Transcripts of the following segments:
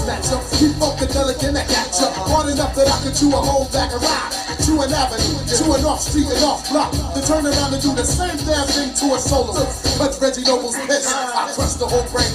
snatcher. Keep funkadelic and I got ya. Hard enough that I could chew a whole bag of rock. Chew an avenue, chew an off street and off block. Then turn around and do the same damn thing to a solo. Touch Reggie Noble's piss. I crushed the whole brain.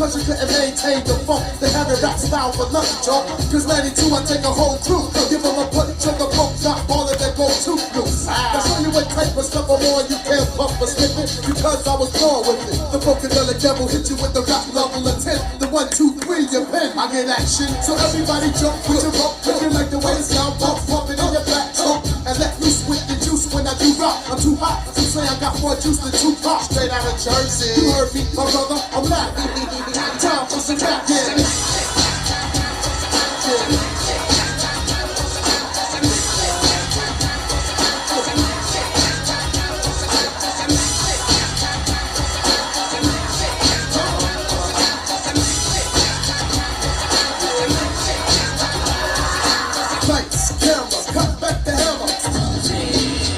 Cause you couldn't maintain the funk. They have a rap style for nothing, Joe. Cause 92 I take a whole crew. Give them a punch of the funk, not all of that go too loose. That's show you what type of stuff I'm on. You can't bump or slip it. Because I was born with it. The funkadelic devil hit you with the rap level of 10. The 1, 2, 3, your pen. I get action. So everybody jump with your rope. If you like the way it sound, pump it in your back trunk. And let loose with the juice when I do rock. I'm too hot. You say I got more juice than 2 pops. Straight out of Jersey. You heard me, my brother. I'm not. Time for some rap, yeah. Lights, cameras, cut back the hammer.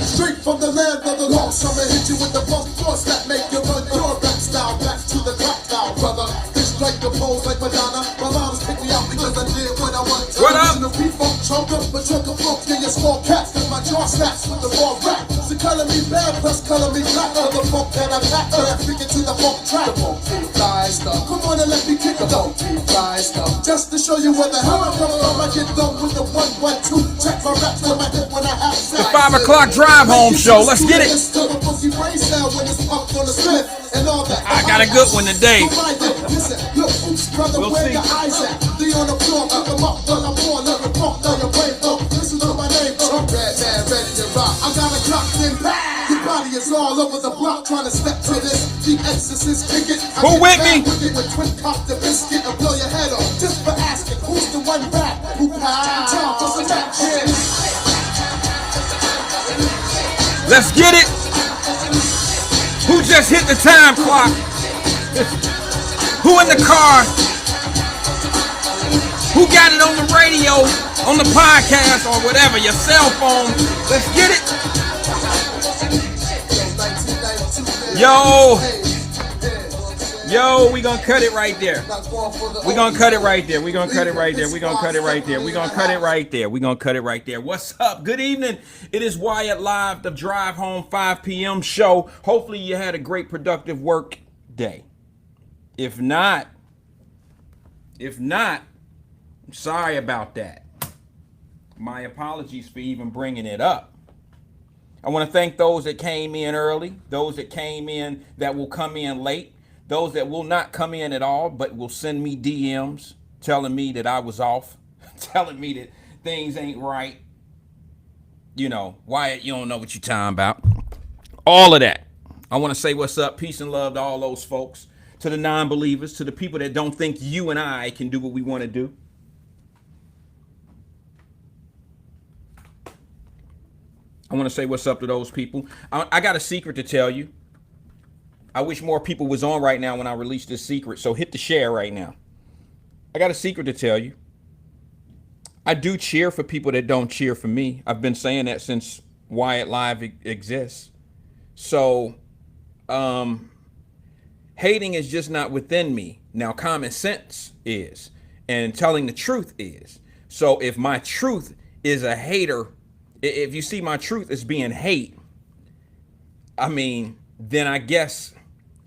Straight from the land of the lost. I'ma hit you with the funk force that make you run your rap style back to the clock now, brother. Like the pose like Madonna. My mom's picked me out because I did what I want to. What up? The P-Funk chunker, but chunker funk in your small cats. Cause my jaw snaps with the raw rap. So color me bad, plus color me black. All the funk that I pack, sticking to the funk track. The funky fly stuff. Come on and let me kick it though. Fly stuff. Just to show you where the hell I come from, I get done with the 1, 1, 2. Check my raps to my hip when I have sex. The 5 o'clock drive home show. Let's get it. I got a good one today. Look, brother, we'll where see. your eyes at? They on the floor, pick them up, while I'm on, let them pump down your brain. Listen to my name, Red Man, ready to rock. I got a clock in back. Your body is all over the block, trying to step to this. The exorcist, kick it. Who with me? With twin cop the biscuit and blow your head off. Just for asking, who's the one rap who passed time for some rap shit? Let's get it. Who just hit the time clock? Who in the car? Who got it on the radio, on the podcast, or whatever, your cell phone? Let's get it. Yo, we gonna cut it right there. We gonna cut it right there. We gonna cut it right there. We gonna cut it right there. We gonna cut it right there. We gonna cut it right there. What's up? Good evening. It is Wyatt-Live, the Drive Home 5 p.m. show. Hopefully you had a great productive work day. If not, I'm sorry about that. My apologies for even bringing it up. I want to thank those that came in early, those that came in that will come in late, those that will not come in at all, but will send me DMs telling me that I was off, telling me that things ain't right. You know, Wyatt, you don't know what you're talking about. All of that. I want to say what's up, peace and love to all those folks, to the non-believers, to the people that don't think you and I can do what we want to do. I want to say what's up to those people. I got a secret to tell you. I wish more people was on right now when I released this secret, so hit the share right now. I got a secret to tell you. I do cheer for people that don't cheer for me. I've been saying that since Wyatt-Live exists. So, hating is just not within me. Now, common sense is, and telling the truth is. So if my truth is a hater, if you see my truth as being hate, I mean, then I guess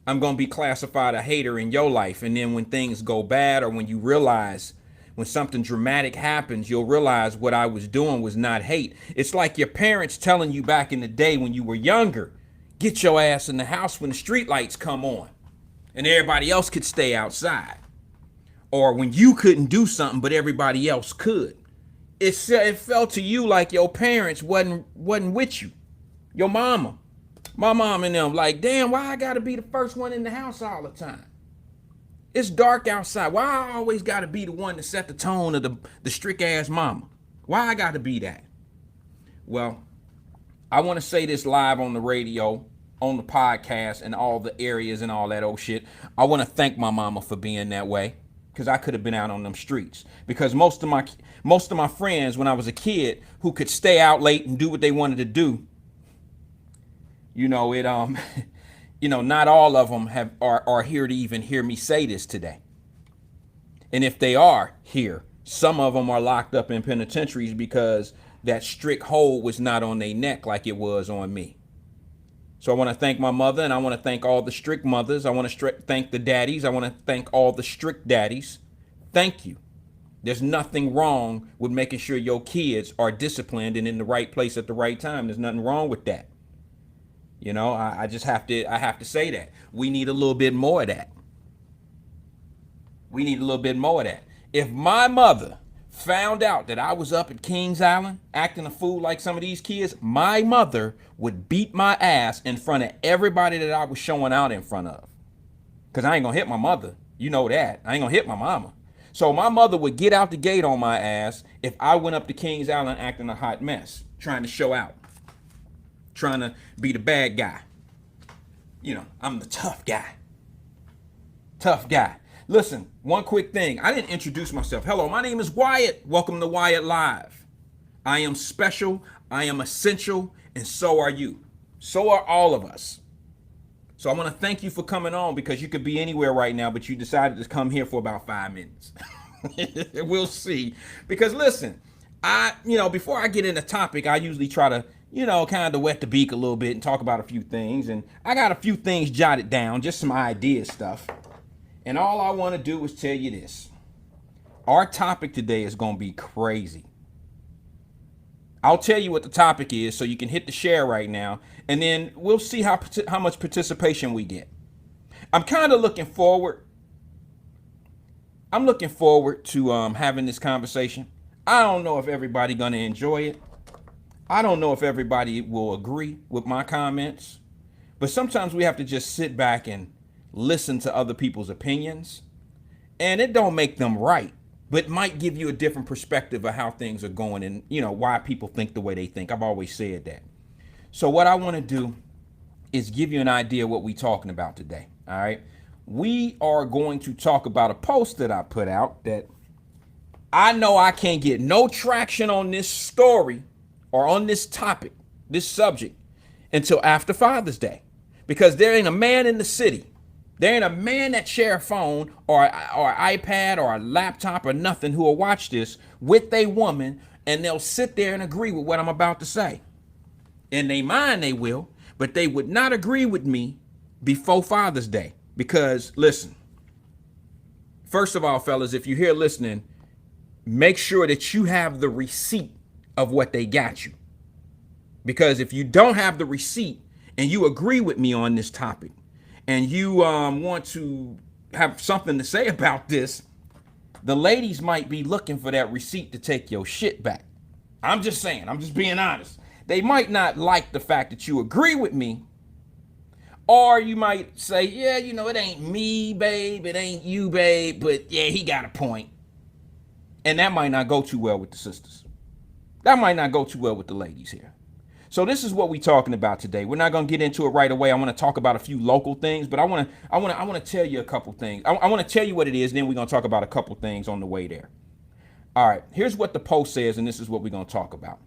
I'm going to be classified a hater in your life. And then when things go bad, or when you realize, when something dramatic happens, you'll realize what I was doing was not hate. It's like your parents telling you back in the day when you were younger, get your ass in the house when the street lights come on and everybody else could stay outside. Or when you couldn't do something, but everybody else could. It felt to you like your parents wasn't with you. Your mama. My mom and them like, damn, why I gotta be the first one in the house all the time? It's dark outside. Why I always gotta be the one to set the tone of the strict ass mama? Why I gotta be that? Well, I want to say this live on the radio, on the podcast, and all the areas and all that old shit. I want to thank my mama for being that way, because I could have been out on them streets. Because most of my friends when I was a kid who could stay out late and do what they wanted to do, you know, not all of them are here to even hear me say this today. And if they are here, some of them are locked up in penitentiaries because that strict hold was not on their neck like it was on me. So I want to thank my mother, and I want to thank all the strict mothers. I want to thank the daddies. I want to thank all the strict daddies. Thank you. There's nothing wrong with making sure your kids are disciplined and in the right place at the right time. There's nothing wrong with that. You know, I just have to say that. We need a little bit more of that. We need a little bit more of that. If my mother found out that I was up at Kings Island acting a fool like some of these kids, my mother would beat my ass in front of everybody that I was showing out in front of. Because I ain't going to hit my mother. You know that. I ain't going to hit my mama. So my mother would get out the gate on my ass if I went up to Kings Island acting a hot mess, trying to show out, trying to be the bad guy. You know, I'm the tough guy. Tough guy. Listen, one quick thing. I didn't introduce myself. Hello, my name is Wyatt. Welcome to Wyatt-Live. I am special, I am essential, and so are you. So are all of us. So I want to thank you for coming on, because you could be anywhere right now, but you decided to come here for about 5 minutes. We'll see. Because listen, before I get into topic, I usually try to, kind of wet the beak a little bit and talk about a few things. And I got a few things jotted down, just some idea stuff. And all I want to do is tell you this. Our topic today is going to be crazy. I'll tell you what the topic is so you can hit the share right now, and then we'll see how much participation we get. I'm kind of looking forward. I'm looking forward to having this conversation. I don't know if everybody going to enjoy it. I don't know if everybody will agree with my comments, but sometimes we have to just sit back and listen to other people's opinions, and it don't make them right, but might give you a different perspective of how things are going and, why people think the way they think. I've always said that. So what I want to do is give you an idea of what we're talking about today. All right. We are going to talk about a post that I put out that I know I can't get no traction on this story or on this topic, this subject, until after Father's Day, because there ain't a man in the city. There ain't a man that share a phone or an iPad or a laptop or nothing who will watch this with a woman, and they'll sit there and agree with what I'm about to say. In their mind they will, but they would not agree with me before Father's Day. Because listen, first of all, fellas, if you're here listening, make sure that you have the receipt of what they got you. Because if you don't have the receipt and you agree with me on this topic, and you want to have something to say about this, the ladies might be looking for that receipt to take your shit back. I'm just saying, I'm just being honest. They might not like the fact that you agree with me, or you might say, yeah, it ain't me, babe, it ain't you, babe, but yeah, he got a point. And that might not go too well with the sisters. That might not go too well with the ladies here. So this is what we're talking about today. We're not going to get into it right away. I want to talk about a few local things, but I want to tell you a couple things. I want to tell you what it is, then we're going to talk about a couple things on the way there. All right, here's what the post says, and this is what we're going to talk about.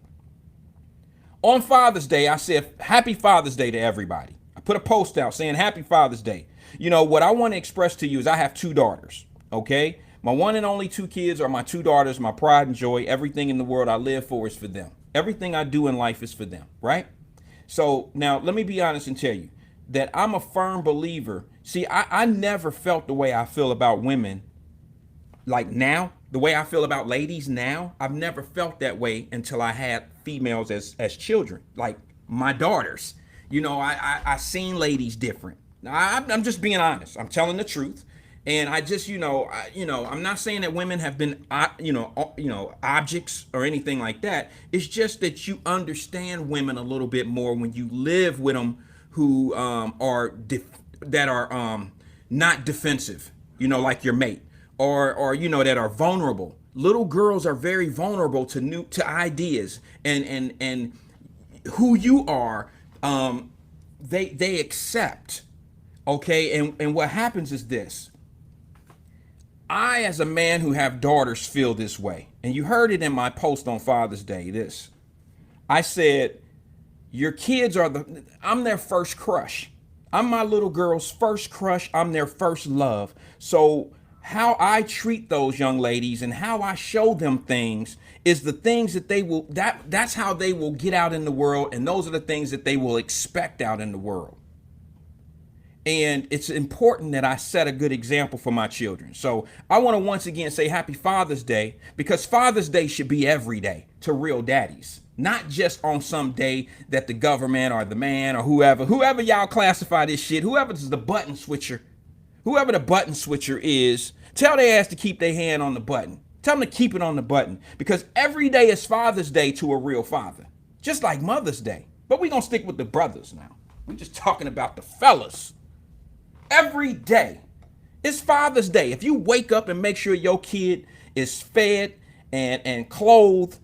On Father's Day, I said, Happy Father's Day to everybody. I put a post out saying Happy Father's Day. What I want to express to you is I have 2 daughters, okay? My one and only 2 kids are my 2 daughters, my pride and joy. Everything in the world I live for is for them. Everything I do in life is for them, right? So now let me be honest and tell you that I'm a firm believer. See, I never felt the way I feel about women like now, the way I feel about ladies now. I've never felt that way until I had females as children, like my daughters. I seen ladies different. I'm just being honest. I'm telling the truth. And I just, I'm not saying that women have been, objects or anything like that. It's just that you understand women a little bit more when you live with them who are not defensive, like your mate, or that are vulnerable. Little girls are very vulnerable to ideas and who you are. They accept. Okay, and what happens is this. I, as a man who have daughters, feel this way. And you heard it in my post on Father's Day, this. I said, your kids I'm their first crush. I'm my little girl's first crush. I'm their first love. So how I treat those young ladies and how I show them things is the things that they will, that's how they will get out in the world, and those are the things that they will expect out in the world. And it's important that I set a good example for my children. So I want to once again say happy Father's Day, because Father's Day should be every day to real daddies, not just on some day that the government or the man or whoever y'all classify this shit, whoever's the button switcher, whoever the button switcher is, tell their ass to keep their hand on the button. Tell them to keep it on the button, because every day is Father's Day to a real father, just like Mother's Day. But we're going to stick with the brothers now. We're just talking about the fellas. Every day is Father's Day. If you wake up and make sure your kid is fed and clothed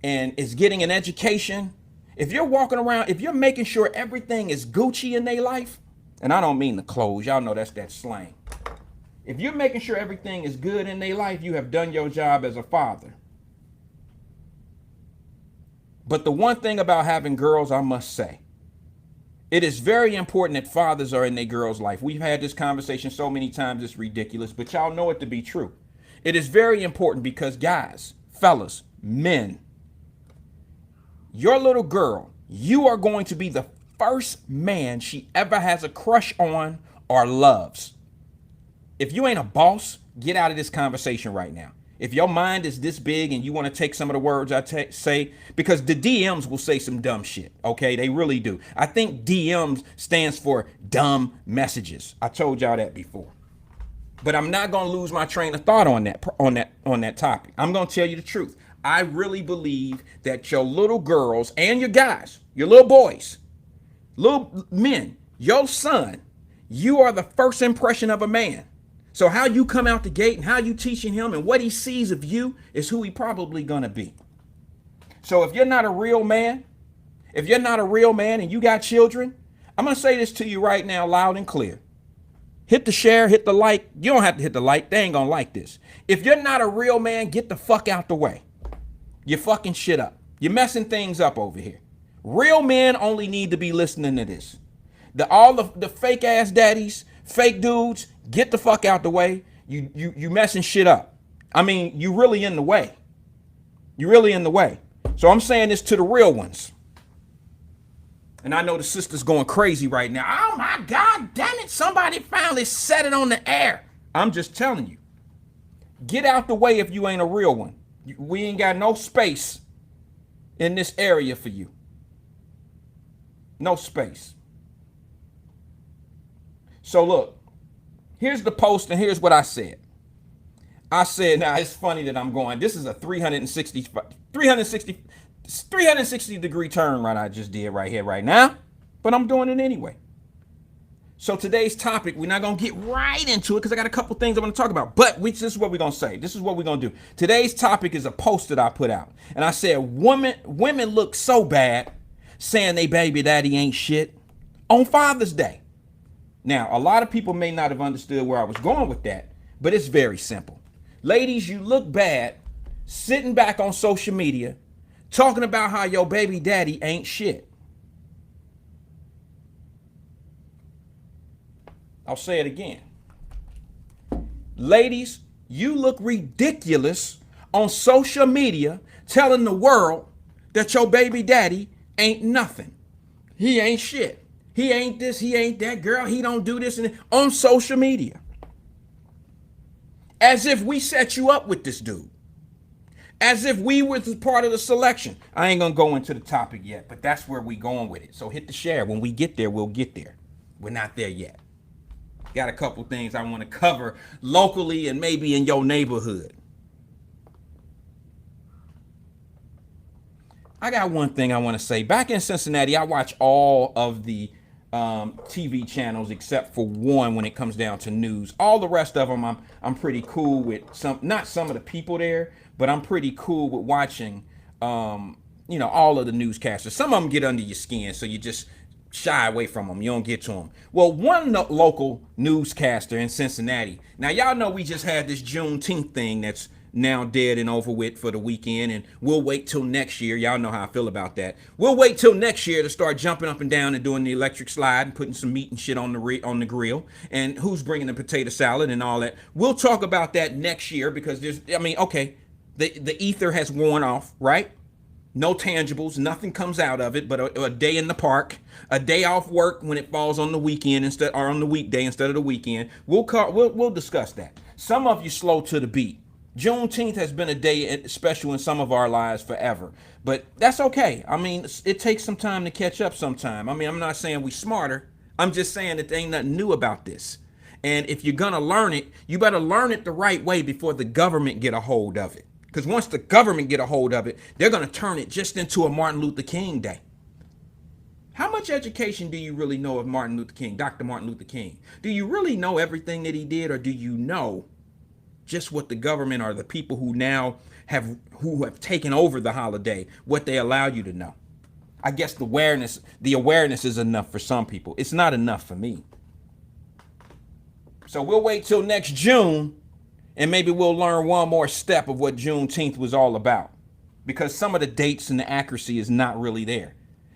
and is getting an education, if you're walking around, if you're making sure everything is Gucci in their life, and I don't mean the clothes, y'all know that's that slang. If you're making sure everything is good in their life, you have done your job as a father. But the one thing about having girls, I must say, it is very important that fathers are in their girls' life. We've had this conversation so many times, it's ridiculous, but y'all know it to be true. It is very important because, guys, fellas, men, your little girl, you are going to be the first man she ever has a crush on or loves. If you ain't a boss, get out of this conversation right now. If your mind is this big and you want to take some of the words I say, because the DMs will say some dumb shit, okay? They really do. I think DMs stands for dumb messages. I told y'all that before. But I'm not going to lose my train of thought on that topic. I'm going to tell you the truth. I really believe that your little girls and your guys, your little boys, little men, your son, you are the first impression of a man. So how you come out the gate and how you teaching him and what he sees of you is who he probably gonna be. So if you're not a real man, and you got children, I'm gonna say this to you right now loud and clear. Hit the share, hit the like. You don't have to hit the like, they ain't gonna like this. If you're not a real man, get the fuck out the way. You're fucking shit up. You're messing things up over here. Real men only need to be listening to this. All the fake ass daddies, fake dudes, get the fuck out the way. You messing shit up. I mean, you really in the way. You really in the way. So I'm saying this to the real ones. And I know the sister's going crazy right now. Oh my God, damn it. Somebody finally set it on the air. I'm just telling you. Get out the way if you ain't a real one. We ain't got no space in this area for you. No space. So look, here's the post and here's what I said. I said, now it's funny that I'm going, this is a 360 degree turn right I just did right here, right now, but I'm doing it anyway. So today's topic, we're not going to get right into it because I got a couple things I want to talk about, but this is what we're going to say. This is what we're going to do. Today's topic is a post that I put out. And I said, women look so bad saying they baby daddy ain't shit on Father's Day. Now, a lot of people may not have understood where I was going with that, but it's very simple. Ladies, you look bad sitting back on social media talking about how your baby daddy ain't shit. I'll say it again. Ladies, you look ridiculous on social media telling the world that your baby daddy ain't nothing. He ain't shit. He ain't this, he ain't that, girl, he don't do this, and on social media. As if we set you up with this dude. As if we were part of the selection. I ain't gonna go into the topic yet, but that's where we going with it. So hit the share. When we get there, we'll get there. We're not there yet. Got a couple things I want to cover locally and maybe in your neighborhood. I got one thing I want to say. Back in Cincinnati, I watch all of the TV channels except for one when it comes down to news. All the rest of them, I'm pretty cool with not some of the people there, but I'm pretty cool with watching, all of the newscasters. Some of them get under your skin, so you just shy away from them. You don't get to them. Well, one local newscaster in Cincinnati. Now, y'all know we just had this Juneteenth thing that's now dead and over with for the weekend, and we'll wait till next year. Y'all know how I feel about that. We'll wait till next year to start jumping up and down and doing the electric slide and putting some meat and shit on the grill. And who's bringing the potato salad and all that? We'll talk about that next year because okay, the ether has worn off, right? No tangibles, nothing comes out of it but a day in the park, a day off work when it falls on the weekend instead, or on the weekday instead of the weekend. We'll discuss that. Some of you slow to the beat. Juneteenth has been a day special in some of our lives forever, but that's okay. I mean, it takes some time to catch up sometime. I mean, I'm not saying we smarter. I'm just saying that there ain't nothing new about this. And if you're gonna learn it, you better learn it the right way before the government get a hold of it. Because once the government get a hold of it, they're going to turn it just into a Martin Luther King Day. How much education do you really know of Martin Luther King, Dr. Martin Luther King? Do you really know everything that he did, or do you know just what the government or the people who now have taken over the holiday, what they allow you to know? I guess the awareness is enough for some people. It's not enough for me. So we'll wait till next June. And maybe we'll learn one more step of what Juneteenth was all about. Because some of the dates and the accuracy is not really there.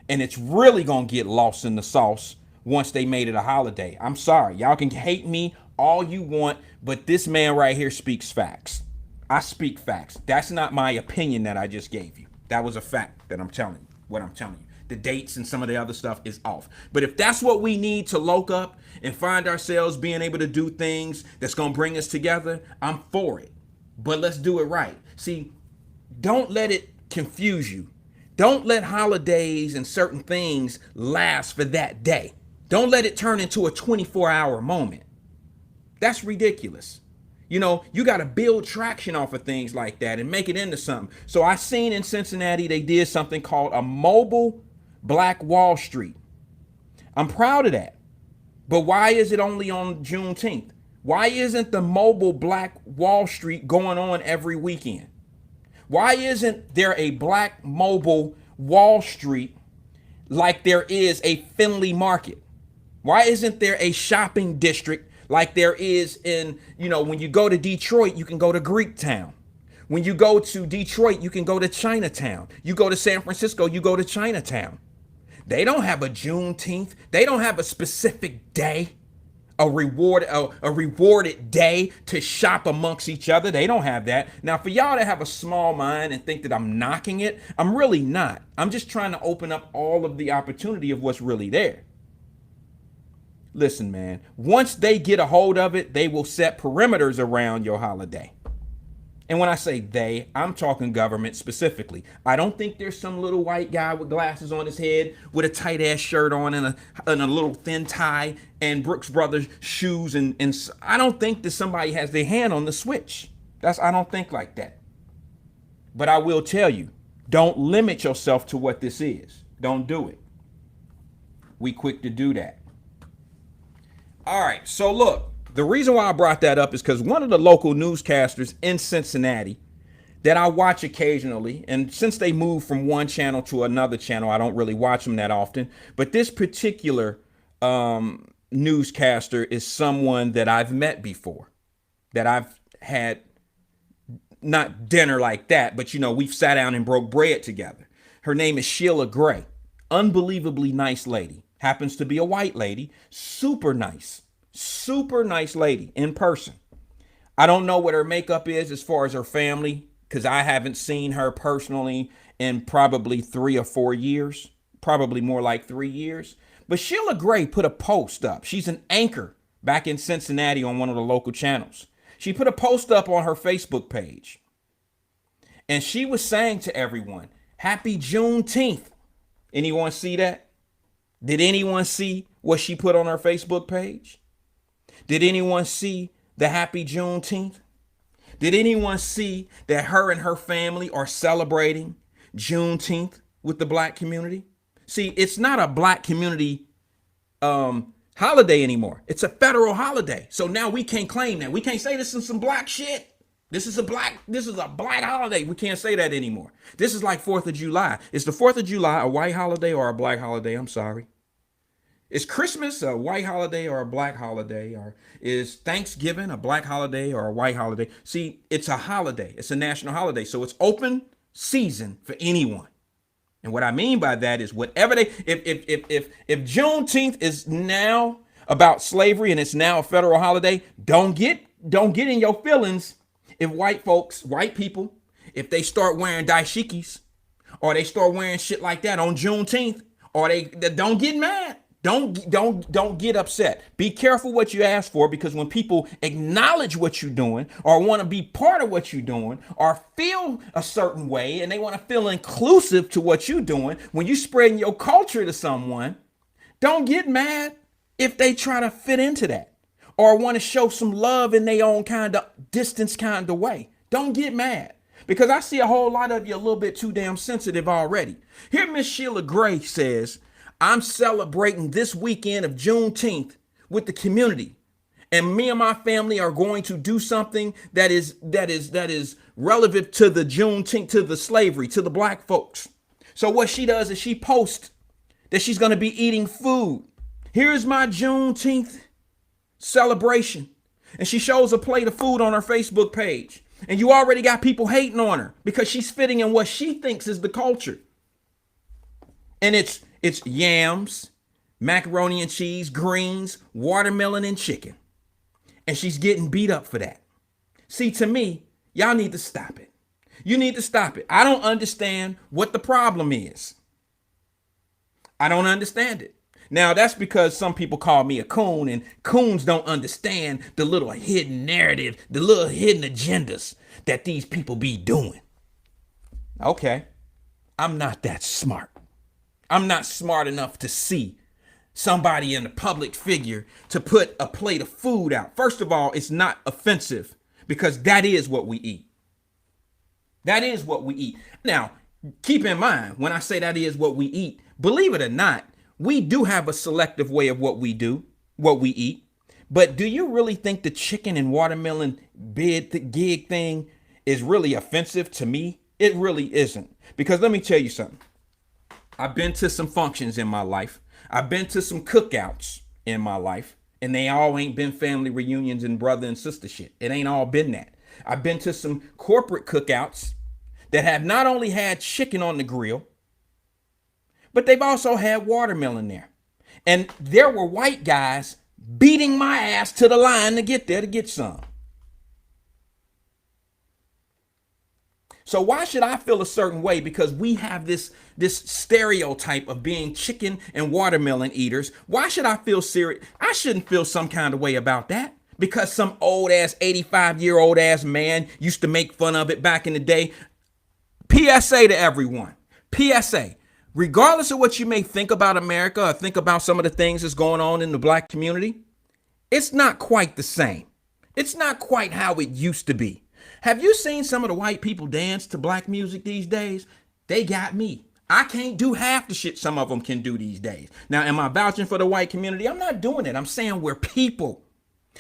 And it's really going to get lost in the sauce once they made it a holiday. I'm sorry. Y'all can hate me all you want, but this man right here speaks facts. I speak facts. That's not my opinion that I just gave you. That was a fact that I'm telling you, what I'm telling you. The dates and some of the other stuff is off. But if that's what we need to lock up and find ourselves being able to do things that's going to bring us together, I'm for it. But let's do it right. See, don't let it confuse you. Don't let holidays and certain things last for that day. Don't let it turn into a 24-hour moment. That's ridiculous. You know, you got to build traction off of things like that and make it into something. So I seen in Cincinnati, they did something called a mobile Black Wall Street. I'm proud of that. But why is it only on Juneteenth? Why isn't the mobile Black Wall Street going on every weekend? Why isn't there a Black mobile Wall Street like there is a Findlay Market? Why isn't there a shopping district like there is in, when you go to Detroit, you can go to Greektown. When you go to Detroit, you can go to Chinatown. You go to San Francisco, you go to Chinatown. They don't have a Juneteenth. They don't have a specific day, a rewarded day to shop amongst each other. They don't have that. Now, for y'all to have a small mind and think that I'm knocking it, I'm really not. I'm just trying to open up all of the opportunity of what's really there. Listen, man, once they get a hold of it, they will set perimeters around your holiday. And when I say they, I'm talking government specifically. I don't think there's some little white guy with glasses on his head with a tight ass shirt on and a little thin tie and Brooks Brothers shoes. And I don't think that somebody has their hand on the switch. I don't think like that. But I will tell you, don't limit yourself to what this is. Don't do it. We quick to do that. All right, so look. The reason why I brought that up is because one of the local newscasters in Cincinnati that I watch occasionally, and since they moved from one channel to another channel, I don't really watch them that often. But this particular newscaster is someone that I've met before, that I've had not dinner like that, but we've sat down and broke bread together. Her name is Sheila Gray. Unbelievably nice lady. Happens to be a white lady. Super nice lady in person. I don't know what her makeup is as far as her family, because I haven't seen her personally in probably 3 or 4 years, probably more like 3 years. But Sheila Gray put a post up. She's an anchor back in Cincinnati on one of the local channels. She put a post up on her Facebook page. And she was saying to everyone, Happy Juneteenth. Anyone see that? Did anyone see what she put on her Facebook page? Did anyone see the Happy Juneteenth? Did anyone see that her and her family are celebrating Juneteenth with the Black community? See, it's not a Black community holiday anymore. It's a federal holiday. So now we can't claim that. We can't say this is some Black shit. This is a black holiday. We can't say that anymore. This is like 4th of July. Is the 4th of July a white holiday or a Black holiday? I'm sorry. Is Christmas a white holiday or a black holiday? Or is Thanksgiving a black holiday or a white holiday? See, it's a holiday. It's a national holiday. So it's open season for anyone. And what I mean by that is whatever they, if Juneteenth is now about slavery and it's now a federal holiday, don't get in your feelings if white people, if they start wearing dashikis or they start wearing shit like that on Juneteenth, or they don't get mad. Don't get upset. Be careful what you ask for, because when people acknowledge what you're doing or want to be part of what you're doing or feel a certain way and they want to feel inclusive to what you're doing, when you spreading your culture to someone, don't get mad if they try to fit into that or want to show some love in their own kind of distance kind of way. Don't get mad, because I see a whole lot of you a little bit too damn sensitive already. Here Miss Sheila Gray says, I'm celebrating this weekend of Juneteenth with the community, and me and my family are going to do something that is relevant to the Juneteenth, to the slavery, to the black folks. So what she does is she posts that she's going to be eating food. Here's my Juneteenth celebration. And she shows a plate of food on her Facebook page. And you already got people hating on her because she's fitting in what she thinks is the culture. And it's yams, macaroni and cheese, greens, watermelon, and chicken. And she's getting beat up for that. See, to me, y'all need to stop it. You need to stop it. I don't understand what the problem is. I don't understand it. Now, that's because some people call me a coon, and coons don't understand the little hidden narrative, the little hidden agendas that these people be doing. Okay, I'm not that smart. I'm not smart enough to see somebody in a public figure to put a plate of food out. First of all, it's not offensive because that is what we eat. That is what we eat. Now, keep in mind, when I say that is what we eat, believe it or not, we do have a selective way of what we eat. But do you really think the chicken and watermelon gig thing is really offensive to me? It really isn't. Because let me tell you something. I've been to some functions in my life. I've been to some cookouts in my life, and they all ain't been family reunions and brother and sister shit. It ain't all been that. I've been to some corporate cookouts that have not only had chicken on the grill, but they've also had watermelon there. And there were white guys beating my ass to the line to get there to get some. So why should I feel a certain way because we have this stereotype of being chicken and watermelon eaters? Why should I feel serious? I shouldn't feel some kind of way about that because some old ass 85-year-old ass man used to make fun of it back in the day. PSA to everyone. PSA. Regardless of what you may think about America or think about some of the things that's going on in the black community, it's not quite the same. It's not quite how it used to be. Have you seen some of the white people dance to black music these days? They got me. I can't do half the shit some of them can do these days. Now, am I vouching for the white community? I'm not doing it. I'm saying we're people.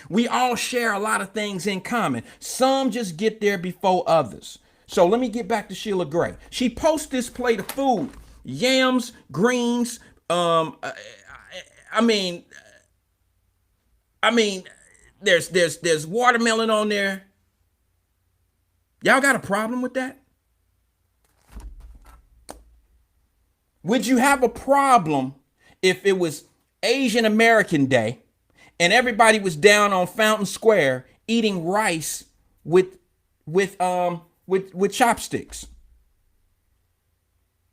We all share a lot of things in common. Some just get there before others. So let me get back to Sheila Gray. She posts this plate of food. Yams, greens, there's watermelon on there. Y'all got a problem with that? Would you have a problem if it was Asian American Day and everybody was down on Fountain Square eating rice with chopsticks?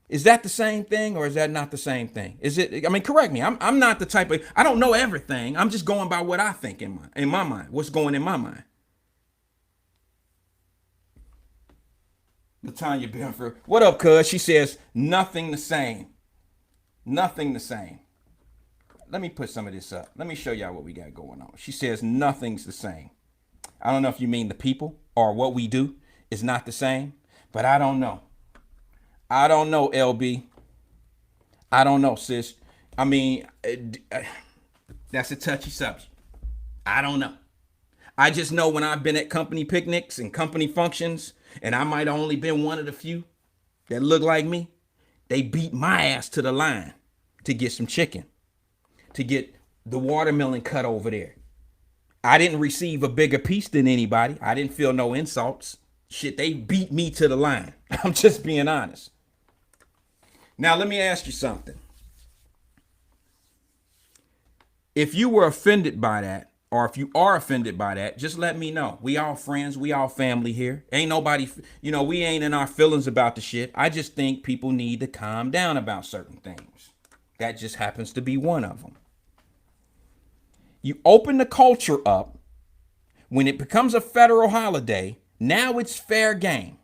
Is that the same thing or is that not the same thing? Is it? I mean, correct me. I'm not the type of, I don't know everything. I'm just going by what I think in my mind. What's going in my mind? Latanya Benford. What up, cuz? She says, nothing the same. Nothing the same. Let me put some of this up. Let me show y'all what we got going on. She says, nothing's the same. I don't know if you mean the people or what we do is not the same, but I don't know. I don't know, LB. I don't know, sis. I mean, that's a touchy subject. I don't know. I just know when I've been at company picnics and company functions, and I might have only been one of the few that look like me, they beat my ass to the line to get some chicken. to get the watermelon cut over there. I didn't receive a bigger piece than anybody. I didn't feel no insults. Shit, they beat me to the line. I'm just being honest. Now, let me ask you something. If you were offended by that, or if you are offended by that, just let me know. We all friends, we all family here. Ain't nobody, we ain't in our feelings about the shit. I just think people need to calm down about certain things. That just happens to be one of them. You open the culture up. When it becomes a federal holiday, now it's fair game.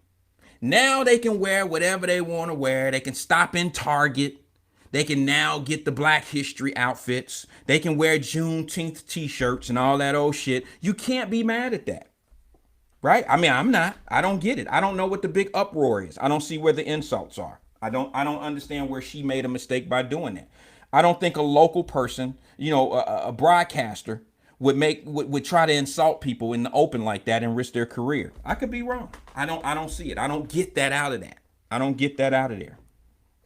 Now they can wear whatever they want to wear. They can stop in Target. They can now get the Black History outfits. They can wear Juneteenth t-shirts and all that old shit. You can't be mad at that. Right? I mean, I'm not. I don't get it. I don't know what the big uproar is. I don't see where the insults are. I don't understand where she made a mistake by doing that. I don't think a local person, a broadcaster would try to insult people in the open like that and risk their career. I could be wrong. I don't see it. I don't get that out of that. I don't get that out of there.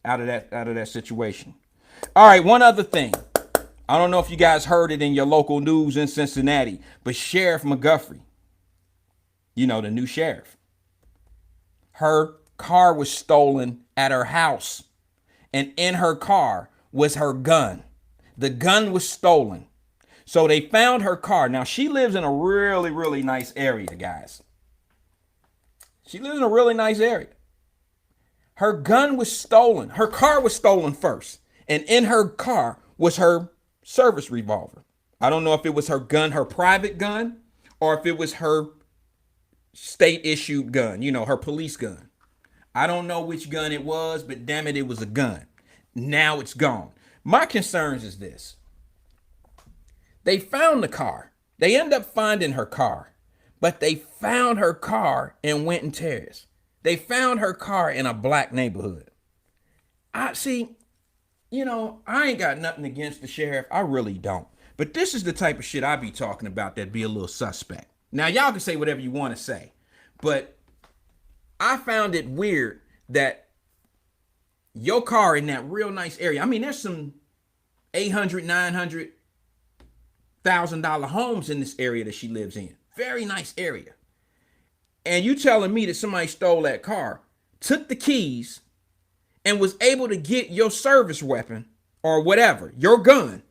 Out of that situation. All right, one other thing. I don't know if you guys heard it in your local news in Cincinnati, but Sheriff McGuffrey, the new sheriff, her car was stolen at her house, and in her car was her gun. The gun was stolen. So they found her car. Now, she lives in a really, really nice area, guys. She lives in a really nice area. Her gun was stolen. Her car was stolen first. And in her car was her service revolver. I don't know if it was her gun, her private gun, or if it was her state issued gun, her police gun. I don't know which gun it was, but damn it, it was a gun. Now it's gone. My concerns is this. They found the car. They end up finding her car, but they found her car in Winton Terrace. They found her car in a black neighborhood. I ain't got nothing against the sheriff. I really don't. But this is the type of shit I be talking about that be a little suspect. Now, y'all can say whatever you want to say, but I found it weird that your car in that real nice area. I mean, there's some $800,000, $900,000 homes in this area that she lives in. Very nice area. And you telling me that somebody stole that car, took the keys, and was able to get your service weapon or whatever, your gun.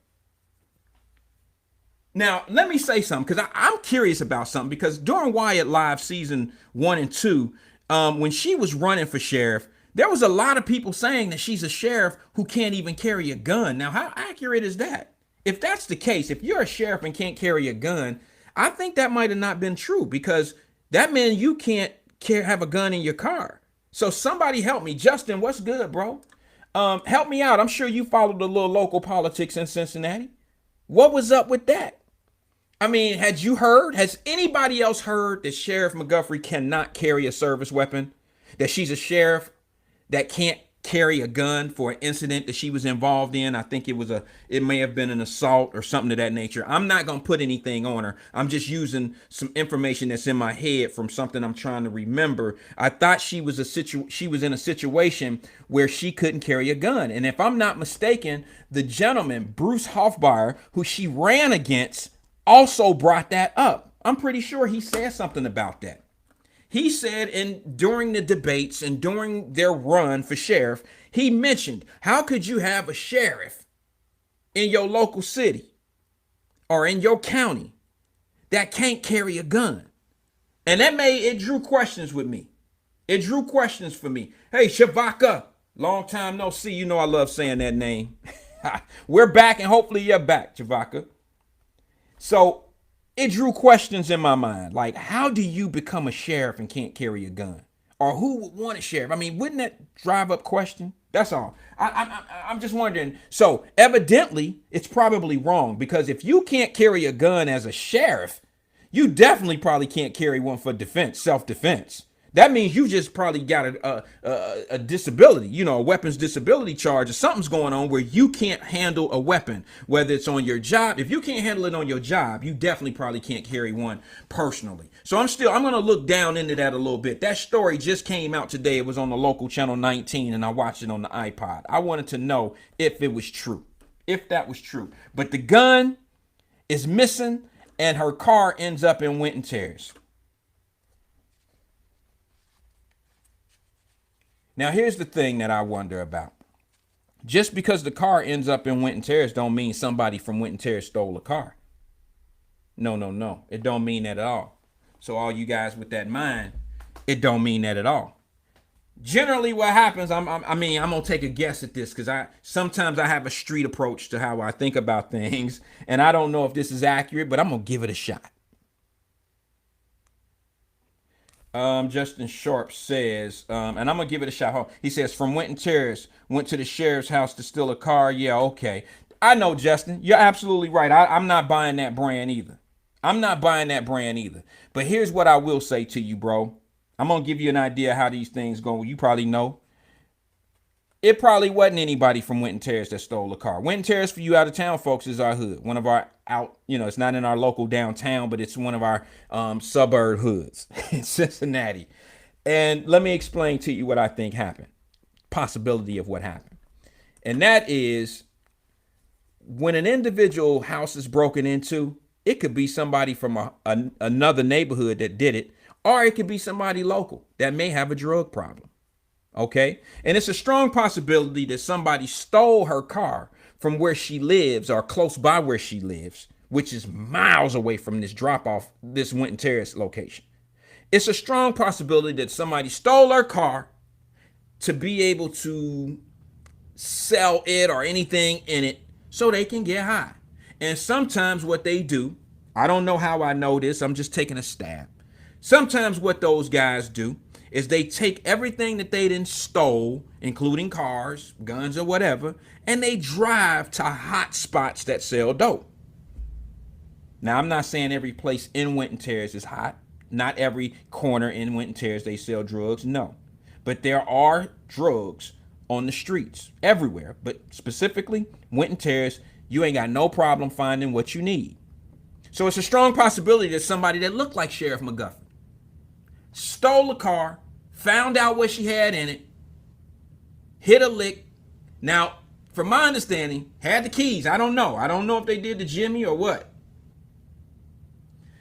Now, let me say something, because I'm curious about something, because during Wyatt-Live season 1 and 2, when she was running for sheriff, there was a lot of people saying that she's a sheriff who can't even carry a gun. Now, how accurate is that? If that's the case, if you're a sheriff and can't carry a gun, I think that might have not been true, because that means you can't have a gun in your car. So somebody help me. Justin, what's good, bro? Help me out. I'm sure you followed the little local politics in Cincinnati. What was up with that? I mean, has anybody else heard that Sheriff McGuffrey cannot carry a service weapon? That she's a sheriff that can't carry a gun for an incident that she was involved in? I think it may have been an assault or something of that nature. I'm not going to put anything on her. I'm just using some information that's in my head from something I'm trying to remember. I thought she was in a situation where she couldn't carry a gun. And if I'm not mistaken, the gentleman, Bruce Hoffbauer, who she ran against, also brought that up. I'm pretty sure he said something about that. He said during the debates and during their run for sheriff, he mentioned, how could you have a sheriff in your local city or in your county that can't carry a gun? And it drew questions with me. It drew questions for me. Hey, Shavaka, long time no see. You know I love saying that name. We're back, and hopefully you're back, Shavaka. So it drew questions in my mind. Like, how do you become a sheriff and can't carry a gun? Or who would want a sheriff? I mean, wouldn't that drive up question? That's all. I'm just wondering. So evidently, it's probably wrong, because if you can't carry a gun as a sheriff, you definitely probably can't carry one for defense, self-defense. That means you just probably got a disability, a weapons disability charge, or something's going on where you can't handle a weapon, whether it's on your job. If you can't handle it on your job, you definitely probably can't carry one personally. So I'm going to look down into that a little bit. That story just came out today. It was on the local channel 19, and I watched it on the iPod. I wanted to know if it was true. if that was true. But the gun is missing and her car ends up in Winton Terrace. Now, here's the thing that I wonder about. Just because the car ends up in Winton Terrace don't mean somebody from Winton Terrace stole a car. No, no, no. It don't mean that at all. So all you guys with that mind, it don't mean that at all. Generally what happens, I'm gonna take a guess at this because sometimes I have a street approach to how I think about things, and I don't know if this is accurate, but I'm gonna give it a shot. Justin Sharp says, and I'm gonna give it a shot. He says, from Winton Terrace, went to the sheriff's house to steal a car. Yeah, okay. I know, Justin. You're absolutely right. I'm not buying that brand either. I'm not buying that brand either. But here's what I will say to you, bro. I'm gonna give you an idea how these things go. You probably know. It probably wasn't anybody from Winton Terrace that stole a car. Winton Terrace, for you out of town folks, is our hood. One of our it's not in our local downtown, but it's one of our suburb hoods in Cincinnati. And let me explain to you what I think happened. Possibility of what happened. And that is when an individual house is broken into, it could be somebody from another neighborhood that did it, or it could be somebody local that may have a drug problem. Okay. And it's a strong possibility that somebody stole her car from where she lives or close by where she lives, which is miles away from this drop off, this Winton Terrace location. It's a strong possibility that somebody stole her car to be able to sell it or anything in it so they can get high. And sometimes what they do, I don't know how I know this, I'm just taking a stab. Sometimes what those guys do is they take everything that they done stole, including cars, guns, or whatever, and they drive to hot spots that sell dope. Now, I'm not saying every place in Winton Terrace is hot. Not every corner in Winton Terrace they sell drugs, no. But there are drugs on the streets everywhere. But specifically, Winton Terrace, you ain't got no problem finding what you need. So it's a strong possibility that somebody that looked like Sheriff McGuffin stole a car, found out what she had in it, hit a lick. Now, from my understanding, had the keys. I don't know. I don't know if they did the Jimmy or what.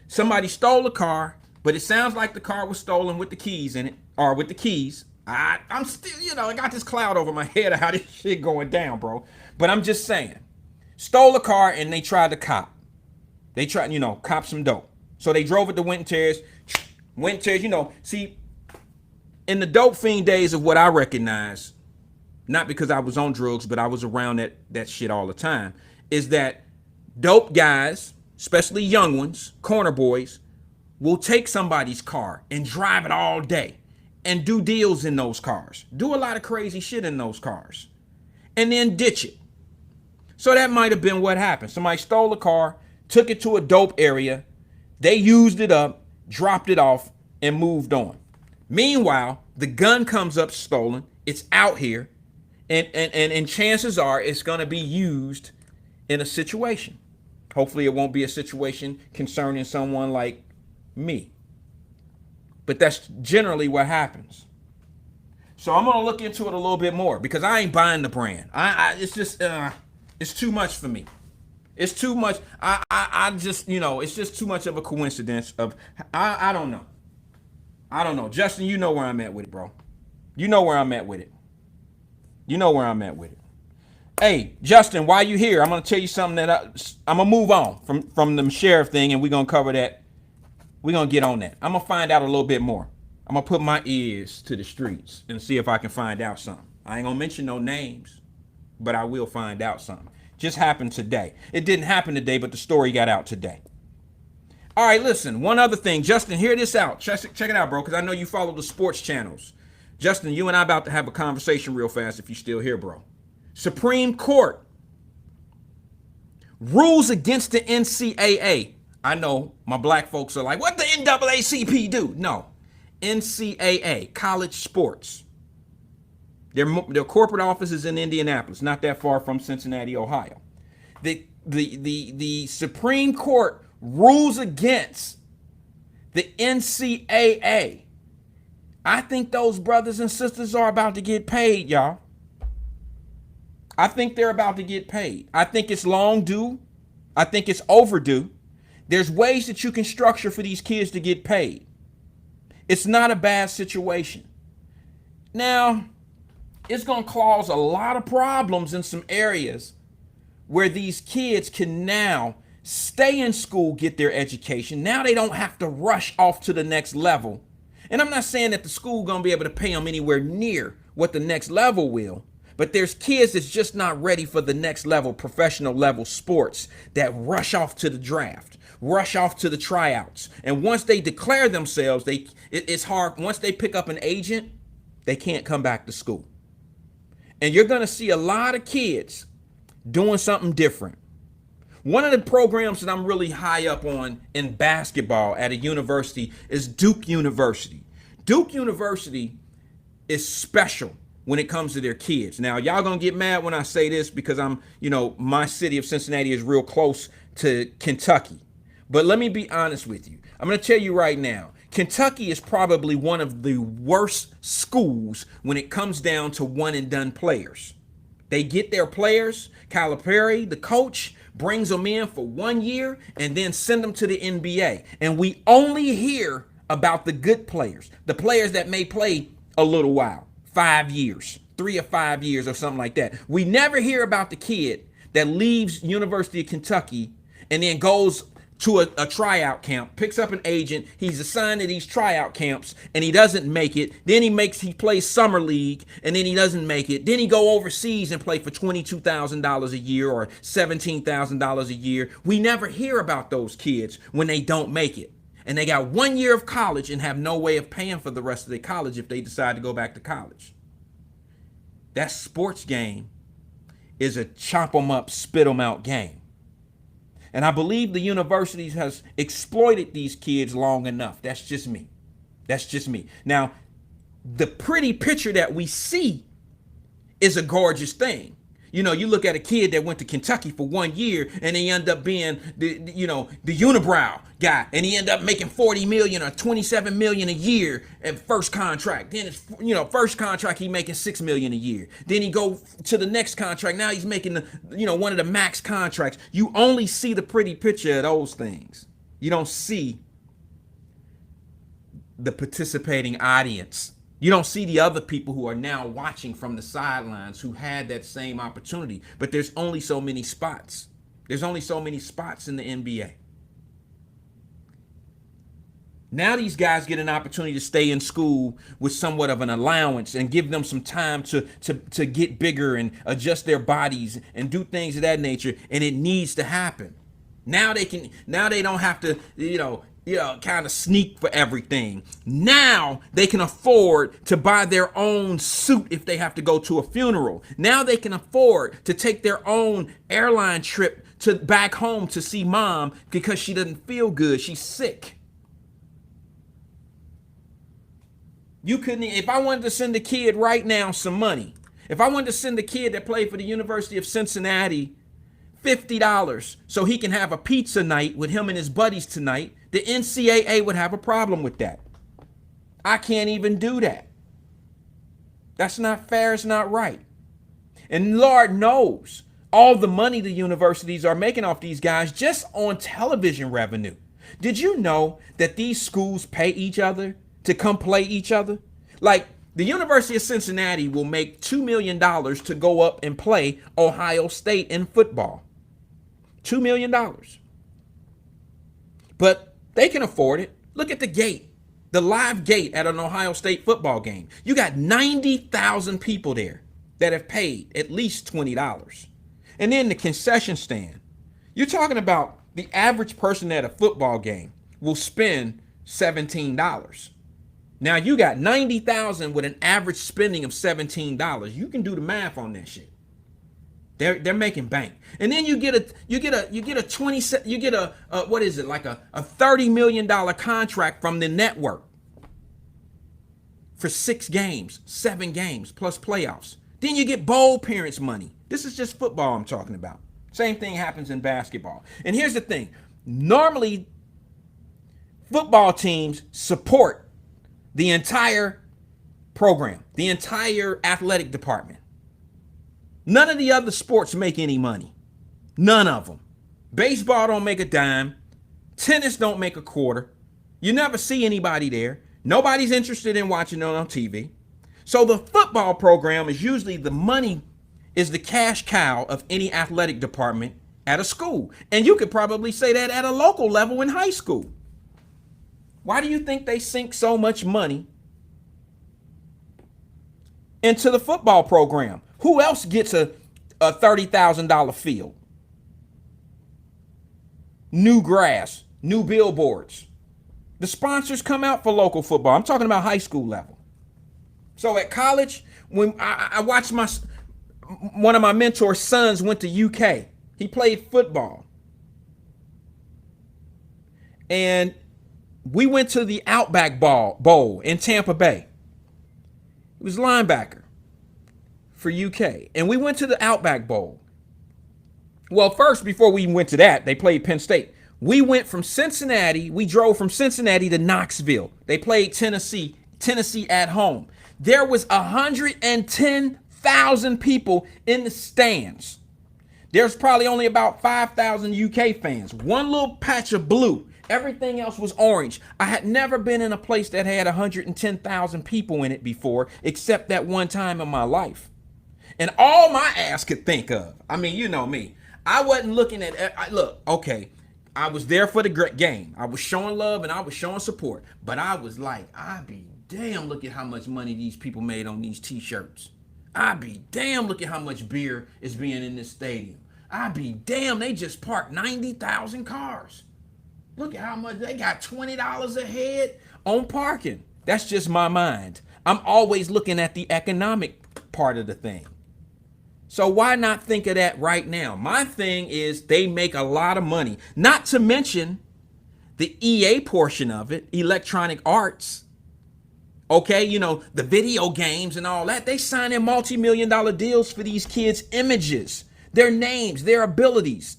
Somebody stole a car, but it sounds like the car was stolen with the keys in it, or with the keys. I'm still, I got this cloud over my head of how this shit going down, bro. But I'm just saying, stole a car and they tried to cop. They tried, cop some dope. So they drove it to Winton Terrace. Winton Terrace, see, in the dope fiend days of what I recognize, not because I was on drugs, but I was around that shit all the time, is that dope guys, especially young ones, corner boys, will take somebody's car and drive it all day and do deals in those cars. Do a lot of crazy shit in those cars. And then ditch it. So that might have been what happened. Somebody stole a car, took it to a dope area, they used it up, dropped it off, and moved on. Meanwhile, the gun comes up stolen. It's out here. And chances are it's going to be used in a situation. Hopefully it won't be a situation concerning someone like me. But that's generally what happens. So I'm going to look into it a little bit more because I ain't buying the brand. It's just, it's too much for me. It's too much. I just, it's just too much of a coincidence of, I don't know. I don't know. Justin, you know where I'm at with it, bro. You know where I'm at with it. You know where I'm at with it. Hey, Justin, while you here, I'm going to tell you something that I'm going to move on from the sheriff thing, and we're going to cover that. We're going to get on that. I'm going to find out a little bit more. I'm going to put my ears to the streets and see if I can find out something. I ain't going to mention no names, but I will find out something. Just happened today. It didn't happen today, but the story got out today. All right, listen, one other thing. Justin, hear this out. Check it out, bro, because I know you follow the sports channels. Justin, you and I about to have a conversation real fast if you're still here, bro. Supreme Court rules against the NCAA. I know my black folks are like, what the NAACP do? No, NCAA, college sports. Their corporate office is in Indianapolis, not that far from Cincinnati, Ohio. The Supreme Court rules against the NCAA. I think those brothers and sisters are about to get paid, y'all. I think they're about to get paid. I think it's long due. I think it's overdue. There's ways that you can structure for these kids to get paid. It's not a bad situation. Now, it's going to cause a lot of problems in some areas where these kids can now stay in school, get their education. Now they don't have to rush off to the next level. And I'm not saying that the school going to be able to pay them anywhere near what the next level will, but there's kids that's just not ready for the next level, professional level sports, that rush off to the draft, rush off to the tryouts. And once they declare themselves, it's hard. Once they pick up an agent, they can't come back to school. And you're going to see a lot of kids doing something different. One of the programs that I'm really high up on in basketball at a university is Duke University. Duke University is special when it comes to their kids. Now, y'all gonna get mad when I say this because my city of Cincinnati is real close to Kentucky. But let me be honest with you. I'm gonna tell you right now, Kentucky is probably one of the worst schools when it comes down to one and done players. They get their players, Calipari, the coach, brings them in for 1 year and then send them to the NBA. And we only hear about the good players, the players that may play a little while, 5 years, 3 or 5 years or something like that. We never hear about the kid that leaves University of Kentucky and then goes to a tryout camp, picks up an agent, he's assigned to these tryout camps, and he doesn't make it. Then he plays summer league, and then he doesn't make it. Then he go overseas and play for $22,000 a year or $17,000 a year. We never hear about those kids when they don't make it. And they got 1 year of college and have no way of paying for the rest of their college if they decide to go back to college. That sports game is a chop 'em up, spit 'em out game. And I believe the universities has exploited these kids long enough. That's just me. That's just me. Now, the pretty picture that we see is a gorgeous thing. You look at a kid that went to Kentucky for 1 year and he ended up being the unibrow guy, and he ended up making 40 million or 27 million a year at first contract. Then first contract he making 6 million a year. Then he go to the next contract. Now he's making one of the max contracts. You only see the pretty picture of those things. You don't see the participating audience. You don't see the other people who are now watching from the sidelines who had that same opportunity. But there's only so many spots. There's only so many spots in the NBA. Now these guys get an opportunity to stay in school with somewhat of an allowance and give them some time to get bigger and adjust their bodies and do things of that nature. And it needs to happen. Now they don't have to, kind of sneak for everything. Now they can afford to buy their own suit if they have to go to a funeral. Now they can afford to take their own airline trip to back home to see mom because she doesn't feel good. She's sick. If I wanted to send a kid right now some money, if I wanted to send a kid that played for the University of Cincinnati $50 so he can have a pizza night with him and his buddies tonight, the NCAA would have a problem with that. I can't even do that. That's not fair. It's not right. And Lord knows all the money the universities are making off these guys just on television revenue. Did you know that these schools pay each other to come play each other? Like the University of Cincinnati will make $2 million to go up and play Ohio State in football. $2 million. But they can afford it. Look at the gate, the live gate at an Ohio State football game. You got 90,000 people there that have paid at least $20. And then the concession stand. You're talking about the average person at a football game will spend $17. Now you got 90,000 with an average spending of $17. You can do the math on that shit. They're making bank. And then you get a $30 million contract from the network for 6 games, 7 games plus playoffs. Then you get bowl parents money. This is just football I'm talking about. Same thing happens in basketball. And here's the thing. Normally, football teams support the entire program, the entire athletic department. None of the other sports make any money. None of them. Baseball don't make a dime. Tennis don't make a quarter. You never see anybody there. Nobody's interested in watching it on TV. So the football program is usually the money is the cash cow of any athletic department at a school. And you could probably say that at a local level in high school. Why do you think they sink so much money into the football program? Who else gets a $30,000 field? New grass, new billboards. The sponsors come out for local football. I'm talking about high school level. So at college, when I watched one of my mentor's sons went to UK. He played football. And we went to the Outback Bowl in Tampa Bay. He was linebacker for UK. And we went to the Outback Bowl. Well, first, before we went to that, they played Penn State. We went from Cincinnati. We drove from Cincinnati to Knoxville. They played Tennessee at home. There was 110,000 people in the stands. There's probably only about 5,000 UK fans. One little patch of blue. Everything else was orange. I had never been in a place that had 110,000 people in it before, except that one time in my life. And all my ass could think of, I mean, you know me. I wasn't looking at, okay, I was there for the game. I was showing love and I was showing support. But I was like, I be damn, look at how much money these people made on these t-shirts. I be damn, look at how much beer is being in this stadium. I be damn, they just parked 90,000 cars. Look at how much, they got $20 a head on parking. That's just my mind. I'm always looking at the economic part of the thing. So why not think of that right now? My thing is they make a lot of money, not to mention the EA portion of it, electronic arts. Okay, you know, the video games and all that. They sign in multi-million-dollar deals for these kids' images, their names, their abilities.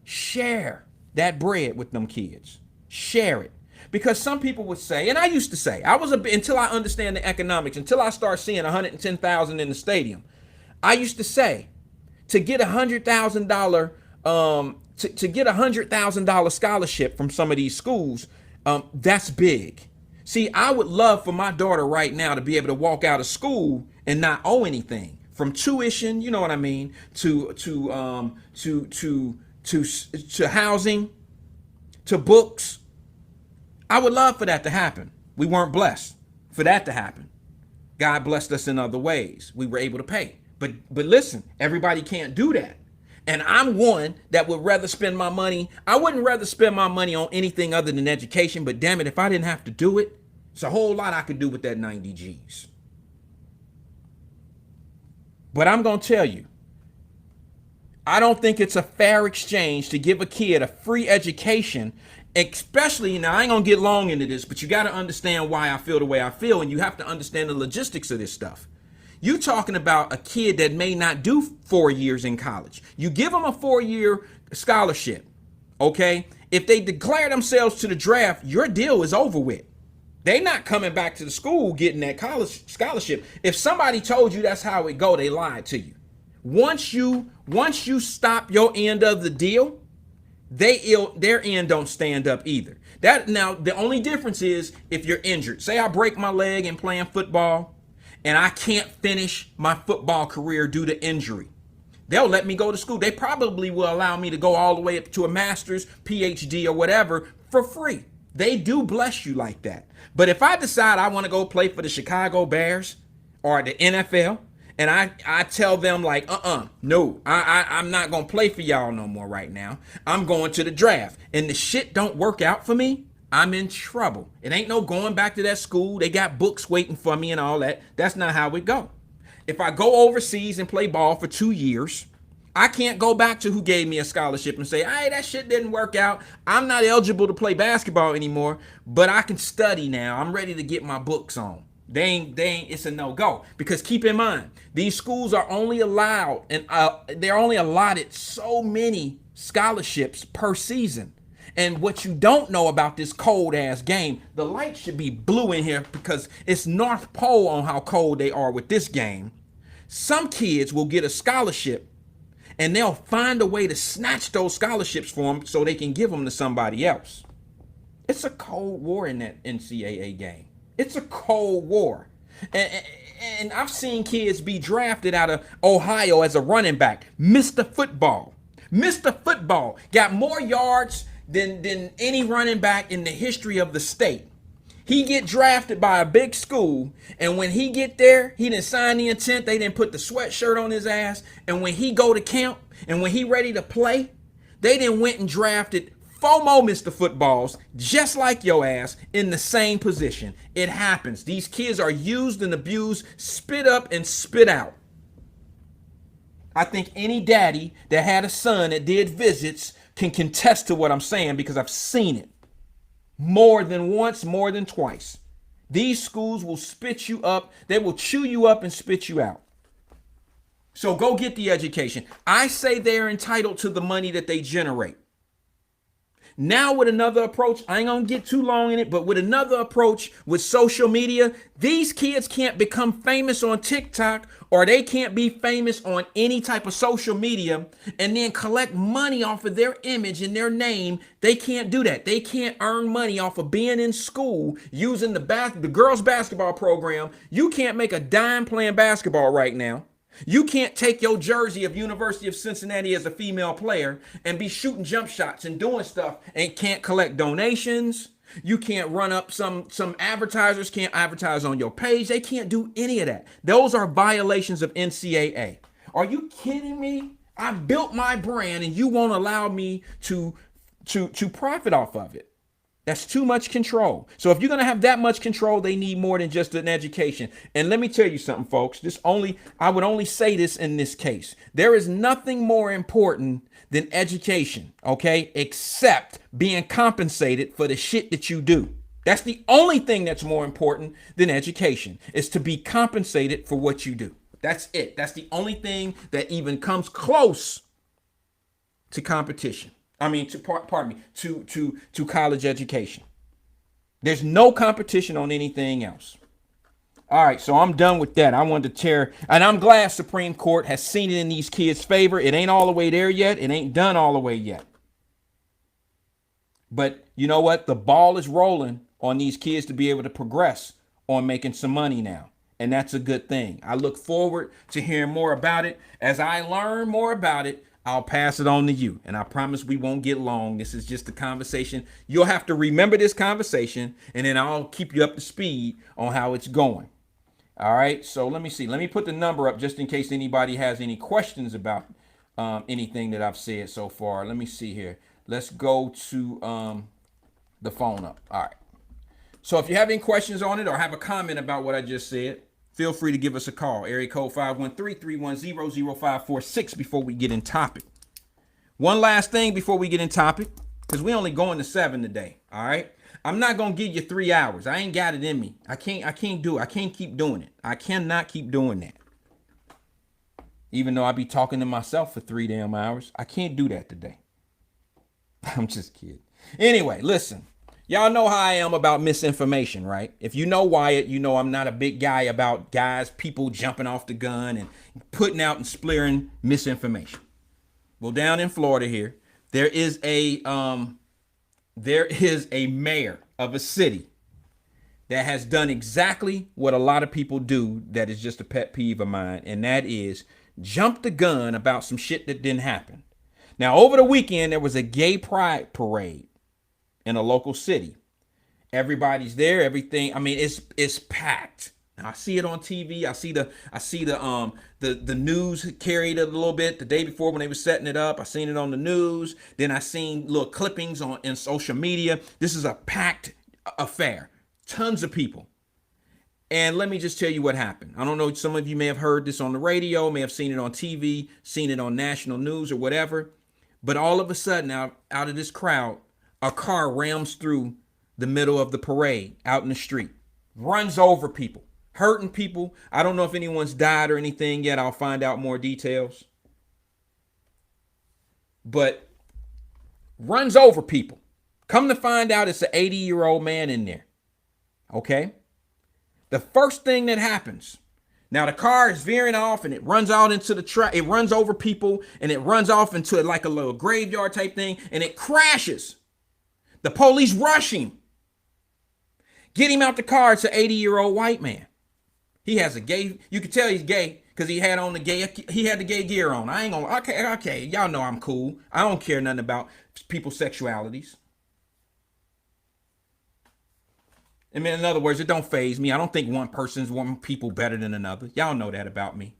Share that bread with them kids. Share it. Because some people would say, and I used to say, until I understand the economics, until I start seeing 110,000 in the stadium, I used to say, to get $100,000, to get $100,000 scholarship from some of these schools, that's big. See, I would love for my daughter right now to be able to walk out of school and not owe anything, from tuition, you know what I mean, to housing, to books. I would love for that to happen. We weren't blessed for that to happen. God blessed us in other ways. We were able to pay. But listen, everybody can't do that. And I'm one that would rather spend my money. I wouldn't rather spend my money on anything other than education. But damn it, if I didn't have to do it, it's a whole lot I could do with that 90 G's. But I'm going to tell you, I don't think it's a fair exchange to give a kid a free education, especially, now I ain't going to get long into this, but you got to understand why I feel the way I feel. And you have to understand the logistics of this stuff. You talking about a kid that may not do 4 years in college. You give them a 4-year scholarship, okay? If they declare themselves to the draft, your deal is over with. They not coming back to the school getting that college scholarship. If somebody told you that's how it go, they lied to you. Once you stop your end of the deal, their end don't stand up either. Now the only difference is if you're injured. Say I break my leg in playing football, and I can't finish my football career due to injury. They'll let me go to school. They probably will allow me to go all the way up to a master's, PhD, or whatever for free. They do bless you like that. But if I decide I want to go play for the Chicago Bears or the NFL, and I tell them like, no, I'm not going to play for y'all no more right now. I'm going to the draft. And the shit don't work out for me, I'm in trouble. It ain't no going back to that school. They got books waiting for me and all that. That's not how it go. If I go overseas and play ball for 2 years, I can't go back to who gave me a scholarship and say, hey, that shit didn't work out. I'm not eligible to play basketball anymore, but I can study now. I'm ready to get my books on. They ain't, it's a no-go. Because keep in mind, these schools are only allowed, and they're only allotted so many scholarships per season. And what you don't know about this cold ass game, the light should be blue in here because it's North Pole on how cold they are with this game. Some kids will get a scholarship and they'll find a way to snatch those scholarships for them so they can give them to somebody else. It's a cold war in that NCAA game. It's a cold war. And I've seen kids be drafted out of Ohio as a running back. Mr. Football. Mr. Football got more yards than any running back in the history of the state. He get drafted by a big school, and when he get there, he didn't sign the intent. They didn't put the sweatshirt on his ass. And when he go to camp, and when he ready to play, they didn't went and drafted FOMO Mr. Footballs, just like your ass, in the same position. It happens. These kids are used and abused, spit up and spit out. I think any daddy that had a son that did visits can contest to what I'm saying, because I've seen it. More than once, more than twice. These schools will spit you up. They will chew you up and spit you out. So go get the education. I say they're entitled to the money that they generate. Now with another approach, I ain't gonna get too long in it, but with another approach with social media, these kids can't become famous on TikTok, or they can't be famous on any type of social media and then collect money off of their image and their name. They can't do that. They can't earn money off of being in school using the girls basketball program. You can't make a dime playing basketball right now. You can't take your jersey of University of Cincinnati as a female player and be shooting jump shots and doing stuff and can't collect donations. You can't run up some advertisers can't advertise on your page. They can't do any of that. Those are violations of NCAA. Are you kidding me? I built my brand and you won't allow me to profit off of it. That's too much control. So if you're going to have that much control, they need more than just an education. And let me tell you something, folks. I would only say this in this case. There is nothing more important than education, okay? Except being compensated for the shit that you do. That's the only thing that's more important than education, is to be compensated for what you do. That's it. That's the only thing that even comes close to competition. To college education. There's no competition on anything else. All right, so I'm done with that. I wanted to and I'm glad Supreme Court has seen it in these kids' favor. It ain't all the way there yet. It ain't done all the way yet. But you know what? The ball is rolling on these kids to be able to progress on making some money now. And that's a good thing. I look forward to hearing more about it. As I learn more about it, I'll pass it on to you. And I promise we won't get long. This is just a conversation. You'll have to remember this conversation, and then I'll keep you up to speed on how it's going. All right. So let me see. Let me put the number up just in case anybody has any questions about anything that I've said so far. Let me see here. Let's go to the phone up. All right. So if you have any questions on it or have a comment about what I just said, feel free to give us a call. Area code 513-310-0546 before we get in topic. One last thing before we get in topic, because we only going to 7 today. All right. I'm not going to give you 3 hours. I ain't got it in me. I can't do it. I can't keep doing it. I cannot keep doing that. Even though I be talking to myself for 3 damn hours, I can't do that today. I'm just kidding. Anyway, listen. Y'all know how I am about misinformation, right? If you know Wyatt, you know I'm not a big guy about people jumping off the gun and putting out and spreading misinformation. Well, down in Florida here, there is a mayor of a city that has done exactly what a lot of people do that is just a pet peeve of mine, and that is jump the gun about some shit that didn't happen. Now, over the weekend, there was a gay pride parade in a local city. Everybody's there, everything. I mean, it's packed. Now, I see it on TV. I see the news carried it a little bit the day before when they were setting it up. I seen it on the news. Then I seen little clippings in social media. This is a packed affair. Tons of people. And let me just tell you what happened. I don't know, some of you may have heard this on the radio, may have seen it on TV, seen it on national news or whatever. But all of a sudden, out of this crowd, a car rams through the middle of the parade out in the street, runs over people, hurting people. I don't know if anyone's died or anything yet. I'll find out more details. But runs over people. Come to find out, it's an 80-year-old man in there. Okay? The first thing that happens, Now the car is veering off and it runs out into the track. It runs over people and it runs off into like a little graveyard type thing and it crashes. The police rush him. Get him out the car. It's an 80-year-old white man. He has a gay, you can tell he's gay because he had the gay gear on. I ain't gonna, okay, y'all know I'm cool. I don't care nothing about people's sexualities. I mean, in other words, it don't faze me. I don't think one people better than another. Y'all know that about me.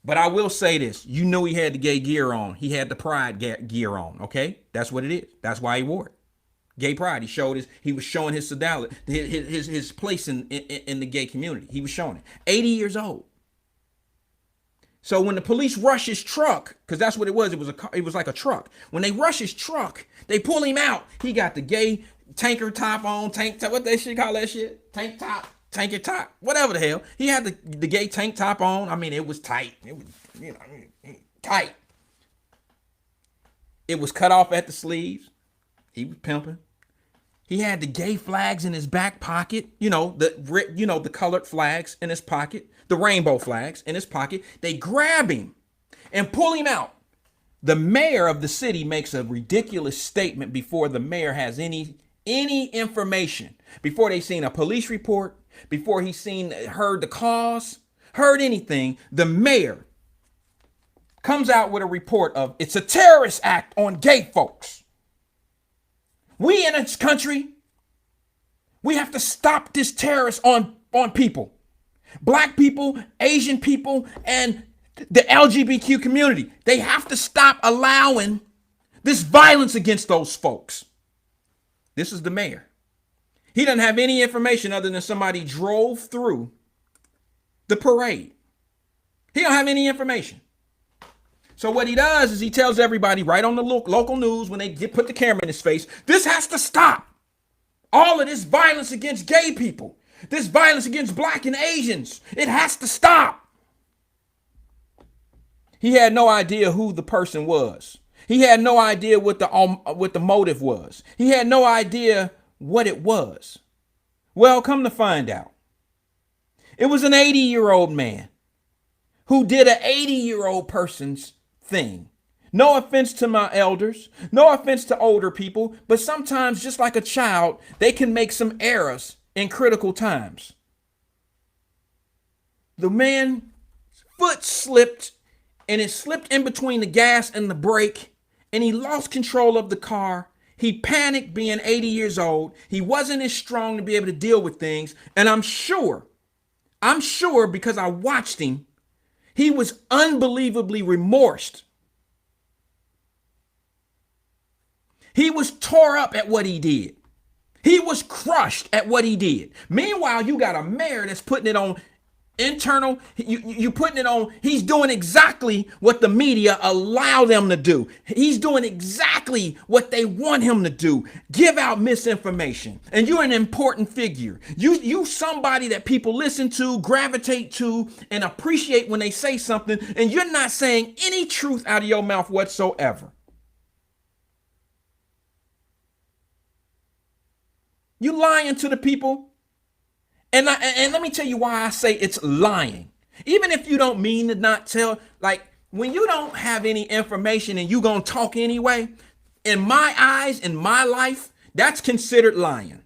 But I will say this. You knew he had the gay gear on. He had the pride gear on, okay? That's what it is. That's why he wore it. Gay pride. He was showing his his place in the gay community. He was showing it. 80 years old. So when the police rush his truck, because that's what it was. It was like a truck. When they rush his truck, they pull him out. He got the gay tanker top on, tank top, what they should call that shit? Tank top, tanker top, whatever the hell. He had the gay tank top on. I mean, it was tight. It was, tight. It was cut off at the sleeves. He was pimping. He had the gay flags in his back pocket. The colored flags in his pocket, the rainbow flags in his pocket. They grab him and pull him out. The mayor of the city makes a ridiculous statement before the mayor has any information, before they seen a police report, before he heard the cause, heard anything. The mayor comes out with a report of it's a terrorist act on gay folks. We in this country, we have to stop this terrorist on people, black people, Asian people, and the LGBTQ community. They have to stop allowing this violence against those folks. This is the mayor. He doesn't have any information other than somebody drove through the parade. He don't have any information. So what he does is he tells everybody right on the local news when they put the camera in his face, this has to stop. All of this violence against gay people, this violence against black and Asians, it has to stop. He had no idea who the person was. He had no idea what the motive was. He had no idea what it was. Well, come to find out, it was an 80-year-old man who did an 80-year-old person's thing. No offense to my elders, no offense to older people, but sometimes, just like a child, they can make some errors in critical times. The man's foot slipped, and it slipped in between the gas and the brake, and he lost control of the car. He panicked, being 80 years old. He wasn't as strong to be able to deal with things. And I'm sure because I watched him, he was unbelievably remorsed. He was tore up at what he did. He was crushed at what he did. Meanwhile, you got a mayor that's putting it on internal, you putting it on, he's doing exactly what the media allow them to do. He's doing exactly what they want him to do. Give out misinformation. And you're an important figure. You somebody that people listen to, gravitate to, and appreciate when they say something, and you're not saying any truth out of your mouth whatsoever. You lying to the people. And let me tell you why I say it's lying. Even if you don't mean to not tell, like when you don't have any information and you gonna talk anyway, in my eyes, in my life, that's considered lying.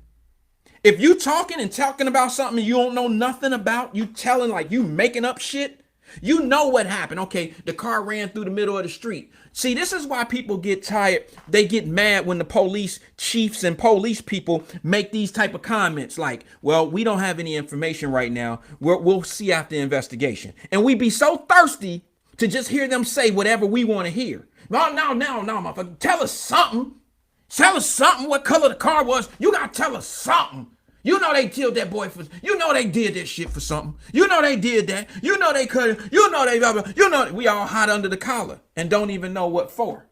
If you talking about something you don't know nothing about, you telling like you making up shit, you know what happened. Okay, the car ran through the middle of the street. See, this is why people get tired. They get mad when the police chiefs and police people make these type of comments like, well, we don't have any information right now. We'll see after the investigation. And we be so thirsty to just hear them say whatever we want to hear. No, motherfucker. Tell us something. Tell us something what color the car was. You got to tell us something. You know they killed that boy for, you know they did that shit for something. You know they did that. You know they could, you know they, you know we all hot under the collar and don't even know what for.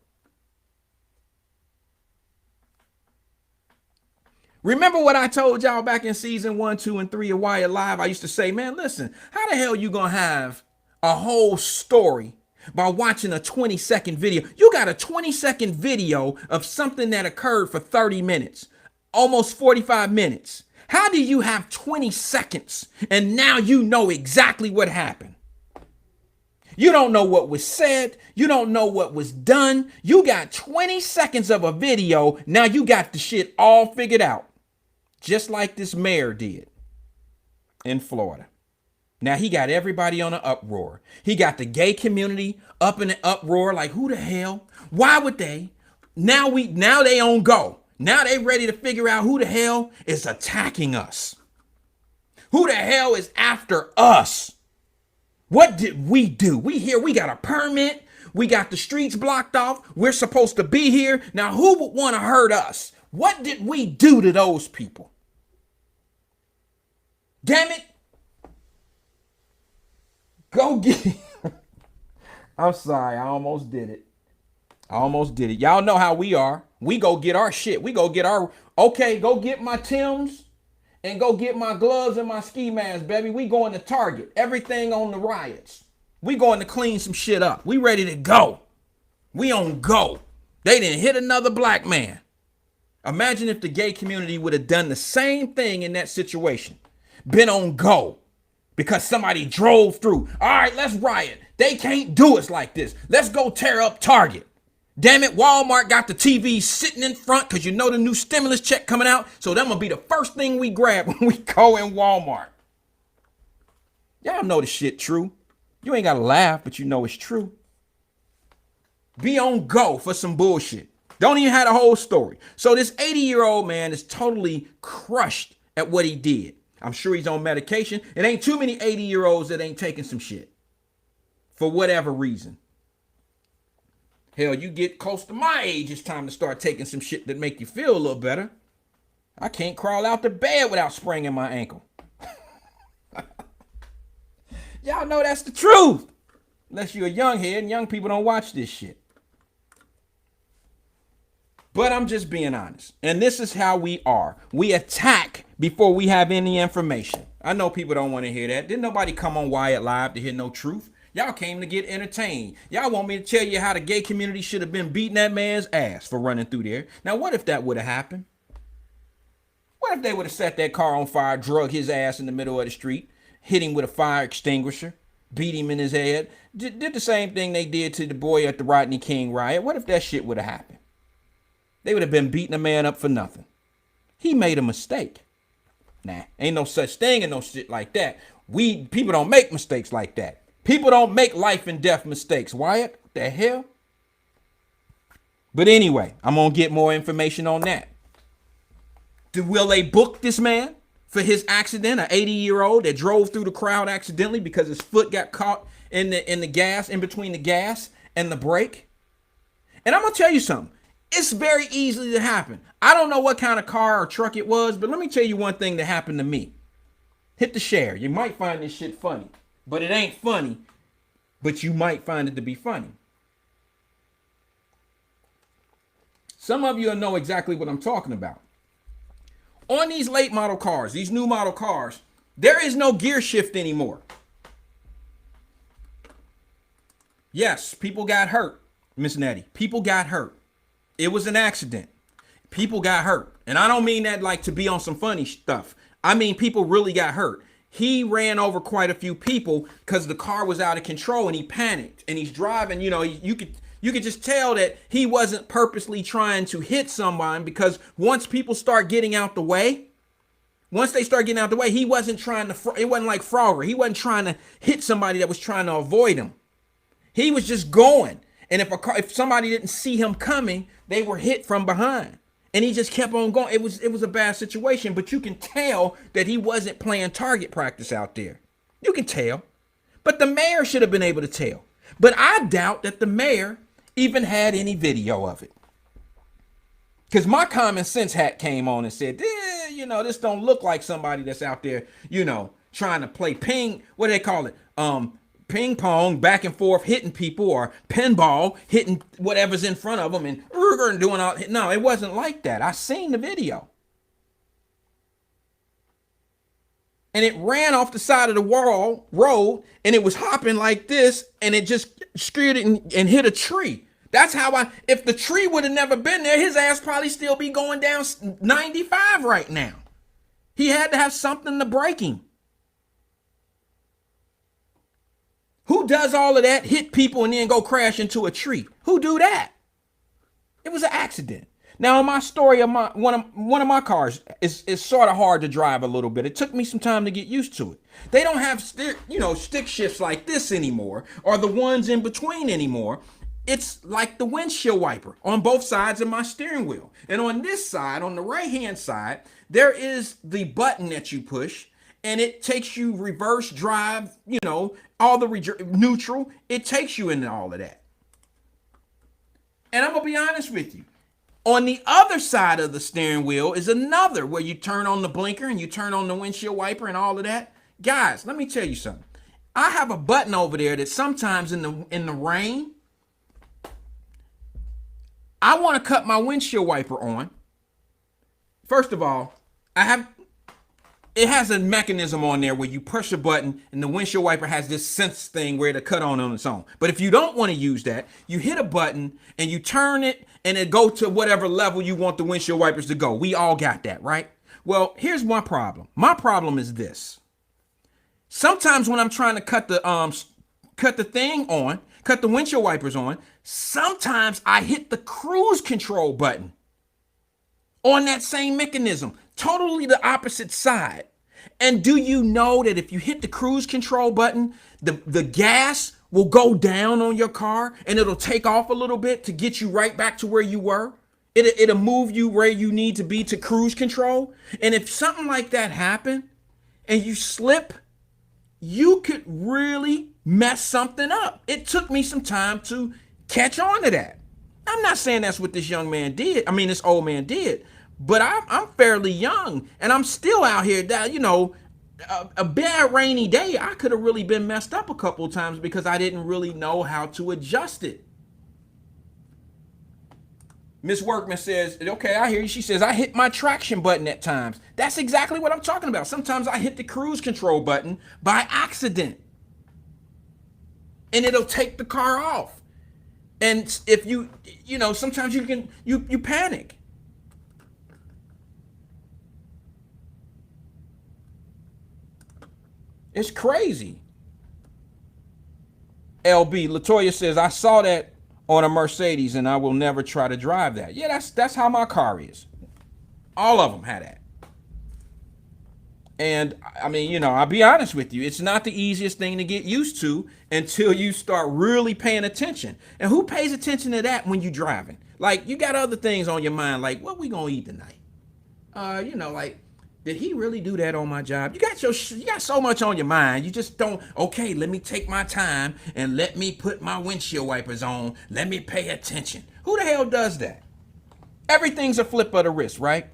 Remember what I told y'all back in season 1, 2, and 3 of Wyatt-Live? I used to say, man, listen, how the hell you gonna have a whole story by watching a 20-second video? You got a 20-second video of something that occurred for 30 minutes, almost 45 minutes. How do you have 20 seconds and now you know exactly what happened? You don't know what was said. You don't know what was done. You got 20 seconds of a video. Now you got the shit all figured out. Just like this mayor did in Florida. Now he got everybody on an uproar. He got the gay community up in an uproar like, who the hell? Why would they? Now they on go. Now they ready to figure out who the hell is attacking us. Who the hell is after us? What did we do? We here, we got a permit. We got the streets blocked off. We're supposed to be here. Now who would want to hurt us? What did we do to those people? Damn it. Go get it. I'm sorry. I almost did it. Y'all know how we are. We go get our shit. We go get our, okay, go get my Timbs and go get my gloves and my ski mask, baby. We going to Target. Everything on the riots. We going to clean some shit up. We ready to go. We on go. They didn't hit another black man. Imagine if the gay community would have done the same thing in that situation. Been on go. Because somebody drove through. All right, let's riot. They can't do us like this. Let's go tear up Target. Damn it, Walmart got the TV sitting in front because you know the new stimulus check coming out. So that gonna be the first thing we grab when we go in Walmart. Y'all know the shit true. You ain't gotta laugh, but you know it's true. Be on go for some bullshit. Don't even have the whole story. So this 80-year-old man is totally crushed at what he did. I'm sure he's on medication. It ain't too many 80-year-olds that ain't taking some shit. For whatever reason. Hell, you get close to my age, it's time to start taking some shit that make you feel a little better. I can't crawl out the bed without spraining my ankle. Y'all know that's the truth. Unless you're a young head and young people don't watch this shit. But I'm just being honest. And this is how we are. We attack before we have any information. I know people don't want to hear that. Didn't nobody come on Wyatt-Live to hear no truth. Y'all came to get entertained. Y'all want me to tell you how the gay community should have been beating that man's ass for running through there. Now, what if that would have happened? What if they would have set that car on fire, drug his ass in the middle of the street, hit him with a fire extinguisher, beat him in his head, did the same thing they did to the boy at the Rodney King riot? What if that shit would have happened? They would have been beating a man up for nothing. He made a mistake. Nah, ain't no such thing and no shit like that. People don't make mistakes like that. People don't make life and death mistakes. Wyatt, what the hell? But anyway, I'm going to get more information on that. Will they book this man for his accident? An 80-year-old that drove through the crowd accidentally because his foot got caught in the gas, in between the gas and the brake. And I'm going to tell you something. It's very easily to happen. I don't know what kind of car or truck it was, but let me tell you one thing that happened to me. Hit the share. You might find this shit funny, but it ain't funny, but you might find it to be funny. Some of you will know exactly what I'm talking about. On these late model cars, these new model cars, there is no gear shift anymore. Yes, people got hurt, Miss Nettie. People got hurt. It was an accident. People got hurt. And I don't mean that like to be on some funny stuff. I mean, people really got hurt. He ran over quite a few people because the car was out of control and he panicked and he's driving. You know, you could just tell that he wasn't purposely trying to hit someone, because once people start getting out the way, he wasn't trying to, it wasn't like Frogger. He wasn't trying to hit somebody that was trying to avoid him. He was just going. And if somebody didn't see him coming, they were hit from behind. And he just kept on going. It was a bad situation, but you can tell that he wasn't playing target practice out there. You can tell. But the mayor should have been able to tell. But I doubt that the mayor even had any video of it. Because my common sense hat came on and said, this don't look like somebody that's out there, trying to play what do they call it? Ping pong, back and forth, hitting people, or pinball, hitting whatever's in front of them and doing all. No, it wasn't like that. I seen the video. And it ran off the side of the road, and it was hopping like this, and it just skirted and hit a tree. That's how if the tree would have never been there, his ass probably still be going down 95 right now. He had to have something to break him. Who does all of that, hit people and then go crash into a tree? Who do that? It was an accident. Now, in my story of one of my cars is sort of hard to drive a little bit. It took me some time to get used to it. They don't have stick shifts like this anymore, or the ones in between anymore. It's like the windshield wiper on both sides of my steering wheel. And on this side, on the right-hand side, there is the button that you push, and it takes you reverse drive, all the neutral. It takes you into all of that. And I'm going to be honest with you. On the other side of the steering wheel is another where you turn on the blinker and you turn on the windshield wiper and all of that. Guys, let me tell you something. I have a button over there that sometimes in the rain, I want to cut my windshield wiper on. First of all, it has a mechanism on there where you push a button and the windshield wiper has this sense thing where it'll cut on its own. But if you don't want to use that, you hit a button and you turn it and it go to whatever level you want the windshield wipers to go. We all got that, right? Well, here's my problem. My problem is this. Sometimes when I'm trying to cut the windshield wipers on, sometimes I hit the cruise control button on that same mechanism, totally the opposite side. And do you know that if you hit the cruise control button, the gas will go down on your car and it'll take off a little bit to get you right back to where you were? It'll move you where you need to be to cruise control. And if something like that happened and you slip, you could really mess something up. It took me some time to catch on to that. I'm not saying that's what this old man did, but I'm fairly young and I'm still out here that, a bad rainy day, I could have really been messed up a couple of times because I didn't really know how to adjust it. Miss Workman says, okay, I hear you. She says, I hit my traction button at times. That's exactly what I'm talking about. Sometimes I hit the cruise control button by accident and it'll take the car off. And if sometimes you panic. It's crazy. LB Latoya says, I saw that on a Mercedes and I will never try to drive that. Yeah, that's how my car is. All of them had that. And I'll be honest with you, it's not the easiest thing to get used to until you start really paying attention. And who pays attention to that when you're driving? Like, you got other things on your mind, like, what we gonna eat tonight? Did he really do that on my job? You got so much on your mind. You just don't, okay, let me take my time and let me put my windshield wipers on. Let me pay attention. Who the hell does that? Everything's a flip of the wrist, right?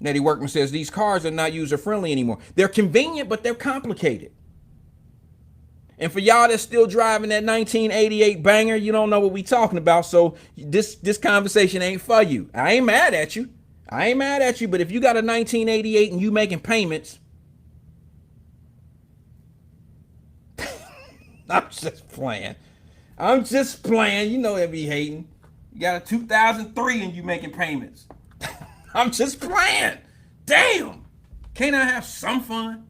Nettie Workman says, these cars are not user-friendly anymore. They're convenient, but they're complicated. And for y'all that's still driving that 1988 banger, you don't know what we talking about. So this conversation ain't for you. I ain't mad at you. But if you got a 1988 and you making payments, I'm just playing. You know they be hating. You got a 2003 and you making payments. I'm just playing. Damn. Can't I have some fun?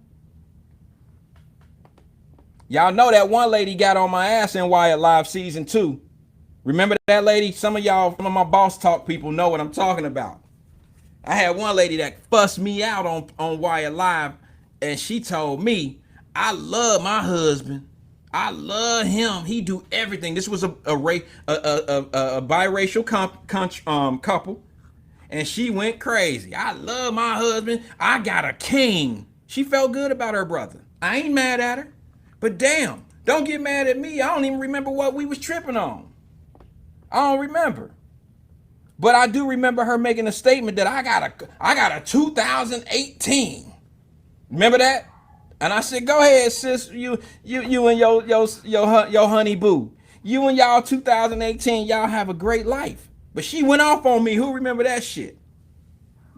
Y'all know that one lady got on my ass in Wyatt-Live season 2. Remember that lady? Some of my boss talk people know what I'm talking about. I had one lady that fussed me out on Wyatt-Live, and she told me, I love my husband. I love him. He do everything. This was a biracial couple, and she went crazy. I love my husband. I got a king. She felt good about her brother. I ain't mad at her, but damn, don't get mad at me. I don't even remember what we was tripping on. I don't remember. But I do remember her making a statement that I got a 2018. Remember that? And I said, go ahead, sis. You and your honey boo. You and y'all 2018, y'all have a great life. But she went off on me. Who remember that shit?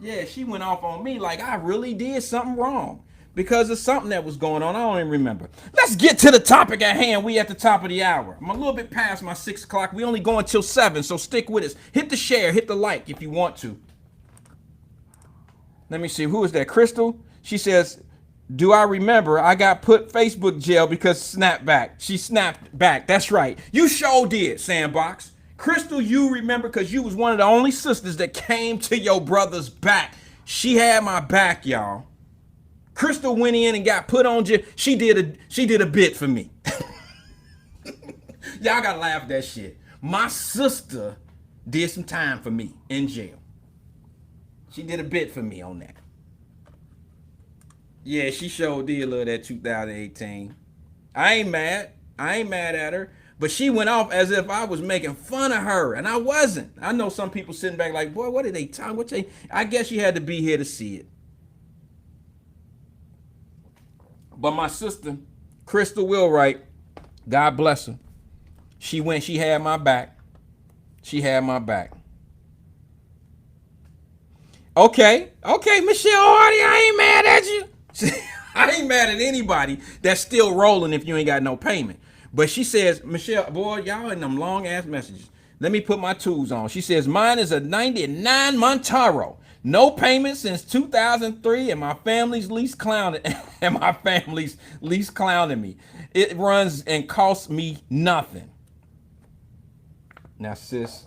Yeah, she went off on me like I really did something wrong because of something that was going on. I don't even remember. Let's get to the topic at hand. We at the top of the hour. I'm a little bit past my 6 o'clock. We only going till 7, so stick with us. Hit the share, hit the like if you want to. Let me see. Who is that? Crystal? She says, do I remember I got put Facebook jail because snapback? She snapped back. That's right. You sure did, Sandbox. Crystal, you remember because you was one of the only sisters that came to your brother's back. She had my back, y'all. Crystal went in and got put on jail. She did a bit for me. Y'all gotta laugh at that shit. My sister did some time for me in jail. She did a bit for me on that. Yeah, she sure did love that 2018. I ain't mad at her. But she went off as if I was making fun of her, and I wasn't. I know some people sitting back like, boy, what are they talking? I guess you had to be here to see it. But my sister, Crystal Wilwright, God bless her. She had my back. She had my back. Okay, Michelle Hardy, I ain't mad at you. I ain't mad at anybody that's still rolling if you ain't got no payment. But she says, Michelle, boy, y'all in them long ass messages. Let me put my tools on. She says, mine is a 99 Montaro. No payment since 2003, and my family's least clowning me. It runs and costs me nothing. Now, sis,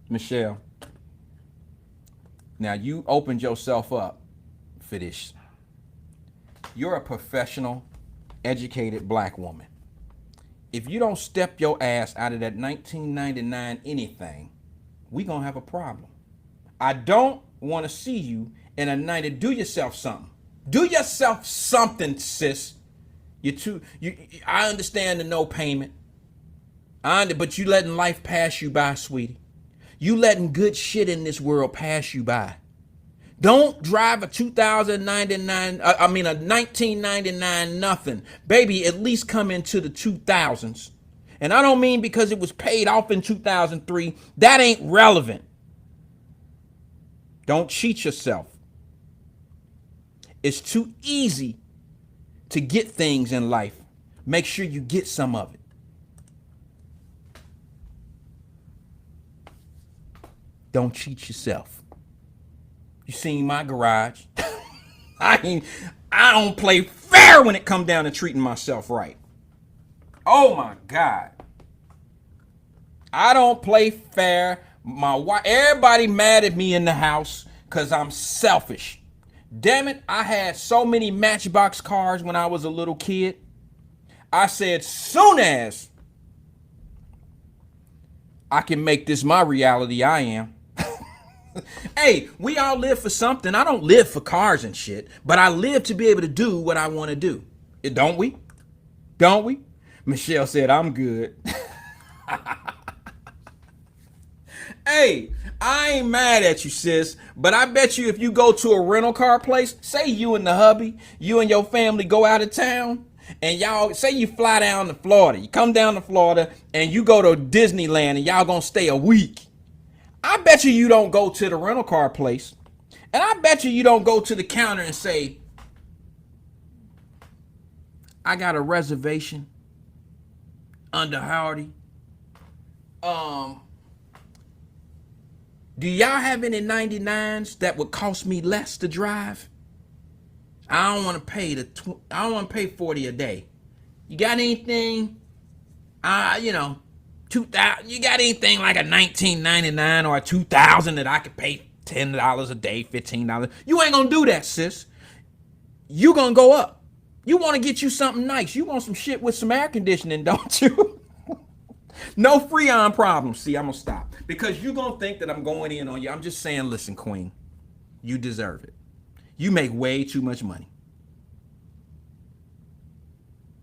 Michelle, now you opened yourself up for this. You're a professional, educated black woman. If you don't step your ass out of that 1999 anything, we gonna have a problem. I don't want to see you in a 90. Do yourself something. Do yourself something, sis. I understand the no payment. But you letting life pass you by, sweetie. You letting good shit in this world pass you by. Don't drive a 1999 nothing. Baby, at least come into the 2000s. And I don't mean because it was paid off in 2003. That ain't relevant. Don't cheat yourself. It's too easy to get things in life. Make sure you get some of it. Don't cheat yourself. You seen my garage. I don't play fair when it come down to treating myself right. Oh my God. I don't play fair. My wife, everybody mad at me in the house because I'm selfish. Damn it, I had so many Matchbox cars when I was a little kid. I said, soon as I can make this my reality, I am. Hey, we all live for something. I don't live for cars and shit, but I live to be able to do what I want to do. Don't we? Don't we? Michelle said, I'm good. Hey, I ain't mad at you, sis, but I bet you if you go to a rental car place, say you and the hubby, you and your family go out of town, and y'all, say you fly down to Florida. You come down to Florida, and you go to Disneyland, and y'all gonna stay a week. I bet you don't go to the rental car place, and I bet you don't go to the counter and say, I got a reservation under Hardy. Do y'all have any 99s that would cost me less to drive? I don't want to pay I don't want to pay 40 a day. You got anything? 2000. You got anything like a 1999 or a 2000 that I could pay $10 a day, $15? You ain't gonna do that, sis. You gonna go up. You want to get you something nice. You want some shit with some air conditioning, don't you? No Freon problems. See, I'm gonna stop because you gonna think that I'm going in on you. I'm just saying, listen, Queen, you deserve it. You make way too much money.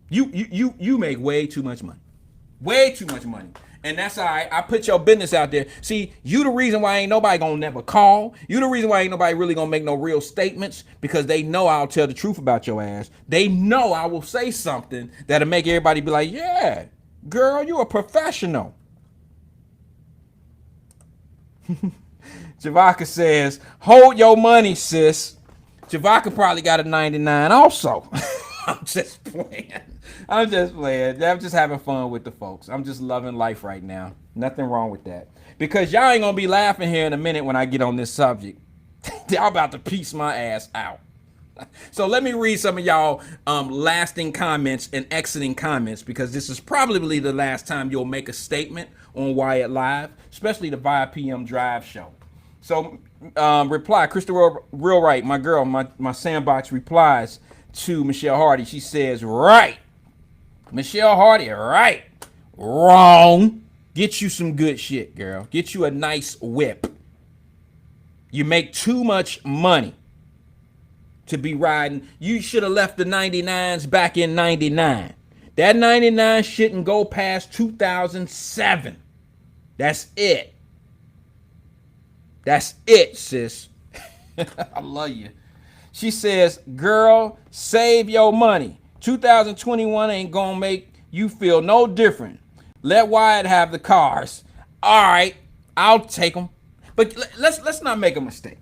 You make way too much money. Way too much money. And that's all right. I put your business out there. See, you the reason why ain't nobody gonna never call. You the reason why ain't nobody really gonna make no real statements, because they know I'll tell the truth about your ass. They know I will say something that'll make everybody be like, yeah, girl, you a professional. Javaka says, hold your money, sis. Javaka probably got a 99 also. I'm just playing. I'm just having fun with the folks. I'm just loving life right now. Nothing wrong with that. Because y'all ain't gonna be laughing here in a minute when I get on this subject. Y'all about to piece my ass out. So let me read some of y'all lasting comments and exiting comments, because this is probably the last time you'll make a statement on Wyatt-Live, especially the 5 p.m. drive show. So reply, Crystal Real Right, my girl, my sandbox replies to Michelle Hardy. She says, right. Michelle Hardy, right. Wrong. Get you some good shit, girl. Get you a nice whip. You make too much money to be riding. You should have left the 99s back in 99. That 99 shouldn't go past 2007. That's it. That's it, sis. I love you. She says, girl, save your money. 2021 ain't gonna make you feel no different. Let Wyatt have the cars. All right, I'll take them. But let's not make a mistake.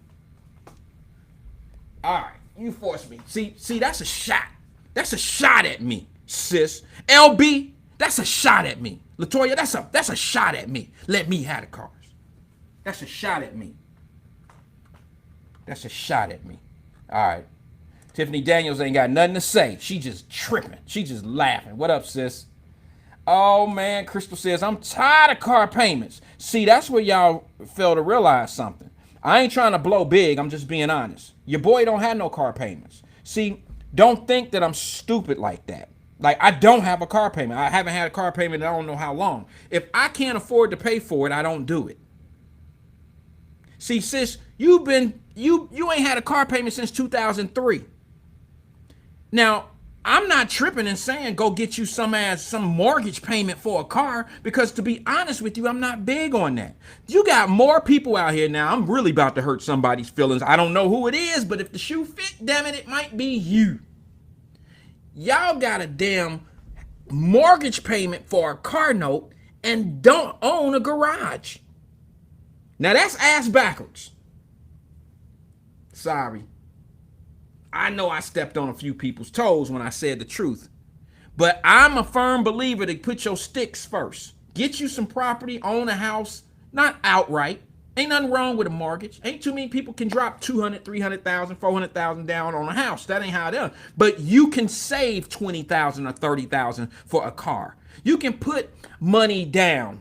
All right. You forced me. See, that's a shot. That's a shot at me, sis. LB, that's a shot at me. Latoya, that's a shot at me. Let me have the cars. That's a shot at me. That's a shot at me. All right. Tiffany Daniels ain't got nothing to say. She just tripping. She just laughing. What up, sis? Oh, man. Crystal says, I'm tired of car payments. See, that's where y'all fail to realize something. I ain't trying to blow big. I'm just being honest. Your boy don't have no car payments. See, don't think that I'm stupid like that. Like, I don't have a car payment. I haven't had a car payment in I don't know how long. If I can't afford to pay for it, I don't do it. See, sis, you ain't had a car payment since 2003. Now, I'm not tripping and saying go get you some mortgage payment for a car, because to be honest with you, I'm not big on that. You got more people out here now. I'm really about to hurt somebody's feelings. I don't know who it is, but if the shoe fit, damn it, it might be you. Y'all got a damn mortgage payment for a car note and don't own a garage. Now that's ass backwards. Sorry. I know I stepped on a few people's toes when I said the truth, but I'm a firm believer to put your sticks first. Get you some property, own a house, not outright. Ain't nothing wrong with a mortgage. Ain't too many people can drop 200, 300,000, 400,000 down on a house. That ain't how it is. But you can save 20,000 or 30,000 for a car. You can put money down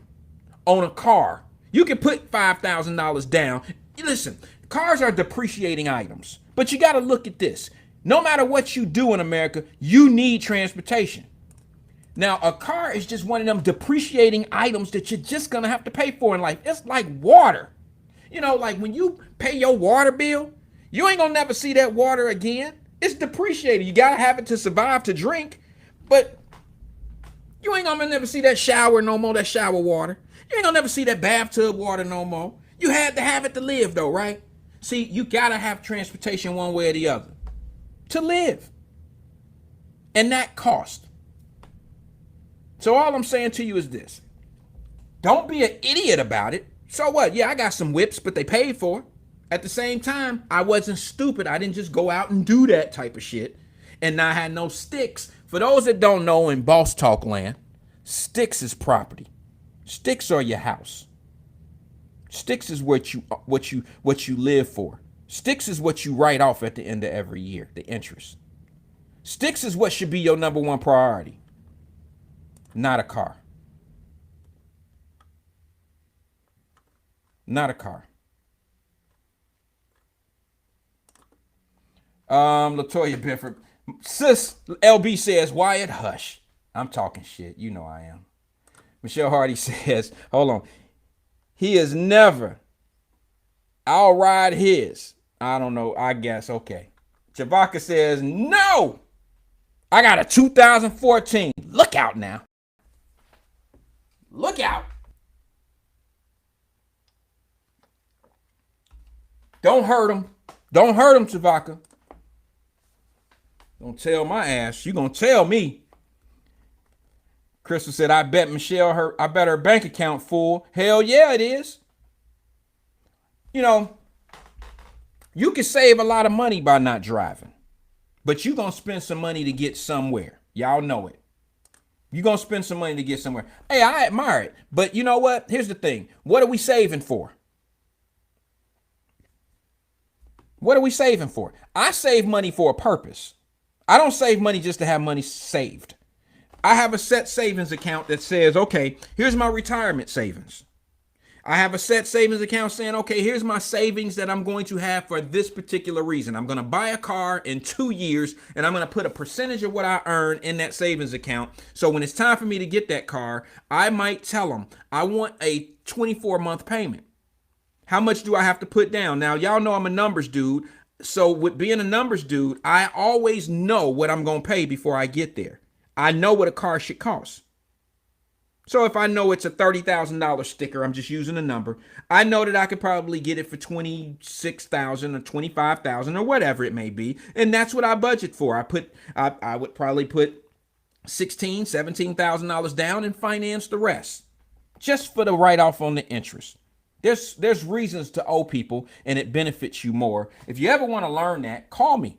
on a car. You can put $5,000 down. Listen, cars are depreciating items. But you got to look at this. No matter what you do in America, you need transportation. Now, a car is just one of them depreciating items that you're just going to have to pay for in life. It's like water. You know, like when you pay your water bill, you ain't going to never see that water again. It's depreciated. You got to have it to survive, to drink. But you ain't going to never see that shower no more, that shower water. You ain't going to never see that bathtub water no more. You had to have it to live, though, right? See, you gotta have transportation one way or the other to live. And that cost. So all I'm saying to you is this. Don't be an idiot about it. So what? Yeah, I got some whips, but they paid for it. At the same time, I wasn't stupid. I didn't just go out and do that type of shit. And I had no sticks. For those that don't know, in boss talk land, sticks is property. Sticks are your house. Sticks is what you live for. Sticks is what you write off at the end of every year, the interest. Sticks is what should be your number one priority, not a car. Not a car. Latoya Benford. Sis LB says, Wyatt, hush. I'm talking shit. You know I am. Michelle Hardy says, hold on. He is never. I'll ride his. I don't know. I guess. Okay. Chavaka says, no. I got a 2014. Look out now. Look out. Don't hurt him. Don't hurt him, Chavaka. Don't tell my ass. You gonna tell me. Crystal said, I bet her bank account full. Hell yeah, it is. You know, you can save a lot of money by not driving, but you're going to spend some money to get somewhere. Y'all know it. You're going to spend some money to get somewhere. Hey, I admire it. But you know what? Here's the thing. What are we saving for? What are we saving for? I save money for a purpose. I don't save money just to have money saved. I have a set savings account that says, okay, here's my retirement savings. I have a set savings account saying, okay, here's my savings that I'm going to have for this particular reason. I'm going to buy a car in 2 years, and I'm going to put a percentage of what I earn in that savings account. So when it's time for me to get that car, I might tell them I want a 24-month payment. How much do I have to put down? Now, y'all know I'm a numbers dude. So with being a numbers dude, I always know what I'm going to pay before I get there. I know what a car should cost. So if I know it's a $30,000 sticker, I'm just using a number, I know that I could probably get it for $26,000 or $25,000 or whatever it may be. And that's what I budget for. I would probably put $16,000, $17,000 down and finance the rest just for the write-off on the interest. There's reasons to owe people, and it benefits you more. If you ever want to learn that, call me.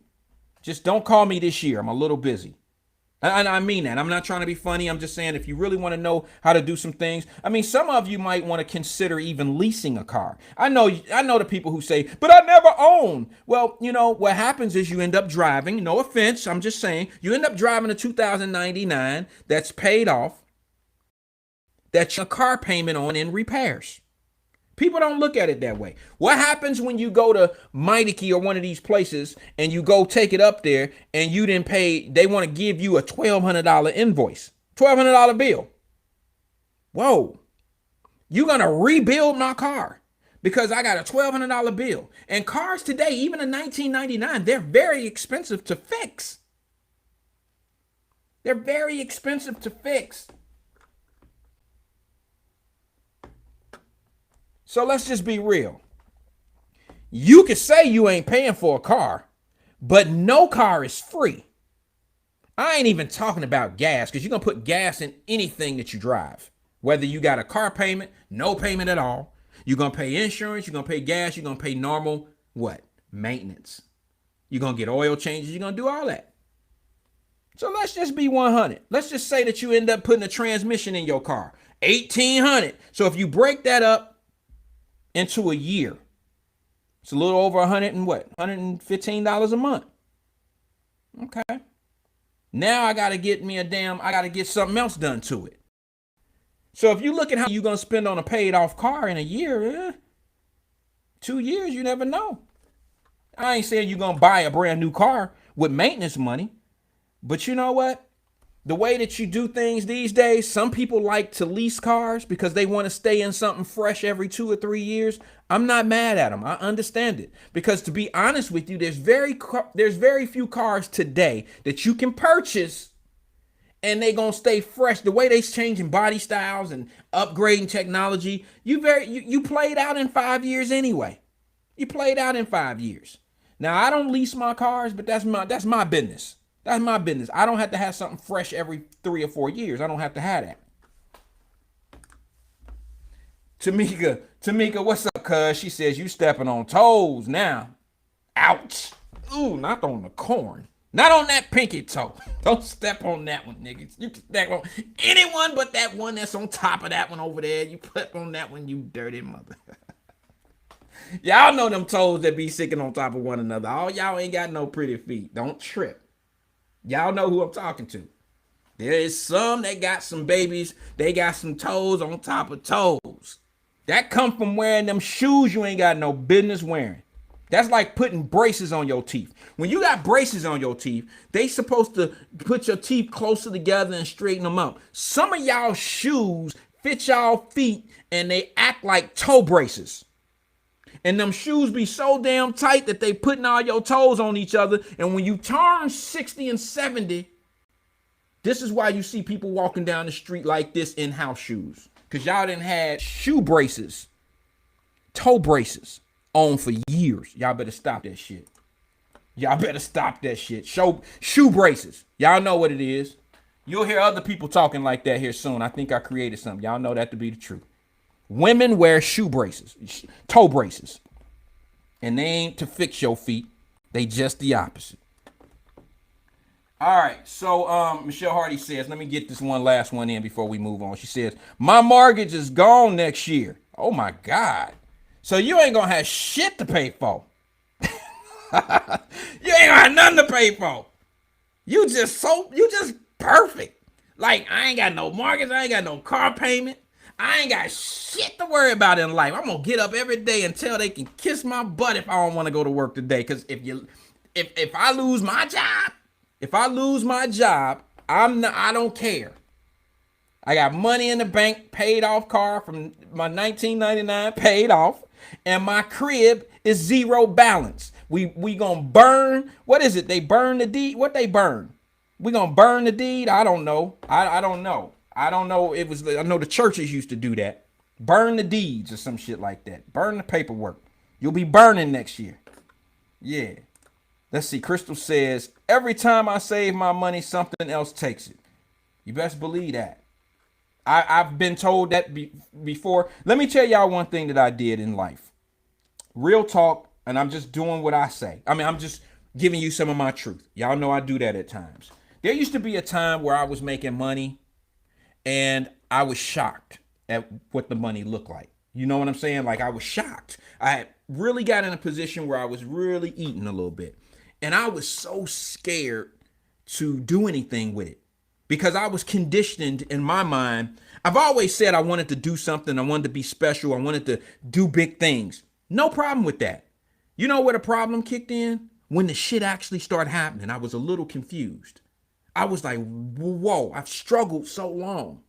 Just don't call me this year. I'm a little busy. And I mean that. I'm not trying to be funny. I'm just saying if you really want to know how to do some things. I mean, some of you might want to consider even leasing a car. I know the people who say, but I never own. Well, you know, what happens is you end up driving. No offense. I'm just saying you end up driving a 2099 that's paid off. That's your car payment on in repairs. People don't look at it that way. What happens when you go to Meineke or one of these places and you go take it up there and you didn't pay, they want to give you a $1,200 invoice, $1,200 bill. Whoa, you're going to rebuild my car because I got a $1,200 bill. And cars today, even in 1999, they're very expensive to fix. They're very expensive to fix. So let's just be real. You could say you ain't paying for a car, but no car is free. I ain't even talking about gas because you're going to put gas in anything that you drive. Whether you got a car payment, no payment at all. You're going to pay insurance, you're going to pay gas, you're going to pay normal, what? Maintenance. You're going to get oil changes, you're going to do all that. So let's just be 100. Let's just say that you end up putting a transmission in your car. $1,800. So if you break that up into a year, it's a little over $115 a month. Okay. Now I got to get something else done to it. So if you look at how you're going to spend on a paid off car in a year, 2 years, you never know. I ain't saying you're going to buy a brand new car with maintenance money, but you know what? The way that you do things these days, some people like to lease cars because they want to stay in something fresh every 2 or 3 years. I'm not mad at them. I understand it. Because to be honest with you, there's very few cars today that you can purchase and they gonna stay fresh. The way they're changing body styles and upgrading technology, you played out in 5 years anyway. You played out in 5 years. Now I don't lease my cars, but that's my business. That's my business. I don't have to have something fresh every 3 or 4 years. I don't have to have that. Tamika, what's up, cuz? She says you stepping on toes now. Ouch. Ooh, not on the corn. Not on that pinky toe. Don't step on that one, niggas. You can step on anyone but that one that's on top of that one over there. You put on that one, you dirty mother. Y'all know them toes that be sitting on top of one another. All y'all ain't got no pretty feet. Don't trip. Y'all know who I'm talking to. There is some that got some babies. They got some toes on top of toes. That come from wearing them shoes you ain't got no business wearing. That's like putting braces on your teeth. When you got braces on your teeth, they supposed to put your teeth closer together and straighten them up. Some of y'all shoes fit y'all feet and they act like toe braces. And them shoes be so damn tight that they putting all your toes on each other. And when you turn 60 and 70, this is why you see people walking down the street like this in house shoes. Because y'all done had shoe braces, toe braces on for years. Y'all better stop that shit. Y'all better stop that shit. Shoe braces. Y'all know what it is. You'll hear other people talking like that here soon. I think I created something. Y'all know that to be the truth. Women wear shoe braces, toe braces, and they ain't to fix your feet. They just the opposite. All right, so Michelle Hardy says, let me get this one last one in before we move on. She says, my mortgage is gone next year. Oh my God. So you ain't gonna have shit to pay for. You ain't got nothing to pay for. You just perfect. Like, I ain't got no mortgage, I ain't got no car payment. I ain't got shit to worry about in life. I'm gonna get up every day until they can kiss my butt if I don't want to go to work today. Cause if I lose my job, I don't care. I got money in the bank, paid off car from my 1999 paid off, and my crib is zero balance. We gonna burn. What is it? They burn the deed. What they burn? We gonna burn the deed? I don't know. I don't know. I don't know. I know the churches used to do that. Burn the deeds or some shit like that. Burn the paperwork. You'll be burning next year. Yeah. Let's see. Crystal says, every time I save my money, something else takes it. You best believe that. I've been told that before. Let me tell y'all one thing that I did in life. Real talk, and I'm just doing what I say. I mean, I'm just giving you some of my truth. Y'all know I do that at times. There used to be a time where I was making money and I was shocked at what the money looked like. You know what I'm saying? Like, I was shocked. I had really got in a position where I was really eating a little bit. And I was so scared to do anything with it because I was conditioned in my mind. I've always said I wanted to do something. I wanted to be special. I wanted to do big things. No problem with that. You know where the problem kicked in? When the shit actually started happening, I was a little confused. I was like, whoa, I've struggled so long.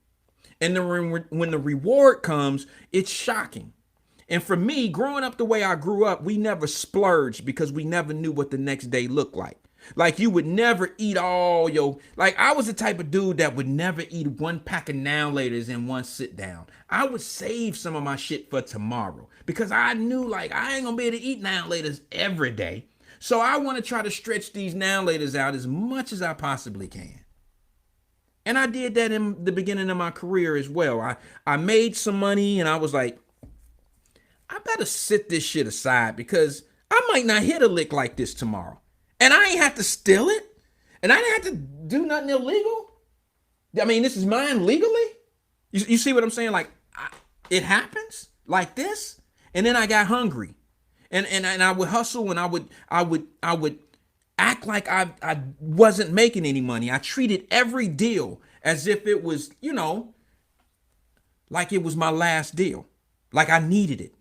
And then when the reward comes, it's shocking. And for me, growing up the way I grew up, we never splurged because we never knew what the next day looked like. Like, you would never eat all your, like, I was the type of dude that would never eat one pack of now laters in one sit down. I would save some of my shit for tomorrow because I knew, like, I ain't gonna be able to eat now laters every day. So I want to try to stretch these now laters out as much as I possibly can. And I did that in the beginning of my career as well. I made some money and I was like, I better sit this shit aside because I might not hit a lick like this tomorrow. And I ain't have to steal it. And I didn't have to do nothing illegal. I mean, this is mine legally. You see what I'm saying? Like, it happens like this. And then I got hungry. And I would hustle and I would act like I wasn't making any money. I treated every deal as if it was, like it was my last deal. Like I needed it.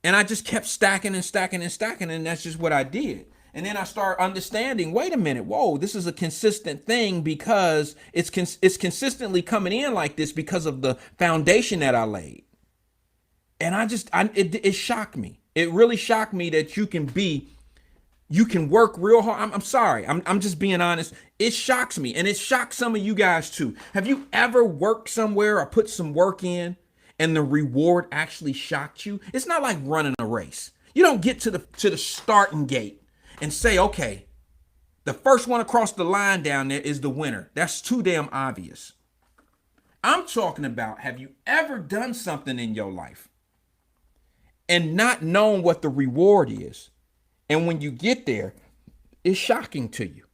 And I just kept stacking and stacking and stacking. And that's just what I did. And then I start understanding, wait a minute, whoa, this is a consistent thing because it's consistently coming in like this because of the foundation that I laid. And it shocked me. It really shocked me that you can work real hard. I'm sorry. I'm just being honest. It shocks me. And it shocks some of you guys too. Have you ever worked somewhere or put some work in and the reward actually shocked you? It's not like running a race. You don't get to the starting gate and say, okay, the first one across the line down there is the winner. That's too damn obvious. I'm talking about, have you ever done something in your life and not known what the reward is? And when you get there, it's shocking to you.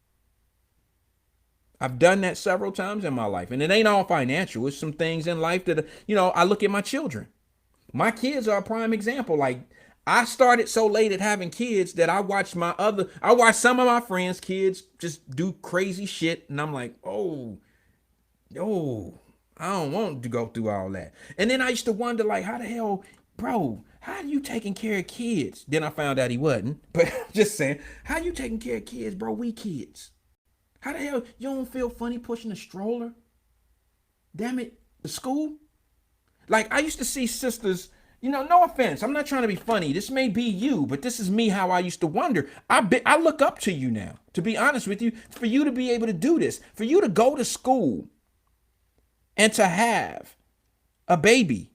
I've done that several times in my life. And it ain't all financial. It's some things in life that, I look at my children. My kids are a prime example. Like, I started so late at having kids that I watched some of my friends' kids just do crazy shit. And I'm like, oh, I don't want to go through all that. And then I used to wonder, like, how the hell, bro, how are you taking care of kids? Then I found out he wasn't. But just saying, how you taking care of kids, bro? We kids. How the hell you don't feel funny pushing a stroller? Damn it, the school? Like, I used to see sisters, no offense. I'm not trying to be funny. This may be you, but this is me, how I used to wonder. I look up to you now, to be honest with you, for you to be able to do this, for you to go to school and to have a baby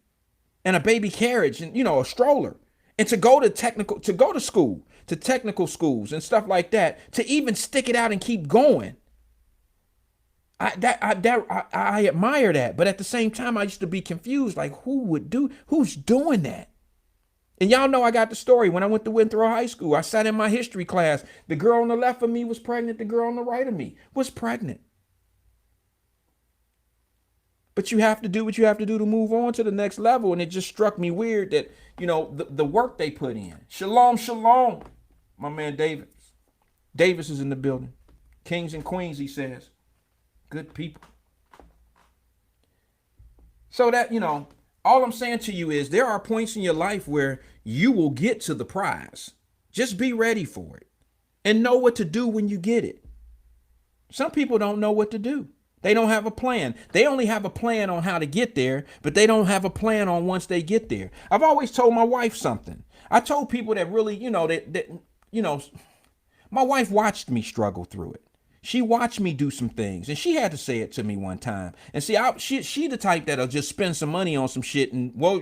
and a baby carriage and, a stroller, and to go to school, to technical schools and stuff like that, to even stick it out and keep going. I admire that. But at the same time, I used to be confused, like, who's doing that? And y'all know I got the story. When I went to Winthrop High School, I sat in my history class. The girl on the left of me was pregnant. The girl on the right of me was pregnant. But you have to do what you have to do to move on to the next level. And it just struck me weird that, the work they put in. Shalom, shalom. My man Davis. Davis is in the building. Kings and queens, he says. Good people. So that, all I'm saying to you is there are points in your life where you will get to the prize. Just be ready for it and know what to do when you get it. Some people don't know what to do. They don't have a plan. They only have a plan on how to get there, but they don't have a plan on once they get there. I've always told my wife something. I told people that really, my wife watched me struggle through it. She watched me do some things, and she had to say it to me one time. And see, she the type that'll just spend some money on some shit, and we'll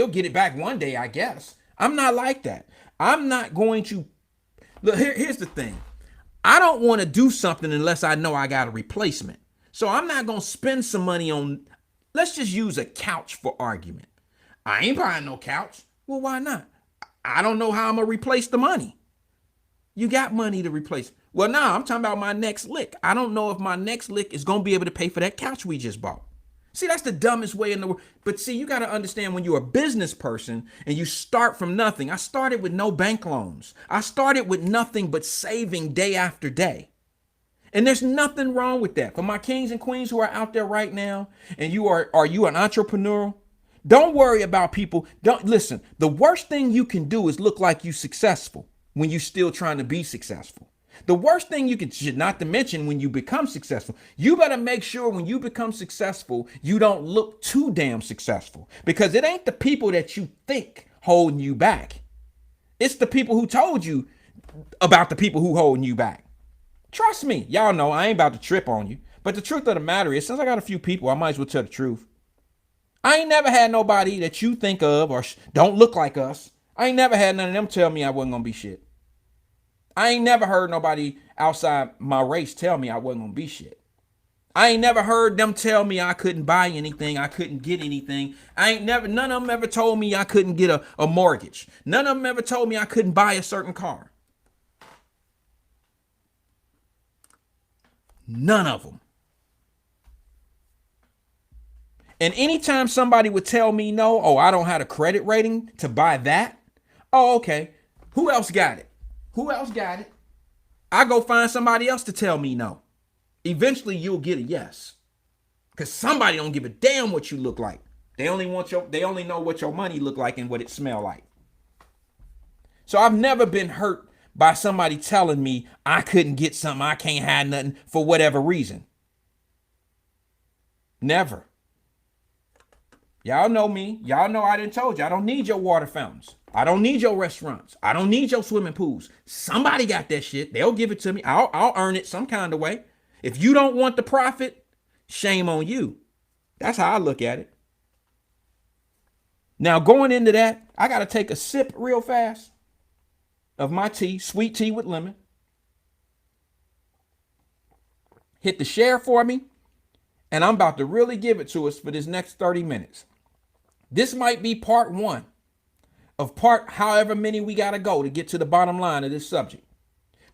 get it back one day, I guess. I'm not like that. I'm not going to. Look, here's the thing. I don't want to do something unless I know I got a replacement. So I'm not going to spend some money on, let's just use a couch for argument. I ain't buying no couch. Well, why not? I don't know how I'm going to replace the money. You got money to replace. Well, nah, I'm talking about my next lick. I don't know if my next lick is going to be able to pay for that couch we just bought. See, that's the dumbest way in the world. But see, you got to understand when you're a business person and you start from nothing. I started with no bank loans. I started with nothing but saving day after day. And there's nothing wrong with that. For my kings and queens who are out there right now, and are you an entrepreneur? Don't worry about people. Don't listen. The worst thing you can do is look like you successful when you're still trying to be successful. The worst thing you can, not to mention when you become successful, you better make sure when you become successful, you don't look too damn successful, because it ain't the people that you think holding you back. It's the people who told you about the people who holding you back. Trust me, y'all know I ain't about to trip on you. But the truth of the matter is, since I got a few people, I might as well tell the truth. I ain't never had nobody that you think of or don't look like us. I ain't never had none of them tell me I wasn't going to be shit. I ain't never heard nobody outside my race tell me I wasn't going to be shit. I ain't never heard them tell me I couldn't buy anything, I couldn't get anything. None of them ever told me I couldn't get a mortgage. None of them ever told me I couldn't buy a certain car. None of them. And anytime somebody would tell me no, oh, I don't have a credit rating to buy that. Oh, okay. Who else got it? Who else got it? I go find somebody else to tell me no. Eventually you'll get a yes. Because somebody don't give a damn what you look like. They only know what your money look like and what it smell like. So I've never been hurt by somebody telling me I couldn't get something, I can't have nothing for whatever reason. Never. Y'all know me. Y'all know I done told you I don't need your water fountains. I don't need your restaurants. I don't need your swimming pools. Somebody got that shit. They'll give it to me. I'll earn it some kind of way. If you don't want the profit, shame on you. That's how I look at it. Now, going into that, I got to take a sip real fast of my tea, sweet tea with lemon. Hit the share for me, and I'm about to really give it to us for this next 30 minutes. This might be part one of however many we got to go to get to the bottom line of this subject.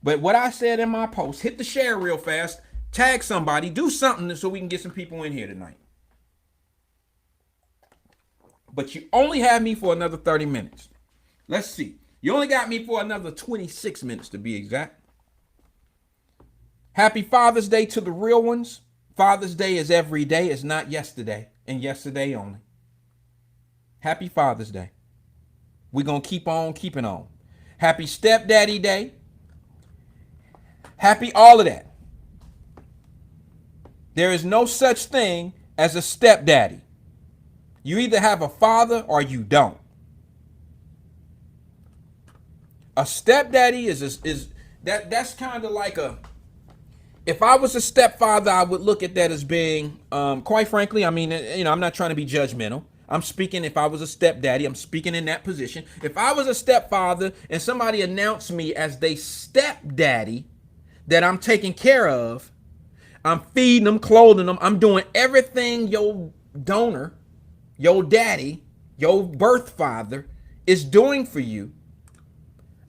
But what I said in my post, hit the share real fast, tag somebody, do something so we can get some people in here tonight. But you only have me for another 30 minutes. Let's see. You only got me for another 26 minutes to be exact. Happy Father's Day to the real ones. Father's Day is every day. It's not yesterday and yesterday only. Happy Father's Day. We're going to keep on keeping on. Happy Stepdaddy Day. Happy all of that. There is no such thing as a stepdaddy. You either have a father or you don't. A stepdaddy that's kind of like if I was a stepfather, I would look at that as being, quite frankly, I mean, I'm not trying to be judgmental. I'm speaking, if I was a stepdaddy, I'm speaking in that position. If I was a stepfather and somebody announced me as their stepdaddy that I'm taking care of, I'm feeding them, clothing them, I'm doing everything your donor, your daddy, your birth father is doing for you,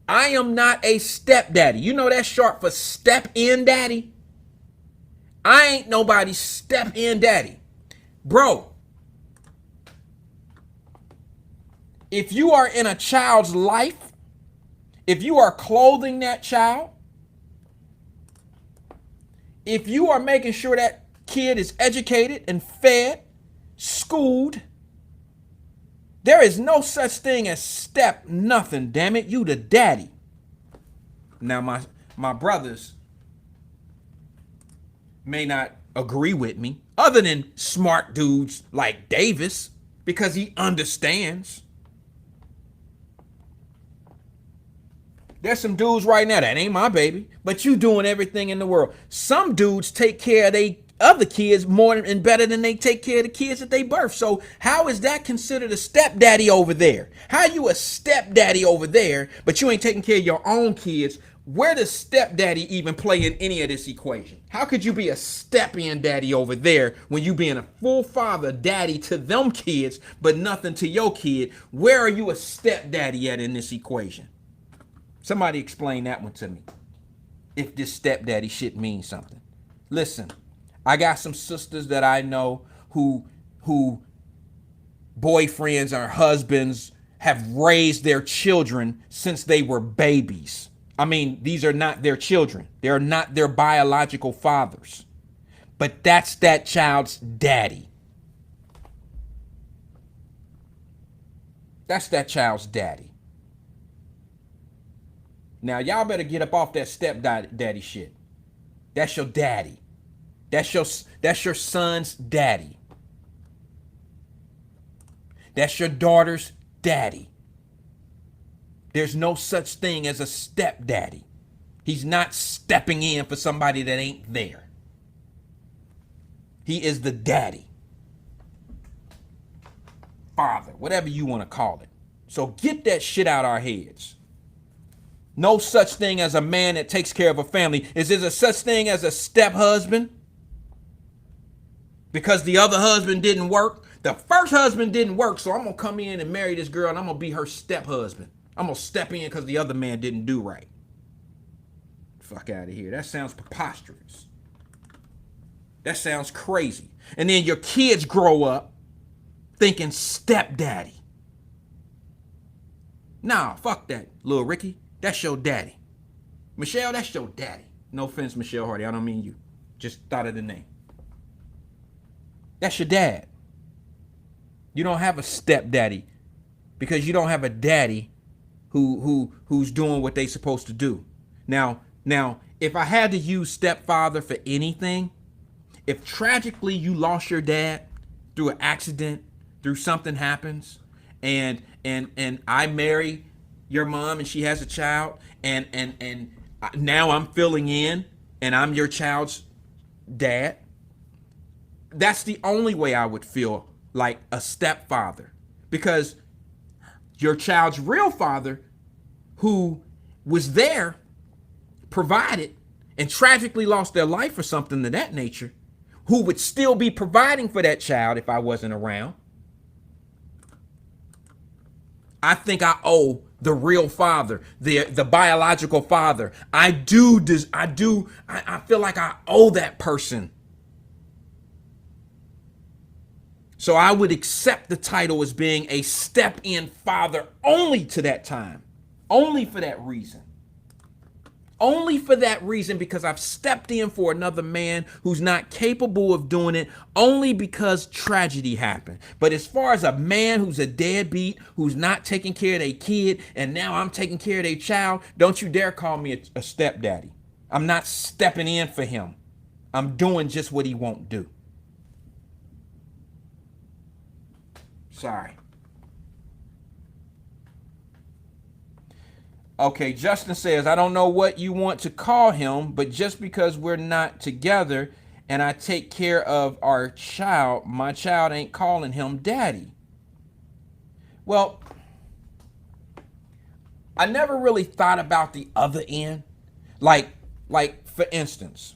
I am not a stepdaddy. You know that's short for step in daddy? I ain't nobody's step in daddy. Bro, if you are in a child's life, If you are clothing that child, if you are making sure that kid is educated and fed, schooled, there is no such thing as step nothing, damn it. You the daddy. Now my brothers may not agree with me, other than smart dudes like Davis, because he understands. There's some dudes right now that ain't my baby, but you doing everything in the world. Some dudes take care of they other kids more and better than they take care of the kids that they birth. So how is that considered a stepdaddy over there? How you a stepdaddy over there, but you ain't taking care of your own kids? Where does stepdaddy even play in any of this equation? How could you be a step-in daddy over there when you being a full father daddy to them kids, but nothing to your kid? Where are you a stepdaddy at in this equation? Somebody explain that one to me. If this stepdaddy shit means something. Listen, I got some sisters that I know who boyfriends or husbands have raised their children since they were babies. I mean, these are not their children. They're not their biological fathers. But that's that child's daddy. That's that child's daddy. Now, y'all better get up off that stepdaddy shit. That's your daddy. That's your son's daddy. That's your daughter's daddy. There's no such thing as a stepdaddy. He's not stepping in for somebody that ain't there. He is the daddy. Father, whatever you want to call it. So get that shit out our heads. No such thing as a man that takes care of a family. Is there a such thing as a step husband? Because the other husband didn't work. The first husband didn't work, so I'm going to come in and marry this girl and I'm going to be her step husband. I'm going to step in because the other man didn't do right. Fuck out of here. That sounds preposterous. That sounds crazy. And then your kids grow up thinking stepdaddy. Nah, fuck that, little Ricky. That's your daddy. Michelle, that's your daddy. No offense, Michelle Hardy. I don't mean you. Just thought of the name. That's your dad. You don't have a stepdaddy because you don't have a daddy who's doing what they supposed to do. Now, if I had to use stepfather for anything, if tragically you lost your dad through an accident, through something happens, and I marry your mom and she has a child, and now I'm filling in and I'm your child's dad, that's the only way I would feel like a stepfather. Because your child's real father, who was there, provided, and tragically lost their life or something of that nature, who would still be providing for that child if I wasn't around, I think I owe the real father, the biological father. I feel like I owe that person. So I would accept the title as being a step-in father only to that time. Only for that reason. Only for that reason, because I've stepped in for another man who's not capable of doing it, only because tragedy happened. But as far as a man who's a deadbeat, who's not taking care of their kid, and now I'm taking care of their child, don't you dare call me a stepdaddy. I'm not stepping in for him. I'm doing just what he won't do. Sorry. Okay, Justin says, I don't know what you want to call him, but just because we're not together and I take care of our child, my child ain't calling him daddy. Well, I never really thought about the other end. Like for instance,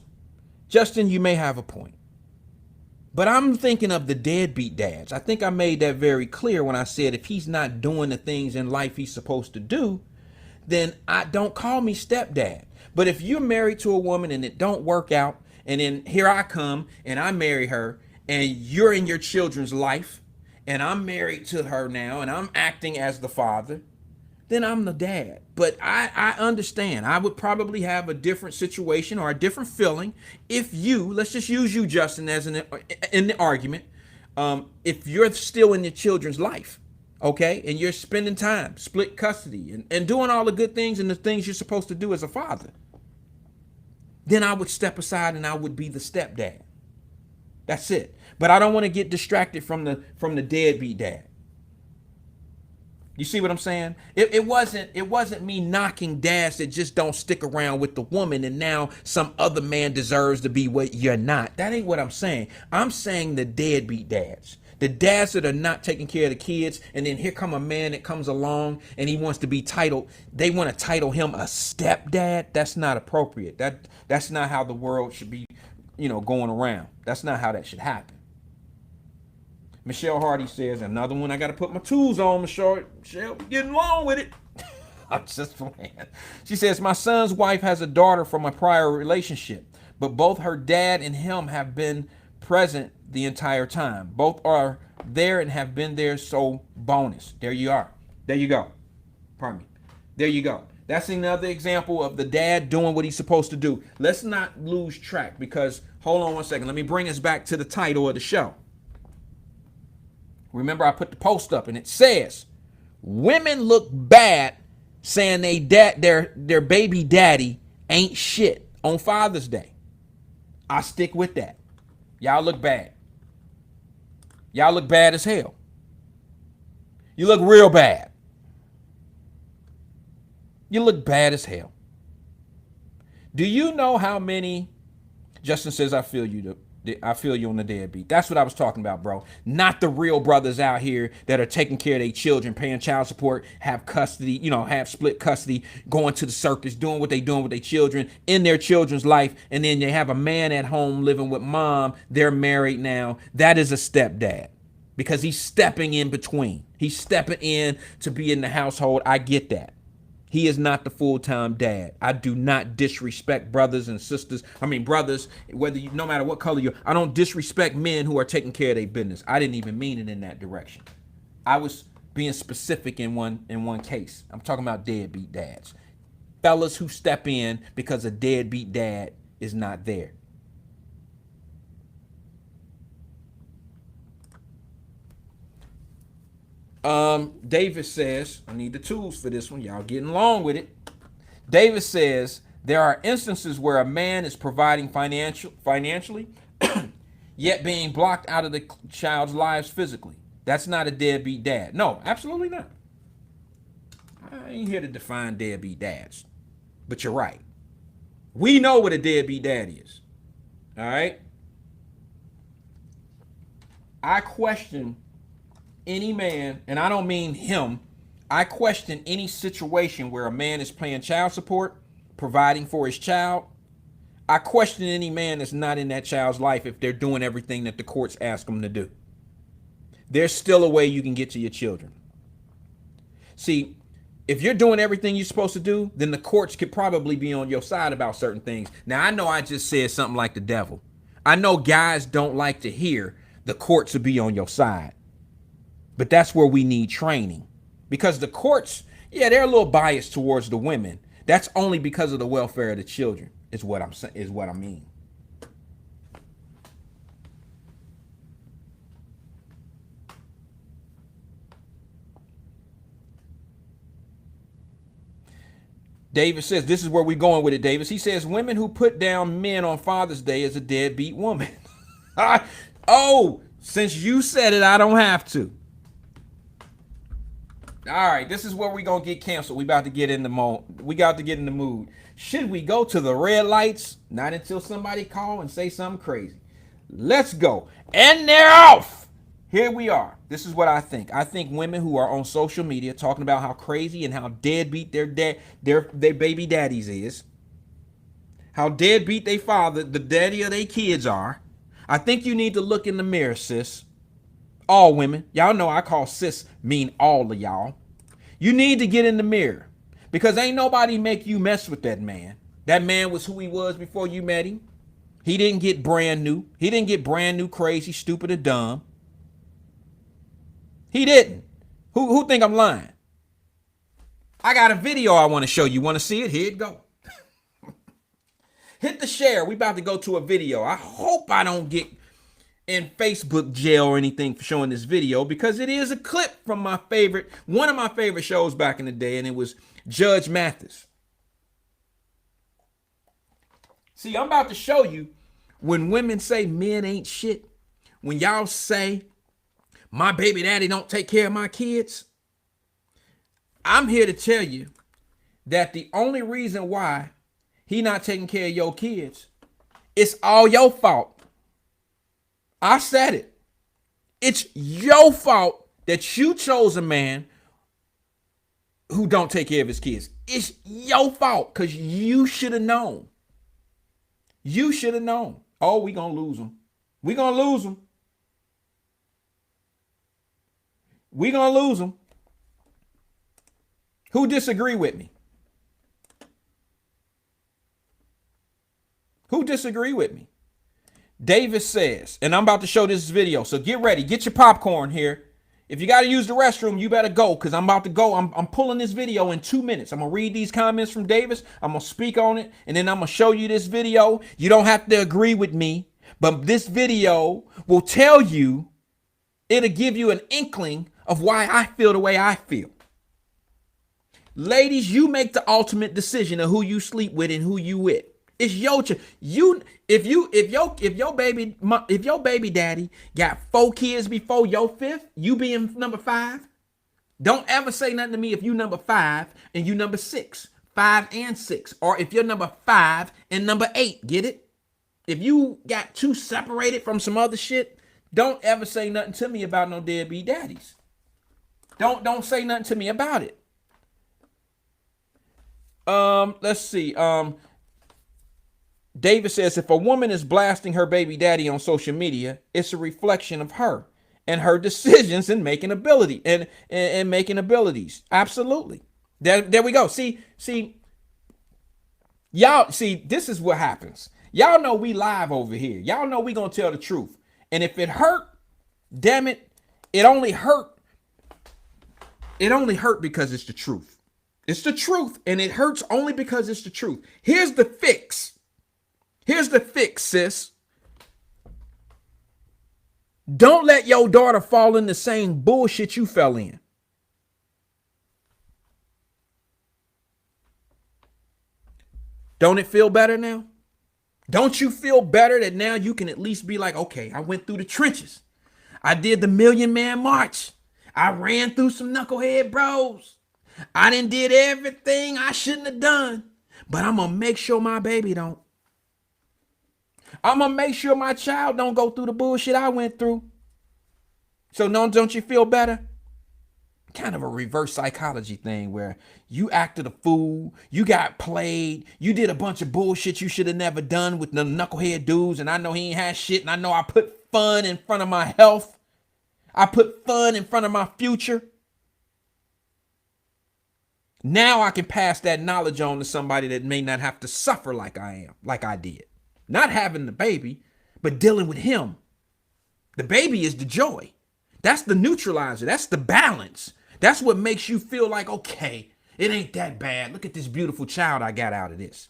Justin, you may have a point. But I'm thinking of the deadbeat dads. I think I made that very clear when I said if he's not doing the things in life he's supposed to do, then I don't call me stepdad. But if you're married to a woman and it don't work out, and then here I come and I marry her, and you're in your children's life, and I'm married to her now, and I'm acting as the father, then I'm the dad. But I understand. I would probably have a different situation or a different feeling if you, let's just use you, Justin, as in the argument. If you're still in your children's life, okay, and you're spending time, split custody, and doing all the good things and the things you're supposed to do as a father, then I would step aside and I would be the stepdad. That's it. But I don't want to get distracted from the deadbeat dad. You see what I'm saying? It wasn't me knocking dads that just don't stick around with the woman and now some other man deserves to be what you're not. That ain't what I'm saying. I'm saying the deadbeat dads. The dads that are not taking care of the kids, and then here come a man that comes along and he wants to be titled. They want to title him a stepdad. That's not appropriate. That's not how the world should be, going around. That's not how that should happen. Michelle Hardy says, another one I got to put my tools on, Michelle, getting along with it. I'm just playing. She says, my son's wife has a daughter from a prior relationship, but both her dad and him have been present the entire time. Both are there and have been there, so bonus. There you are. There you go. Pardon me. There you go. That's another example of the dad doing what he's supposed to do. Let's not lose track because, hold on one second. Let me bring us back to the title of the show. Remember, I put the post up and it says, women look bad saying their baby daddy ain't shit on Father's Day. I stick with that. Y'all look bad. Y'all look bad as hell. You look real bad. You look bad as hell. Do you know how many? Justin says, I feel you on the deadbeat. That's what I was talking about, bro. Not the real brothers out here that are taking care of their children, paying child support, have custody, have split custody, going to the circus, doing what they doing with their children in their children's life. And then they have a man at home living with mom. They're married now. That is a stepdad because he's stepping in between. He's stepping in to be in the household. I get that. He is not the full-time dad. I do not disrespect brothers and sisters. Brothers, no matter what color you're, I don't disrespect men who are taking care of their business. I didn't even mean it in that direction. I was being specific in one case. I'm talking about deadbeat dads. Fellas who step in because a deadbeat dad is not there. David says, I need the tools for this one. Y'all getting along with it. David says, there are instances where a man is providing financially, yet being blocked out of the child's lives physically. That's not a deadbeat dad. No, absolutely not. I ain't here to define deadbeat dads, but you're right. We know what a deadbeat dad is. All right. I question any man, and I don't mean him, I question any situation where a man is paying child support, providing for his child. I question any man that's not in that child's life if they're doing everything that the courts ask them to do. There's still a way you can get to your children. See, if you're doing everything you're supposed to do, then the courts could probably be on your side about certain things. Now, I know I just said something like the devil. I know guys don't like to hear the courts will be on your side. But that's where we need training. Because the courts, they're a little biased towards the women. That's only because of the welfare of the children, is what I'm saying, is what I mean. David says, this is where we're going with it, Davis. He says, women who put down men on Father's Day is a deadbeat woman. Oh, since you said it, I don't have to. All right, this is where we're going to get canceled. We about to get in the mode. We got to get in the mood. Should we go to the red lights? Not until somebody call and say something crazy. Let's go. And they're off. Here we are. This is what I think. I think women who are on social media talking about how crazy and how deadbeat their baby daddies is, how deadbeat they father, the daddy of their kids are. I think you need to look in the mirror, sis. All women. Y'all know I call sis mean all of y'all. You need to get in the mirror because ain't nobody make you mess with that man. That man was who he was before you met him. He didn't get brand new. He didn't get brand new, crazy, stupid, or dumb. He didn't. Who think I'm lying? I got a video I want to show you. Want to see it? Here it go. Hit the share. We about to go to a video. I hope I don't get in Facebook jail or anything for showing this video, because it is a clip from one of my favorite shows back in the day, and it was Judge Mathis. See, I'm about to show you when women say men ain't shit, when y'all say my baby daddy don't take care of my kids, I'm here to tell you that the only reason why he not taking care of your kids, it's all your fault. I said it. It's your fault that you chose a man who don't take care of his kids. It's your fault, because you should have known. You should have known. Oh, we gonna lose them. We gonna lose them. We gonna lose them. Who disagree with me? Who disagree with me? Davis says, and I'm about to show this video, so get ready. Get your popcorn here. If you got to use the restroom, you better go, because I'm about to go. I'm pulling this video in 2 minutes. I'm going to read these comments from Davis. I'm going to speak on it, and then I'm going to show you this video. You don't have to agree with me, but this video will tell you, it'll give you an inkling of why I feel the way I feel. Ladies, you make the ultimate decision of who you sleep with and who you with. It's your choice. If your baby daddy got 4 kids before your 5th, you being number 5, don't ever say nothing to me if you number 5 and you number 6, 5 and 6, or if you're number 5 and number 8. Get it? If you got 2 separated from some other shit, don't ever say nothing to me about no deadbeat daddies. Don't say nothing to me about it. Let's see. David says, if a woman is blasting her baby daddy on social media, it's a reflection of her and her decisions and making ability and making abilities. Absolutely. There we go. See, y'all see, this is what happens. Y'all know we live over here. Y'all know we gonna tell the truth. And if it hurt, damn it, it only hurt because it's the truth. It's the truth, and it hurts only because it's the truth. Here's the fix. Here's the fix, sis. Don't let your daughter fall in the same bullshit you fell in. Don't it feel better now? Don't you feel better that now you can at least be like, okay, I went through the trenches. I did the 1,000,000-man march. I ran through some knucklehead bros. I done did everything I shouldn't have done, but I'm going to make sure my baby don't. I'm going to make sure my child don't go through the bullshit I went through. So don't you feel better? Kind of a reverse psychology thing where you acted a fool, you got played, you did a bunch of bullshit you should have never done with the knucklehead dudes, and I know he ain't had shit, and I know I put fun in front of my health. I put fun in front of my future. Now I can pass that knowledge on to somebody that may not have to suffer like I did. Not having the baby, but dealing with him. The baby is the joy. That's the neutralizer. That's the balance. That's what makes you feel like, okay, it ain't that bad. Look at this beautiful child I got out of this.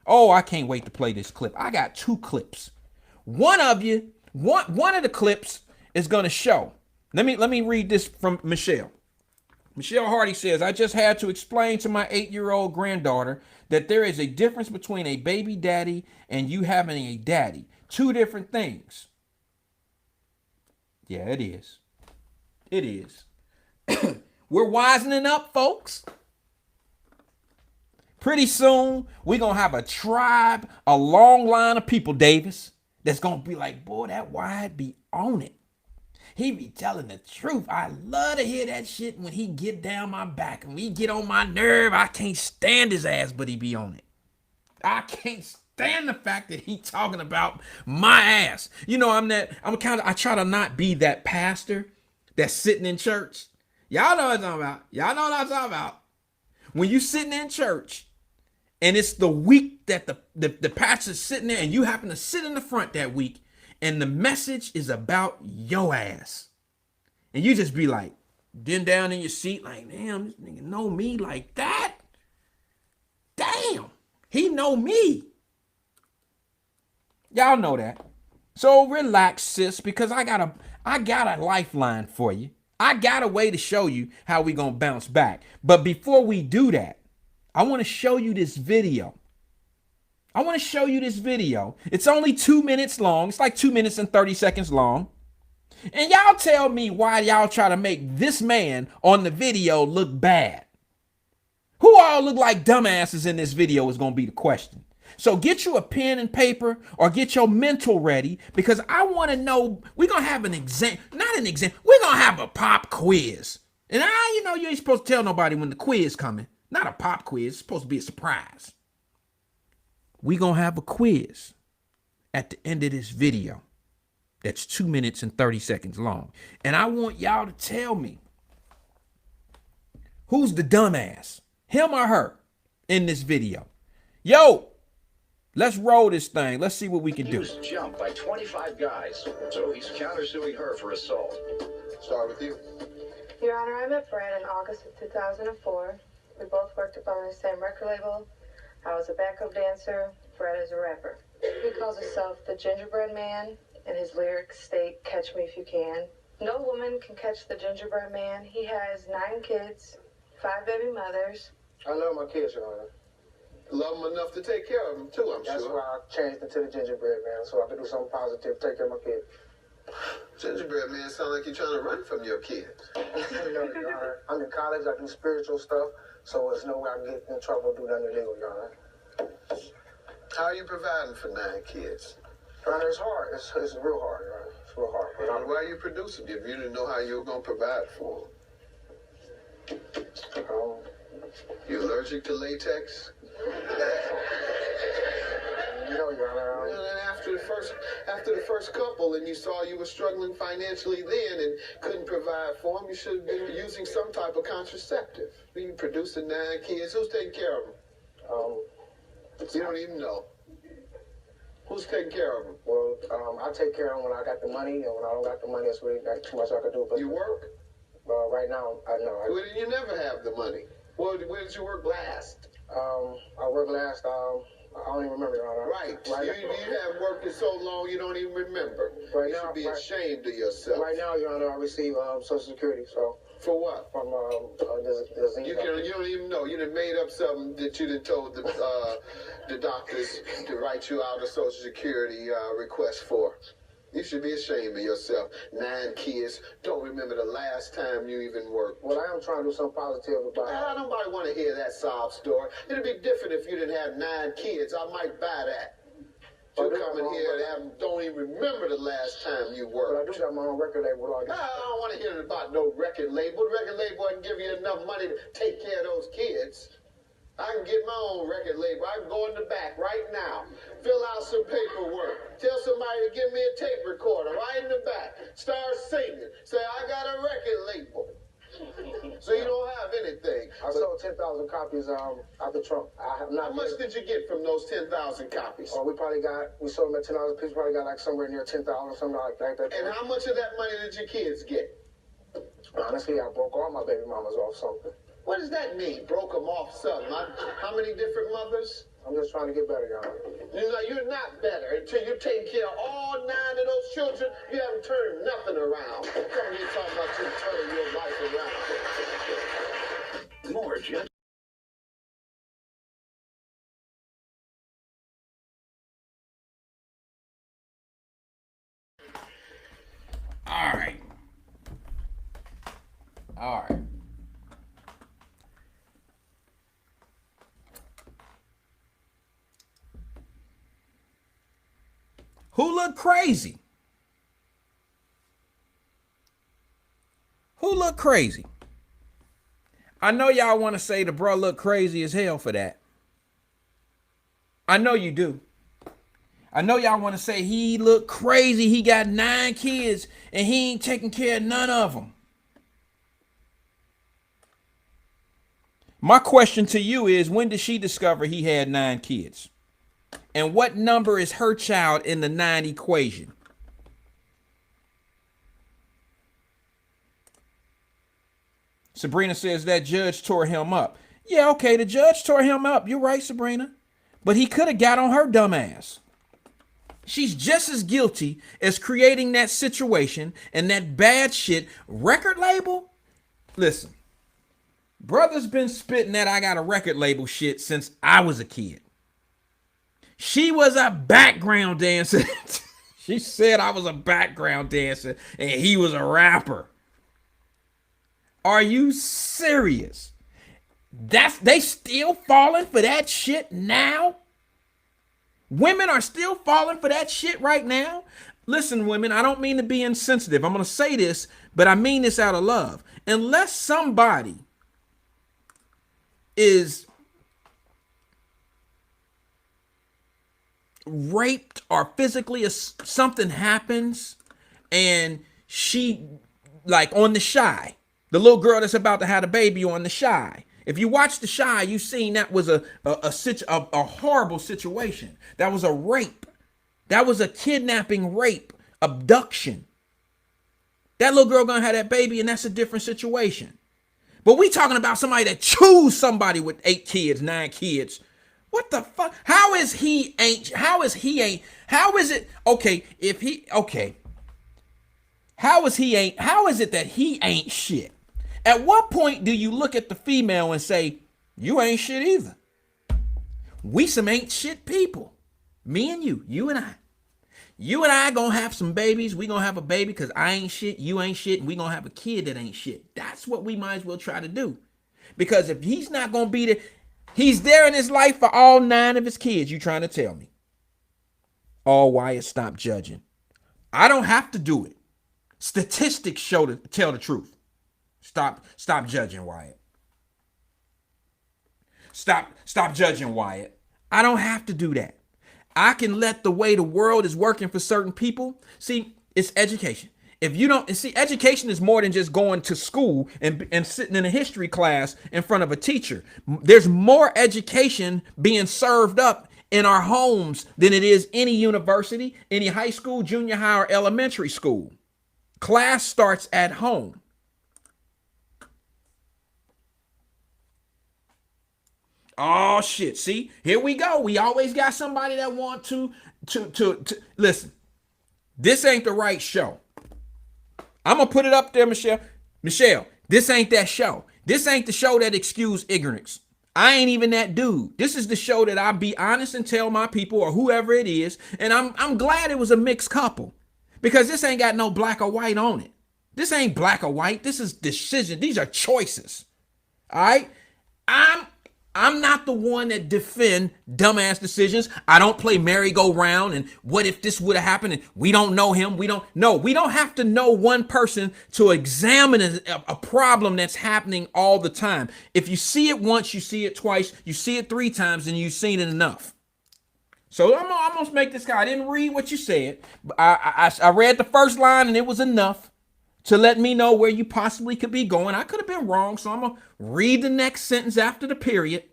Oh, I can't wait to play this clip. I got 2 clips. One of the clips is going to show. Let me read this from Michelle. Michelle Hardy says, I just had to explain to my 8-year-old granddaughter that there is a difference between a baby daddy and you having a daddy. 2 different things. Yeah, it is. It is. We're wisening up, folks. Pretty soon, we're going to have a tribe, a long line of people, Davis, that's going to be like, boy, that Wyatt be on it. He be telling the truth. I love to hear that shit when he get down my back and we get on my nerve. I can't stand his ass, but he be on it. I can't stand the fact that he talking about my ass. You know, I try to not be that pastor that's sitting in church. Y'all know what I'm talking about. Y'all know what I'm talking about. When you sitting in church and it's the week that the pastor's sitting there and you happen to sit in the front that week, and the message is about your ass. And you just be like, Then down in your seat like, damn, this nigga know me like that? Damn, he know me. Y'all know that. So relax, sis, because I got a lifeline for you. I got a way to show you how we gonna bounce back. But before we do that, I want to show you this video. It's only 2 minutes long. It's like 2 minutes and 30 seconds long. And y'all tell me why y'all try to make this man on the video look bad. Who all look like dumbasses in this video is gonna be the question. So get you a pen and paper or get your mental ready, because I want to know, we're going to have an exam, not an exam, we're going to have a pop quiz. And you ain't supposed to tell nobody when the quiz coming. Not a pop quiz, it's supposed to be a surprise. We're going to have a quiz at the end of this video that's 2 minutes and 30 seconds long. And I want y'all to tell me, who's the dumbass, him or her, in this video? Yo! Let's roll this thing. Let's see what we can do. He was jumped by 25 guys, so he's countersuing her for assault. Start with you. Your Honor, I met Brad in August of 2004. We both worked upon the same record label. I was a backup dancer. Brad is a rapper. He calls himself the Gingerbread Man, and his lyrics state, "Catch me if you can." No woman can catch the Gingerbread Man. He has 9 kids, 5 baby mothers. I love my kids, Your Honor. Love them enough to take care of them, too, I'm That's sure. why I changed into the Gingerbread Man, so I can do something positive, take care of my kids. Gingerbread Man sound like you're trying to run from your kids. No, Your Honor. I'm in college, I do spiritual stuff, so there's no way I can get in trouble or do nothing illegal, Your Honor. How are you providing for 9 kids? Your Honor, it's hard. It's real hard, Your Honor. It's real hard. But Why are you producing them if you didn't know how you were going to provide for them? You allergic to latex? No, Your Honor. And then after the first couple, and you saw you were struggling financially then and couldn't provide for them, you should have been using some type of contraceptive. You producing 9 kids. Who's taking care of them? You don't even know. Who's taking care of them? Well, I take care of them when I got the money, and when I don't got the money, it's really not too much I can do. But You work? right now, I know. Well, you never have the money. Where did you work last? I worked last. I don't even remember, Your Honor. Right. You have worked it so long you don't even remember. Right You now, should be ashamed of yourself. Right now, Your Honor, I receive Social Security. So For what? from disease. You don't even know. You done made up something that you done told the doctors to write you out a Social Security request for. You should be ashamed of yourself. 9 kids. Don't remember the last time you even worked. Well, I am trying to do something positive about it. Nobody want to hear that sob story. It'd be different if you didn't have 9 kids. I might buy that. You come in here and don't even remember the last time you But I worked. do got my own record label with all I this. don't want to hear about no record label. The record label doesn't give you enough money to take care of those kids. I can get my own record label. I can go in the back right now, fill out some paperwork, tell somebody to give me a tape recorder right in the back, start singing, say I got a record label. So you don't have anything. I sold 10,000 copies after Trump. I have not. How much did you get from those 10,000 copies? We sold them at $10 a piece. Probably got like somewhere near 10,000, something like that. And how much of that money did your kids get? Honestly, I broke all my baby mamas off something. What does that mean? Broke them off something? How many different mothers? I'm just trying to get better, Your Honor. You're not better until you're taking care of all 9 of those children. You haven't turned nothing around. Come here talking about you turning your life around. More Jen. All right. Who look crazy? Who look crazy? I know y'all want to say the bro look crazy as hell for that. I know you do. I know y'all want to say he look crazy. He got 9 kids and he ain't taking care of none of them. My question to you is, when did she discover he had 9 kids? And what number is her child in the 9 equation? Sabrina says that judge tore him up. Yeah, okay, the judge tore him up. You're right, Sabrina. But he could have got on her dumb ass. She's just as guilty as creating that situation and that bad shit. Record label? Listen, brother's been spitting that I got a record label shit since I was a kid. She was a background dancer. She said I was a background dancer and he was a rapper. Are you serious? They still falling for that shit now? Women are still falling for that shit right now? Listen, women, I don't mean to be insensitive. I'm going to say this, but I mean this out of love. Unless somebody is raped or physically something happens and she, like on The Shy, the little girl that's about to have a baby on The Shy. If you watch The Shy, you've seen that was a horrible situation. That was a rape. That was a kidnapping, rape, abduction. That little girl gonna have that baby, and that's a different situation. But we talking about somebody that choose somebody with 8 kids, 9 kids. What the fuck? How is he ain't? How is he ain't? How is it? Okay, if he okay. How is he ain't? How is it that he ain't shit? At what point do you look at the female and say, you ain't shit either? We some ain't shit people. Me and you and I. You and I gonna have some babies. We gonna have a baby because I ain't shit, you ain't shit, and we gonna have a kid that ain't shit. That's what we might as well try to do. Because if he's not gonna be there, he's there in his life for all 9 of his kids, you trying to tell me. Oh, Wyatt, stop judging. I don't have to do it. Statistics tell the truth. Stop judging, Wyatt. Stop judging, Wyatt. I don't have to do that. I can let the way the world is working for certain people. See, it's education. If you don't see, education is more than just going to school and sitting in a history class in front of a teacher. There's more education being served up in our homes than it is any university, any high school, junior high, or elementary school. Class starts at home. Oh shit. See, here we go. We always got somebody that want to listen. This ain't the right show. I'm gonna put it up there, Michelle. Michelle, this ain't that show. This ain't the show that excuse ignorance. I ain't even that dude. This is the show that I be honest and tell my people or whoever it is. And I'm glad it was a mixed couple because this ain't got no black or white on it. This ain't black or white. This is decision. These are choices. All right. I'm not the one that defend dumbass decisions. I don't play merry-go-round and what if this would have happened and we don't know him. We don't have to know one person to examine a problem that's happening all the time. If you see it once, you see it twice, you see it 3 times, and you've seen it enough. So I'm gonna make this guy. I didn't read what you said. I read the first line and it was enough to let me know where you possibly could be going. I could have been wrong, so I'm going to read the next sentence after the period.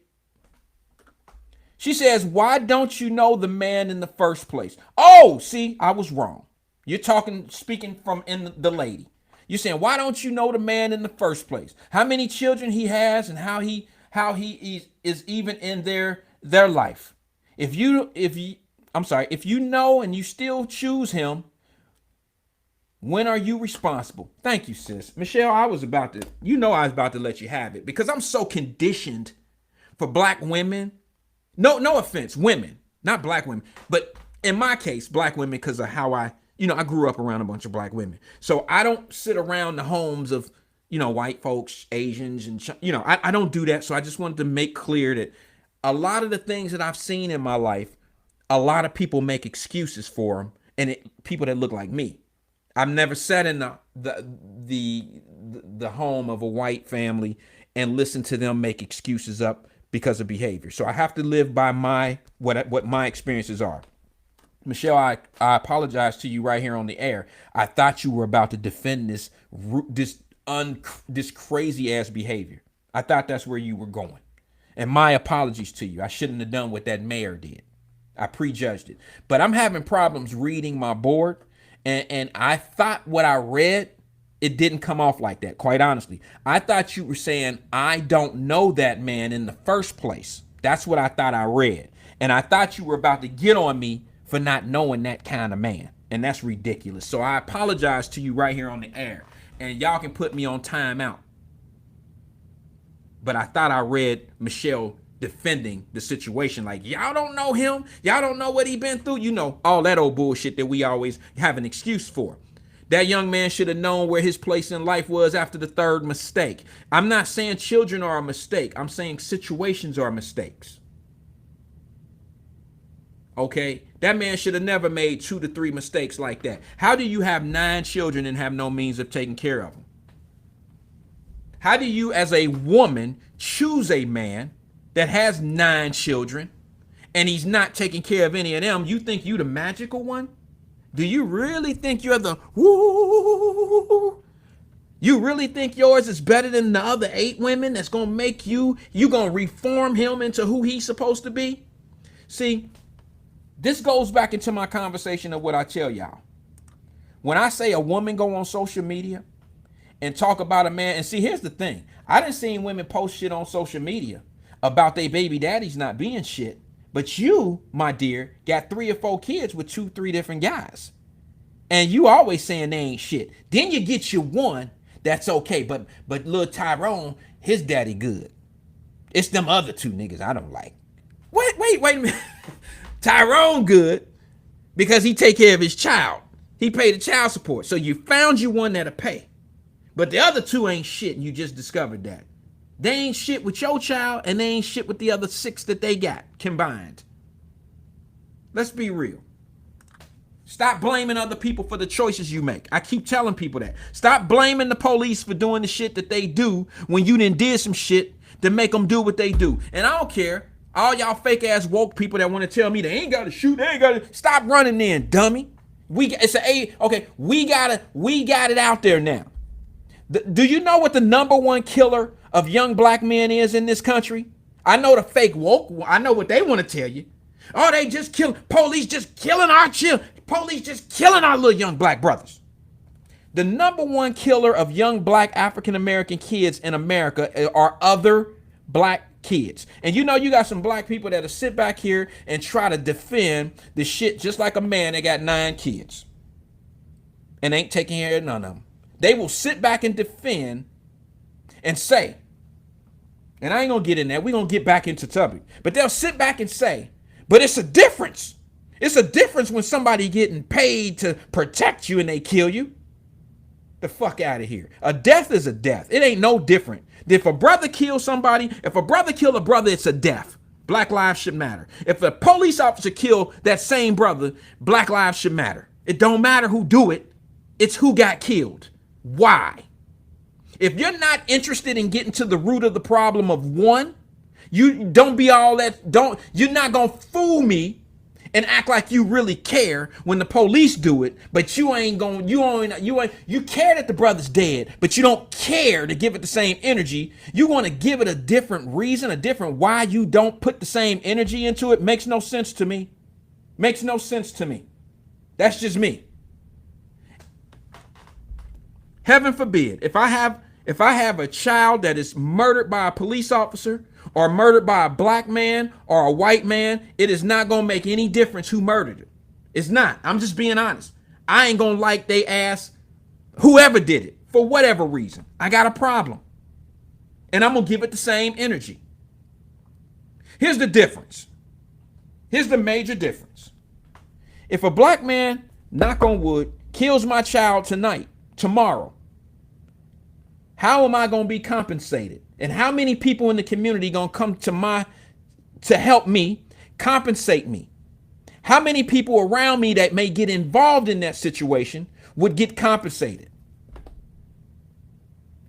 She says, why don't you know the man in the first place? Oh, see, I was wrong. You're speaking from in the lady. You're saying, why don't you know the man in the first place? How many children he has and how he is even in their life. If you know and you still choose him, when are you responsible? Thank you, sis. Michelle, I was about to let you have it because I'm so conditioned for black women. No offense, women, not black women, but in my case, black women because of how I grew up around a bunch of black women. So I don't sit around the homes of, white folks, Asians, and, I don't do that. So I just wanted to make clear that a lot of the things that I've seen in my life, a lot of people make excuses for them and people that look like me. I've never sat in the home of a white family and listened to them make excuses up because of behavior. So I have to live by what my experiences are. Michelle, I apologize to you right here on the air. I thought you were about to defend this crazy ass behavior. I thought that's where you were going. And my apologies to you. I shouldn't have done what that mayor did. I prejudged it. But I'm having problems reading my board. And I thought what I read it didn't come off like that, quite honestly. I thought you were saying, I don't know that man in the first place. That's what I thought I read. And I thought you were about to get on me for not knowing that kind of man. And that's ridiculous. So I apologize to you right here on the air. And y'all can put me on timeout. But I thought I read Michelle defending the situation. Like, y'all don't know him. Y'all don't know what he been through. You know, all that old bullshit that we always have an excuse for. That young man should have known where his place in life was after the third mistake. I'm not saying children are a mistake. I'm saying situations are mistakes. Okay? That man should have never made 2 to 3 mistakes like that. How do you have 9 children and have no means of taking care of them? How do you, as a woman, choose a man that has 9 children and he's not taking care of any of them? You think you the magical one? Do you really think you're the woo? You really think yours is better than the other 8 women that's going to make you going to reform him into who he's supposed to be? See, this goes back into my conversation of what I tell y'all. When I say a woman go on social media and talk about a man, and see, here's the thing. I done seen women post shit on social media about their baby daddies not being shit. But you, my dear, got 3 or 4 kids with 2, 3 different guys. And you always saying they ain't shit. Then you get your one that's okay. But little Tyrone, his daddy good. It's them other 2 niggas I don't like. Wait a minute. Tyrone good because he take care of his child. He paid the child support. So you found you one that'll pay. But the other 2 ain't shit, and you just discovered that. They ain't shit with your child, and they ain't shit with the other 6 that they got combined. Let's be real. Stop blaming other people for the choices you make. I keep telling people that. Stop blaming the police for doing the shit that they do when you done did some shit to make them do what they do. And I don't care. All y'all fake ass woke people that want to tell me they ain't got to shoot, they ain't got to stop running then, dummy. We got it out there now. Do you know what the number 1 killer of young black men is in this country? I know the fake woke. I know what they want to tell you. Oh, they just kill. Police just killing our children. Police just killing our little young black brothers. The number 1 killer of young black African American kids in America are other black kids. And you know, you got some black people that'll sit back here and try to defend the shit just like a man that got 9 kids and ain't taking care of none of them. They will sit back and defend and say, and I ain't gonna get in there, we're gonna get back into topic, but they'll sit back and say, but it's a difference. It's a difference when somebody getting paid to protect you and they kill you. The fuck out of here. A death is a death. It ain't no different. If a brother kills somebody, if a brother kill a brother, it's a death. Black lives should matter. If a police officer kill that same brother, black lives should matter. It don't matter who do it. It's who got killed. Why? If you're not interested in getting to the root of the problem of one, you don't be all that, you're not gonna fool me and act like you really care when the police do it, but you care that the brother's dead, but you don't care to give it the same energy. You want to give it a different reason, a different why you don't put the same energy into it. Makes no sense to me. Makes no sense to me. That's just me. Heaven forbid, if I have a child that is murdered by a police officer or murdered by a black man or a white man, it is not going to make any difference who murdered it. It's not. I'm just being honest. I ain't going to like they ass whoever did it for whatever reason. I got a problem. And I'm going to give it the same energy. Here's the difference. Here's the major difference. If a black man, knock on wood, kills my child tomorrow, how am I going to be compensated? And how many people in the community going to come to help me, compensate me? How many people around me that may get involved in that situation would get compensated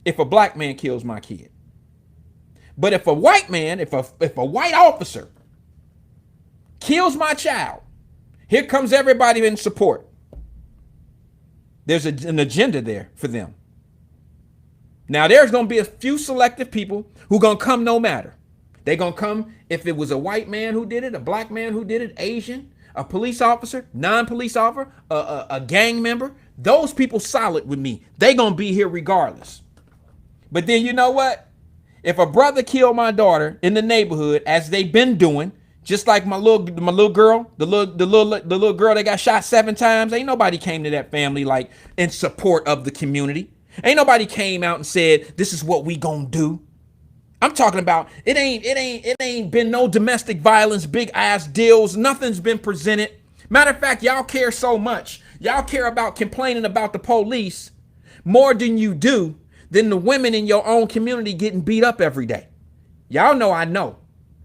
if a black man kills my kid? But if a white man, if a white officer kills my child, here comes everybody in support. There's an agenda there for them. Now, there's going to be a few selective people who going to come no matter. They're going to come if it was a white man who did it, a black man who did it, Asian, a police officer, non-police officer, a gang member. those people solid with me. They gonna be here regardless. But then you know what? If a brother killed my daughter in the neighborhood, as they've been doing, just like my little girl, the little girl that got shot 7 times, ain't nobody came to that family like in support of the community. Ain't nobody came out and said, this is what we gonna do. I'm talking about it ain't been no domestic violence, big ass deals. Nothing's been presented. Matter of fact, y'all care so much. Y'all care about complaining about the police more than you do than the women in your own community getting beat up every day. Y'all know I know.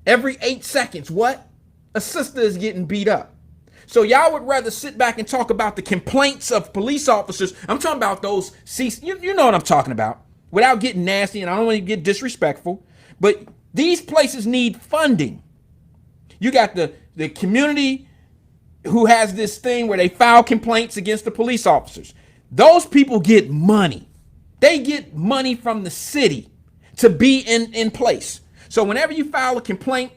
Every 8 seconds, what? A sister is getting beat up. So y'all would rather sit back and talk about the complaints of police officers. I'm talking about those, you know what I'm talking about. Without getting nasty, and I don't want to get disrespectful, but these places need funding. You got the community who has this thing where they file complaints against the police officers. Those people get money. They get money from the city to be in place. So whenever you file a complaint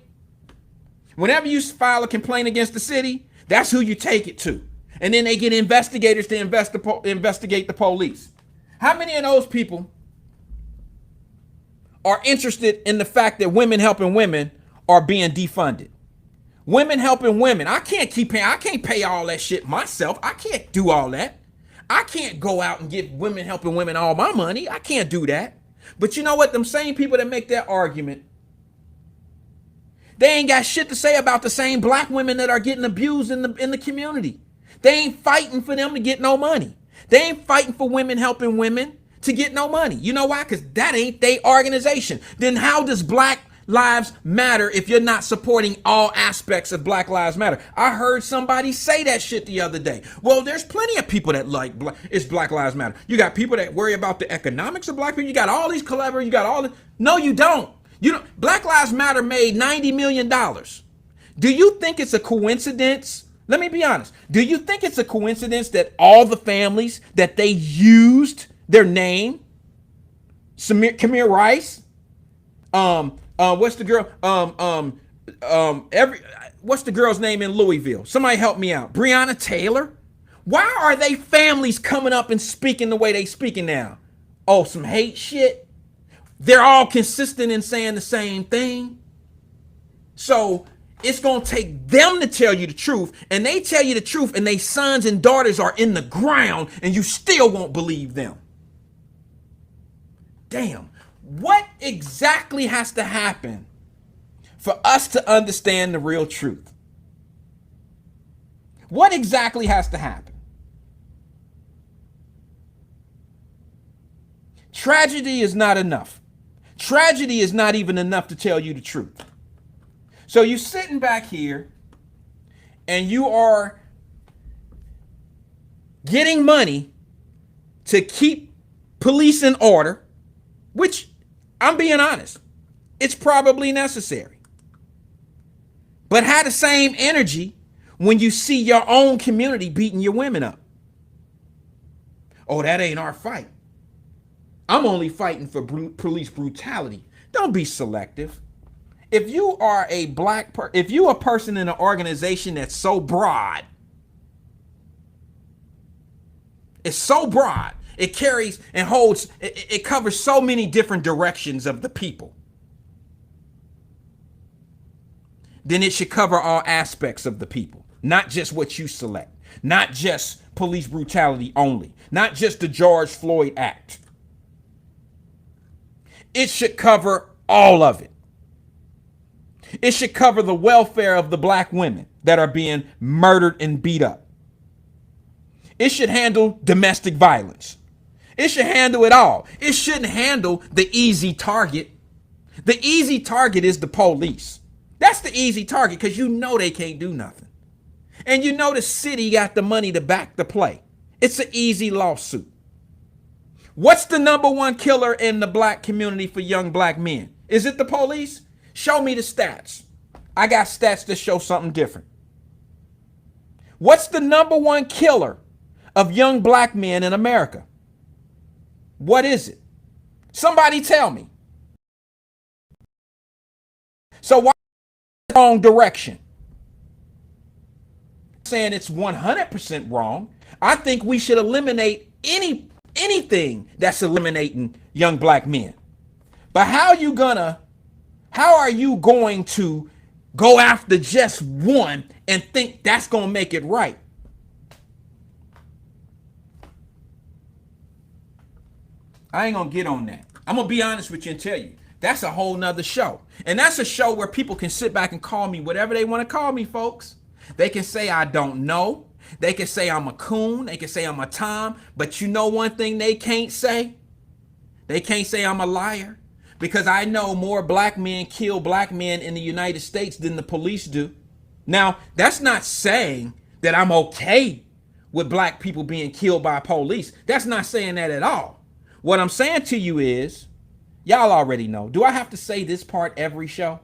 against the city, that's who you take it to. And then they get investigators to investigate the police. How many of those people are interested in the fact that women helping women are being defunded? Women helping women. I can't pay all that shit myself. I can't do all that. I can't go out and give women helping women all my money. I can't do that. But you know what? Them same people that make that argument, they ain't got shit to say about the same black women that are getting abused in the community. They ain't fighting for them to get no money. They ain't fighting for women helping women to get no money. You know why? Because that ain't their organization. Then how does Black Lives Matter if you're not supporting all aspects of Black Lives Matter? I heard somebody say that shit the other day. Well, there's plenty of people that like it's Black Lives Matter. You got people that worry about the economics of black people. You got all these collaborators. You got all the... No, you don't. Black Lives Matter made $90 million. Do you think it's a coincidence? Let me be honest. Do you think it's a coincidence that all the families that they used their name, Kamir Rice, what's the girl? What's the girl's name in Louisville? Somebody help me out. Breonna Taylor. Why are they families coming up and speaking the way they speaking now? Oh, some hate shit. They're all consistent in saying the same thing. So it's going to take them to tell you the truth, and they tell you the truth, and their sons and daughters are in the ground, and you still won't believe them. Damn. What exactly has to happen for us to understand the real truth? What exactly has to happen? Tragedy is not enough. Tragedy is not even enough to tell you the truth. So you're sitting back here and you are getting money to keep police in order, which, I'm being honest, it's probably necessary. But have the same energy when you see your own community beating your women up. Oh, that ain't our fight. I'm only fighting for police brutality. Don't be selective. If you are if you a person in an organization that's so broad, it's so broad, it carries and holds, it covers so many different directions of the people, then it should cover all aspects of the people, not just what you select, not just police brutality only, not just the George Floyd Act. It should cover all of it. It should cover the welfare of the black women that are being murdered and beat up. It should handle domestic violence. It should handle it all. It shouldn't handle the easy target. The easy target is the police. That's the easy target because you know they can't do nothing. And you know the city got the money to back the play. It's an easy lawsuit. What's the number one killer in the black community for young black men? Is it the police? Show me the stats. I got stats that show something different. What's the number one killer of young black men in America? What is it? Somebody tell me. So why wrong direction? saying it's 100% wrong. I think we should eliminate anything that's eliminating young black men. But how are you going to go after just one and think that's going to make it right? I ain't going to get on that. I'm going to be honest with you and tell you, that's a whole nother show. And that's a show where people can sit back and call me whatever they want to call me, folks. They can say I don't know. They can say I'm a coon. They can say I'm a Tom. But you know one thing they can't say? They can't say I'm a liar. Because I know more black men kill black men in the United States than the police do. Now, that's not saying that I'm okay with black people being killed by police. That's not saying that at all. What I'm saying to you is, y'all already know. Do I have to say this part every show?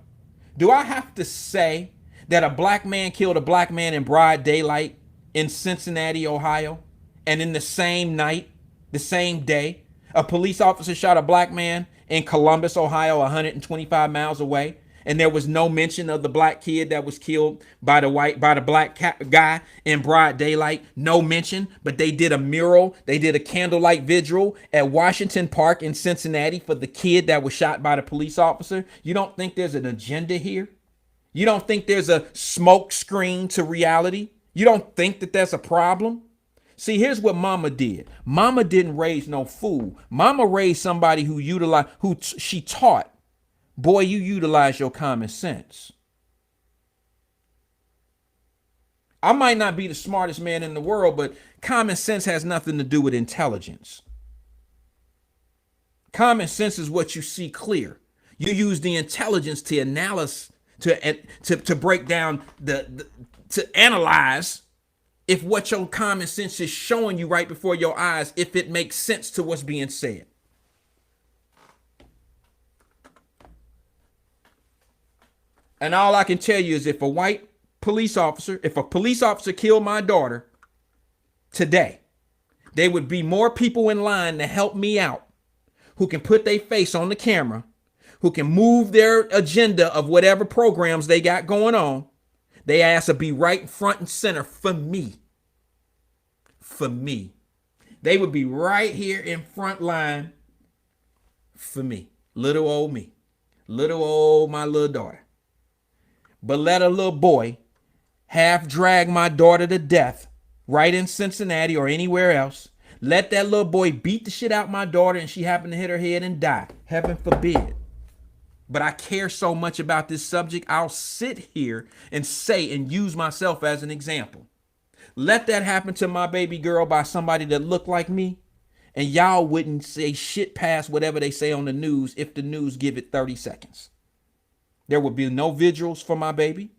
Do I have to say that a black man killed a black man in broad daylight in Cincinnati, Ohio, and in the same night, the same day, a police officer shot a black man in Columbus, Ohio, 125 miles away, and there was no mention of the black kid that was killed by the black guy in broad daylight? No mention, but they did a mural, they did a candlelight vigil at Washington Park in Cincinnati for the kid that was shot by the police officer. You don't think there's an agenda here? You don't think there's a smoke screen to reality? You don't think that that's a problem? See, here's what mama did. Mama didn't raise no fool. Mama raised somebody she taught. Boy, you utilize your common sense. I might not be the smartest man in the world, but common sense has nothing to do with intelligence. Common sense is what you see clear. You use the intelligence to analyze, to break down to analyze if what your common sense is showing you right before your eyes, if it makes sense to what's being said. And all I can tell you is if a police officer killed my daughter today, there would be more people in line to help me out who can put their face on the camera, who can move their agenda of whatever programs they got going on. They ass to be right front and center for me. For me. They would be right here in front line for me. Little old me. Little old my little daughter. But let a little boy half drag my daughter to death right in Cincinnati or anywhere else. Let that little boy beat the shit out my daughter and she happen to hit her head and die. Heaven forbid. But I care so much about this subject, I'll sit here and say and use myself as an example. Let that happen to my baby girl by somebody that looked like me, and y'all wouldn't say shit past whatever they say on the news if the news give it 30 seconds. There would be no vigils for my baby.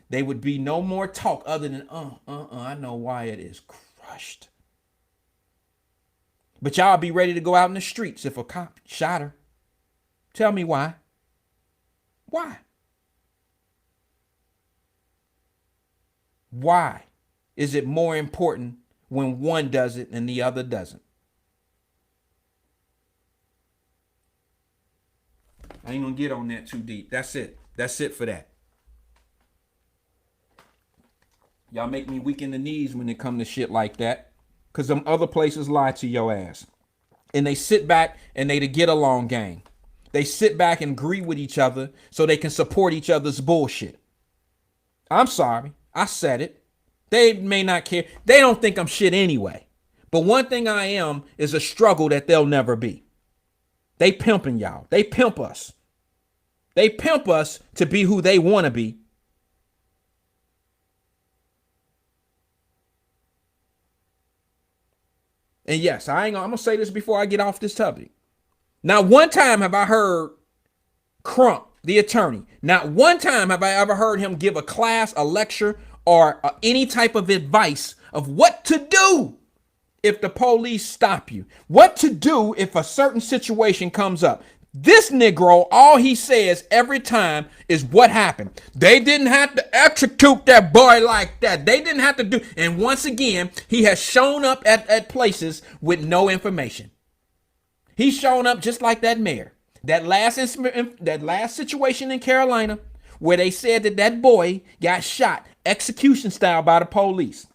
There would be no more talk other than, I know Wyatt is crushed. But y'all be ready to go out in the streets if a cop shot her. Tell me why. Why? Why is it more important when one does it and the other doesn't? I ain't gonna get on that too deep. That's it. That's it for that. Y'all make me weak in the knees when it come to shit like that. Because them other places lie to your ass. And they sit back and they the get along gang. They sit back and agree with each other so they can support each other's bullshit. I'm sorry. I said it. They may not care. They don't think I'm shit anyway. But one thing I am is a struggle that they'll never be. They pimping y'all. They pimp us. They pimp us to be who they want to be. And yes, I'm going to say this before I get off this topic. Not one time have I heard Crump, the attorney, not one time have I ever heard him give a class, a lecture, or any type of advice of what to do if the police stop you, what to do if a certain situation comes up. This Negro, all he says every time is what happened. They didn't have to execute that boy like that. They didn't have to do. And once again, he has shown up at places with no information. He's shown up just like that mayor. That last situation in Carolina where they said that that boy got shot execution style by the police.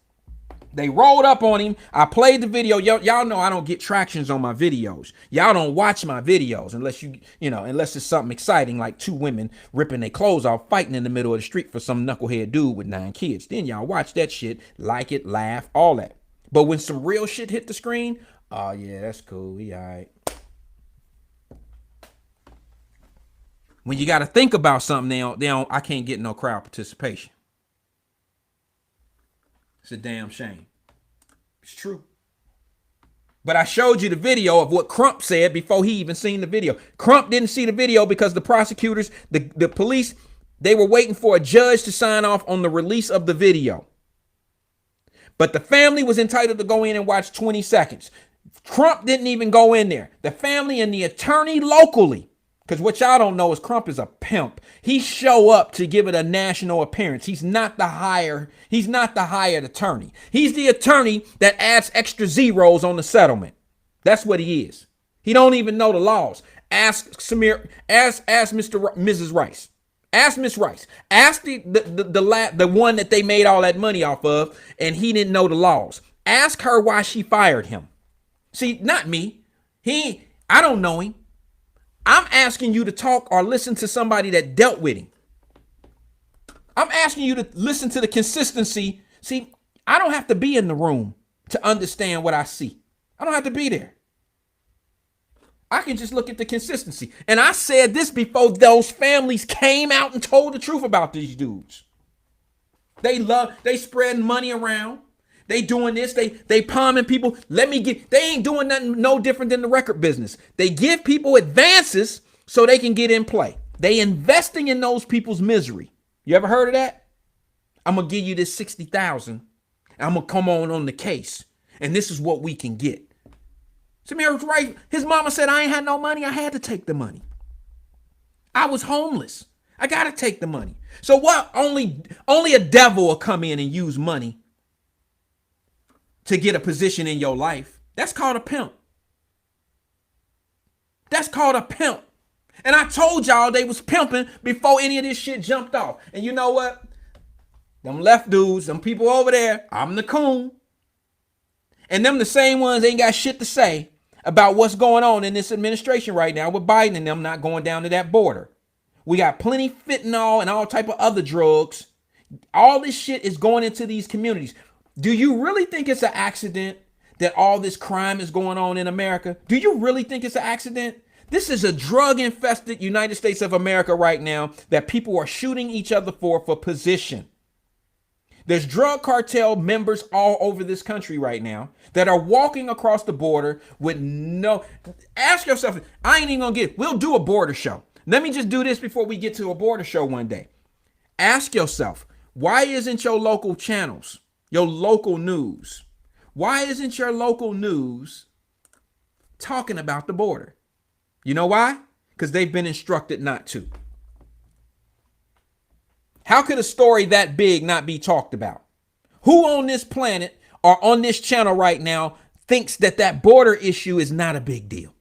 They rolled up on him. I played the video. Y'all know I don't get tractions on my videos. Y'all don't watch my videos unless unless it's something exciting like two women ripping their clothes off, fighting in the middle of the street for some knucklehead dude with 9 kids. Then y'all watch that shit, like it, laugh, all that. But when some real shit hit the screen, oh yeah, that's cool. We all right. When you got to think about something, I can't get no crowd participation. It's a damn shame. It's true. But I showed you the video of what Crump said before he even seen the video. Crump didn't see the video because the prosecutors, the police, they were waiting for a judge to sign off on the release of the video. But the family was entitled to go in and watch 20 seconds. Crump didn't even go in there. The family and the attorney locally, because what y'all don't know is Crump is a pimp. He show up to give it a national appearance. He's not the hired attorney. He's the attorney that adds extra zeros on the settlement. That's what he is. He don't even know the laws. Ask Mrs. Rice. Ask Miss Rice. Ask the one that they made all that money off of, and he didn't know the laws. Ask her why she fired him. See, not me. I don't know him. I'm asking you to talk or listen to somebody that dealt with him. I'm asking you to listen to the consistency. See, I don't have to be in the room to understand what I see. I don't have to be there. I can just look at the consistency. And I said this before those families came out and told the truth about these dudes. They spreading money around. They doing this, they palming people. They ain't doing nothing no different than the record business. They give people advances so they can get in play. They investing in those people's misery. You ever heard of that? I'm gonna give you this 60,000. I'm gonna come on the case, and this is what we can get. Samir was right. His mama said, I ain't had no money. I had to take the money. I was homeless. I gotta take the money. So what? Only a devil will come in and use money to get a position in your life. That's called a pimp. That's called a pimp. And I told y'all they was pimping before any of this shit jumped off. And you know what? Them left dudes, them people over there, I'm the coon. And them the same ones ain't got shit to say about what's going on in this administration right now with Biden and them not going down to that border. We got plenty fentanyl and all type of other drugs. All this shit is going into these communities. Do you really think it's an accident that all this crime is going on in America? Do you really think it's an accident? This is a drug-infested United States of America right now that people are shooting each other for position. There's drug cartel members all over this country right now that are walking across the border with no... Ask yourself, I ain't even gonna we'll do a border show. Let me just do this before we get to a border show one day. Ask yourself, why isn't your local channels, your local news, why isn't your local news talking about the border? You know why? Because they've been instructed not to. How could a story that big not be talked about? Who on this planet or on this channel right now thinks that border issue is not a big deal?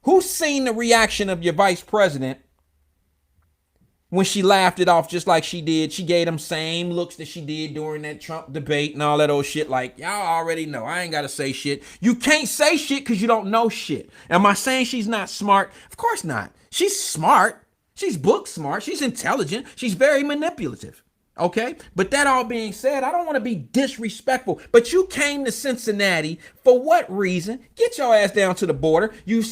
Who's seen the reaction of your vice president when she laughed it off just like she did? She gave them same looks that she did during that Trump debate and all that old shit. Like, y'all already know. I ain't got to say shit. You can't say shit because you don't know shit. Am I saying she's not smart? Of course not. She's smart. She's book smart. She's intelligent. She's very manipulative. Okay? But that all being said, I don't want to be disrespectful, but you came to Cincinnati for what reason? Get your ass down to the border. You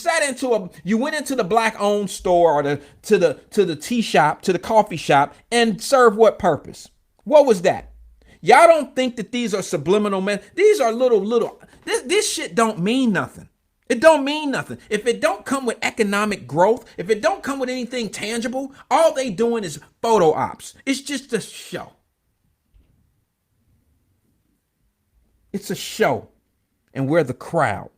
went into the black-owned store or to the tea shop, to the coffee shop, and served what purpose? What was that? Y'all don't think that these are subliminal men. These are little. This shit don't mean nothing. It don't mean nothing. If it don't come with economic growth, if it don't come with anything tangible, all they doing is photo ops. It's just a show. It's a show. And we're the crowd.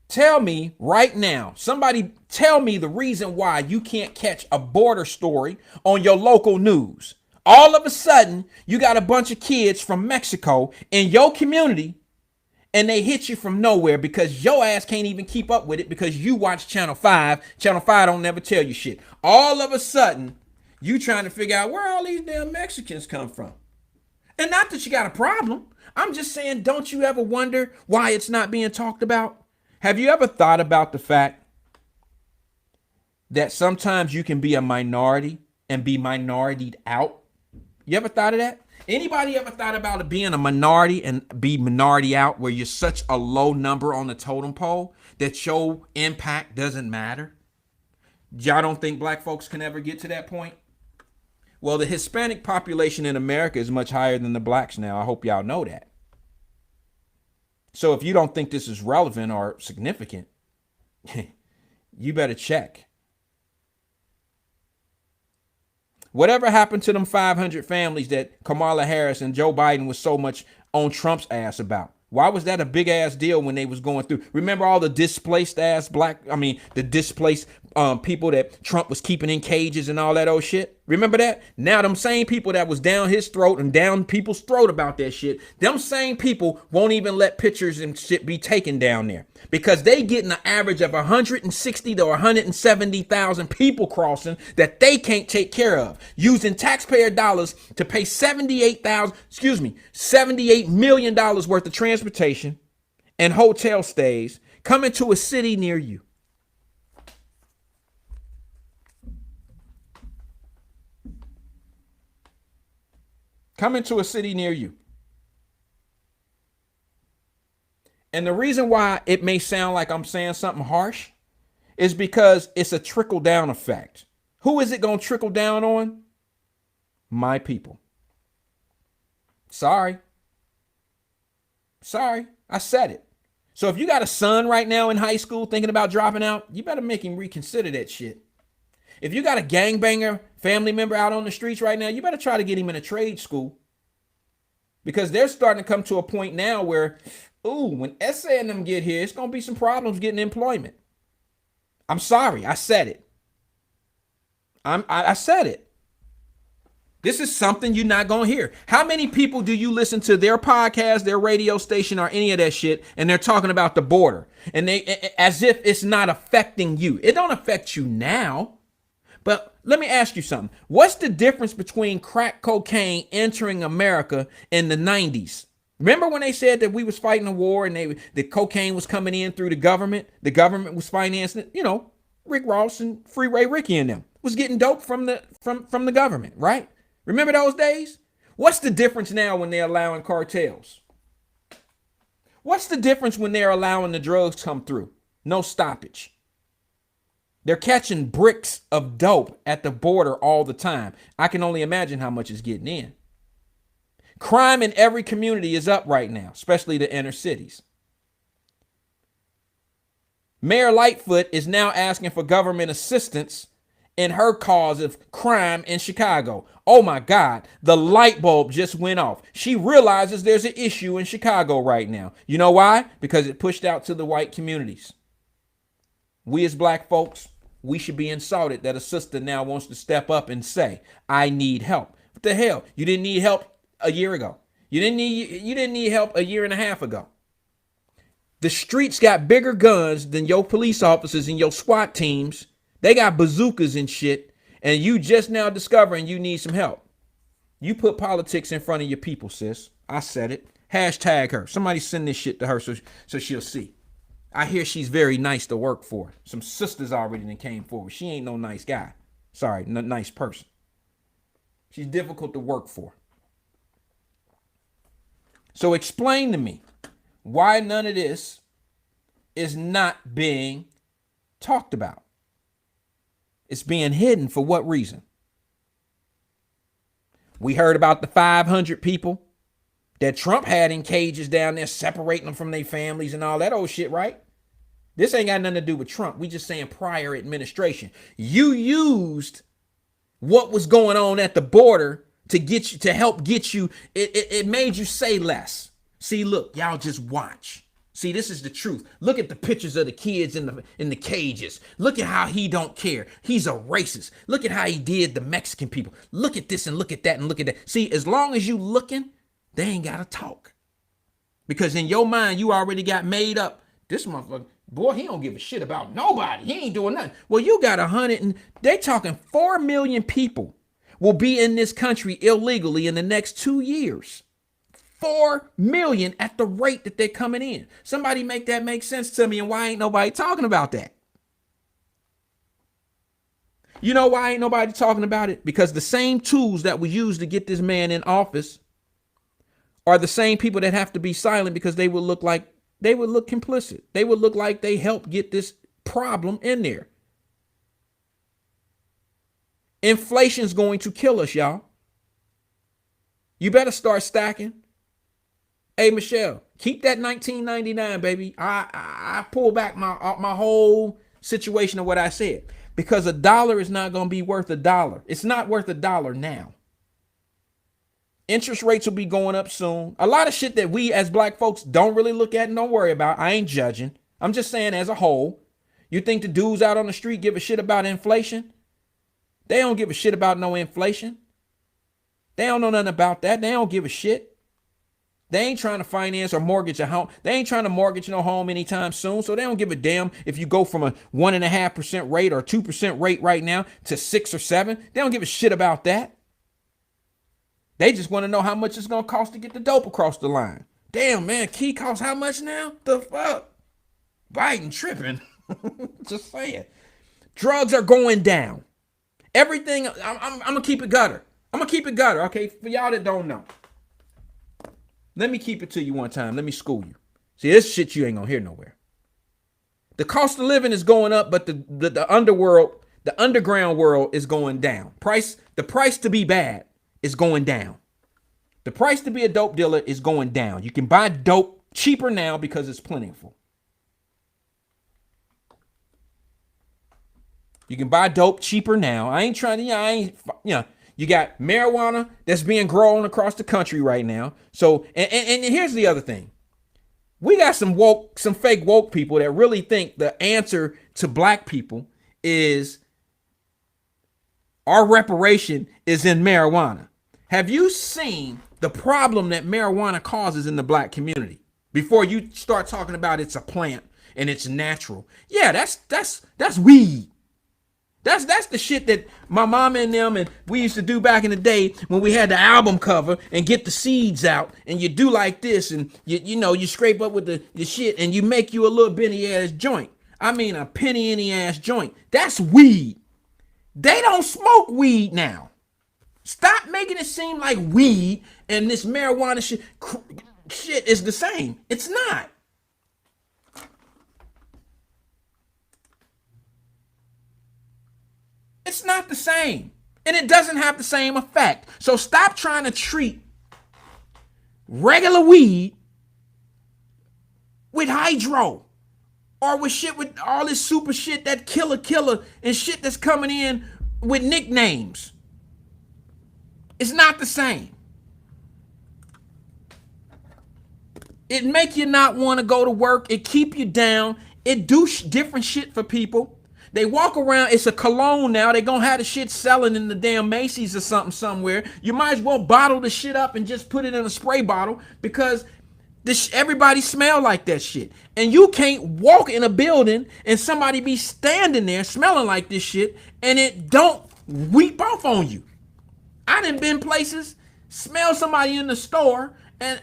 Tell me right now, somebody tell me the reason why you can't catch a border story on your local news. All of a sudden, you got a bunch of kids from Mexico in your community, and they hit you from nowhere because your ass can't even keep up with it because you watch Channel 5. Channel 5 don't never tell you shit. All of a sudden, you trying to figure out where all these damn Mexicans come from. And not that you got a problem. I'm just saying, don't you ever wonder why it's not being talked about? Have you ever thought about the fact that sometimes you can be a minority and be minoritied out? You ever thought of that? Anybody ever thought about it being a minority and be minority out, where you're such a low number on the totem pole that your impact doesn't matter? Y'all don't think black folks can ever get to that point? Well, the Hispanic population in America is much higher than the blacks now. I hope y'all know that. So if you don't think this is relevant or significant, you better check. Whatever happened to them 500 families that Kamala Harris and Joe Biden was so much on Trump's ass about? Why was that a big ass deal when they was going through? Remember all the displaced the displaced people that Trump was keeping in cages and all that old shit? Remember that? Now them same people that was down his throat and down people's throat about that shit, them same people won't even let pictures and shit be taken down there because they getting an average of 160 to 170,000 people crossing that they can't take care of, using taxpayer dollars to pay $78 million worth of transportation and hotel stays coming to a city near you. Coming to a city near you. And the reason why it may sound like I'm saying something harsh is because it's a trickle down effect. Who is it going to trickle down on? My people. Sorry, I said it. So if you got a son right now in high school thinking about dropping out, you better make him reconsider that shit. If you got a gangbanger family member out on the streets right now, you better try to get him in a trade school. Because they're starting to come to a point now where, when SA and them get here, it's going to be some problems getting employment. I'm sorry, I said it. I said it. This is something you're not going to hear. How many people do you listen to their podcast, their radio station, or any of that shit, and they're talking about the border, and they as if it's not affecting you? It don't affect you now. But let me ask you something. What's the difference between crack cocaine entering America in the 90s? Remember when they said that we was fighting a war and the cocaine was coming in through the government? The government was financing it. Rick Ross and Freeway Ricky and them was getting dope from the government, right? Remember those days? What's the difference now when they're allowing cartels? What's the difference when they're allowing the drugs to come through? No stoppage. They're catching bricks of dope at the border all the time. I can only imagine how much is getting in. Crime in every community is up right now, especially the inner cities. Mayor Lightfoot is now asking for government assistance in her cause of crime in Chicago. Oh my God, the light bulb just went off. She realizes there's an issue in Chicago right now. You know why? Because it pushed out to the white communities. We as black folks, we should be insulted that a sister now wants to step up and say, I need help. What the hell? You didn't need help a year ago. You didn't need help a year and a half ago. The streets got bigger guns than your police officers and your SWAT teams. They got bazookas and shit. And you just now discovering you need some help. You put politics in front of your people, sis. I said it. Hashtag her. Somebody send this shit to her so she'll see. I hear she's very nice to work for. Some sisters already done came forward. She ain't no nice guy. Sorry, no nice person. She's difficult to work for. So explain to me why none of this is not being talked about. It's being hidden for what reason? We heard about the 500 people that Trump had in cages down there, separating them from their families and all that old shit, right? This ain't got nothing to do with Trump. We just saying prior administration. You used what was going on at the border to get you, to help get you. It made you say less. See, look, y'all just watch. See, this is the truth. Look at the pictures of the kids in the cages. Look at how he don't care. He's a racist. Look at how he did the Mexican people. Look at this and look at that and look at that. See, as long as you looking, they ain't got to talk. Because in your mind, you already got made up. This motherfucker, boy, he don't give a shit about nobody. He ain't doing nothing. Well, you got 100 and they talking 4 million people will be in this country illegally in the next 2 years. 4 million at the rate that they're coming in. Somebody make that make sense to me, and why ain't nobody talking about that? You know why ain't nobody talking about it? Because the same tools that we use to get this man in office are the same people that have to be silent because they would look complicit. They would look like they helped get this problem in there. Inflation's going to kill us, y'all. You better start stacking. Hey, Michelle, keep that 1999, baby. I pull back my whole situation of what I said because a dollar is not going to be worth $1. It's not worth $1 now. Interest rates will be going up soon. A lot of shit that we as black folks don't really look at and don't worry about. I ain't judging. I'm just saying as a whole. You think the dudes out on the street give a shit about inflation? They don't give a shit about no inflation. They don't know nothing about that. They don't give a shit. They ain't trying to finance or mortgage a home. They ain't trying to mortgage no home anytime soon. So they don't give a damn if you go from a 1.5% rate or 2% rate right now to 6 or 7. They don't give a shit about that. They just want to know how much it's going to cost to get the dope across the line. Damn, man, key costs how much now? The fuck? Biden tripping. Just saying. Drugs are going down. Everything, I'm going to keep it gutter. I'm going to keep it gutter, okay? For y'all that don't know. Let me keep it to you one time. Let me school you. See, this shit you ain't going to hear nowhere. The cost of living is going up, but the underground world is going down. The price to be bad is going down. The price to be a dope dealer is going down. You can buy dope cheaper now because it's plentiful. You can buy dope cheaper now. You got marijuana that's being grown across the country right now. So, and here's the other thing. We got some fake woke people that really think the answer to black people is our reparation is in marijuana. Have you seen the problem that marijuana causes in the black community before you start talking about it's a plant and it's natural? Yeah, that's weed. That's the shit that my mama and them and we used to do back in the day when we had the album cover and get the seeds out and you do like this and you scrape up with the shit and you make you a little penny ass joint. I mean a penny ass joint. That's weed. They don't smoke weed now. Stop making it seem like weed and this marijuana shit is the same. It's not. It's not the same. And it doesn't have the same effect. So stop trying to treat regular weed with hydro or with all this super shit, that killer and shit that's coming in with nicknames. It's not the same. It make you not want to go to work. It keep you down. It do different shit for people. They walk around. It's a cologne now. They gonna have the shit selling in the damn Macy's or something somewhere. You might as well bottle the shit up and just put it in a spray bottle because everybody smell like that shit. And you can't walk in a building and somebody be standing there smelling like this shit and it don't weep off on you. I done been places, smell somebody in the store, and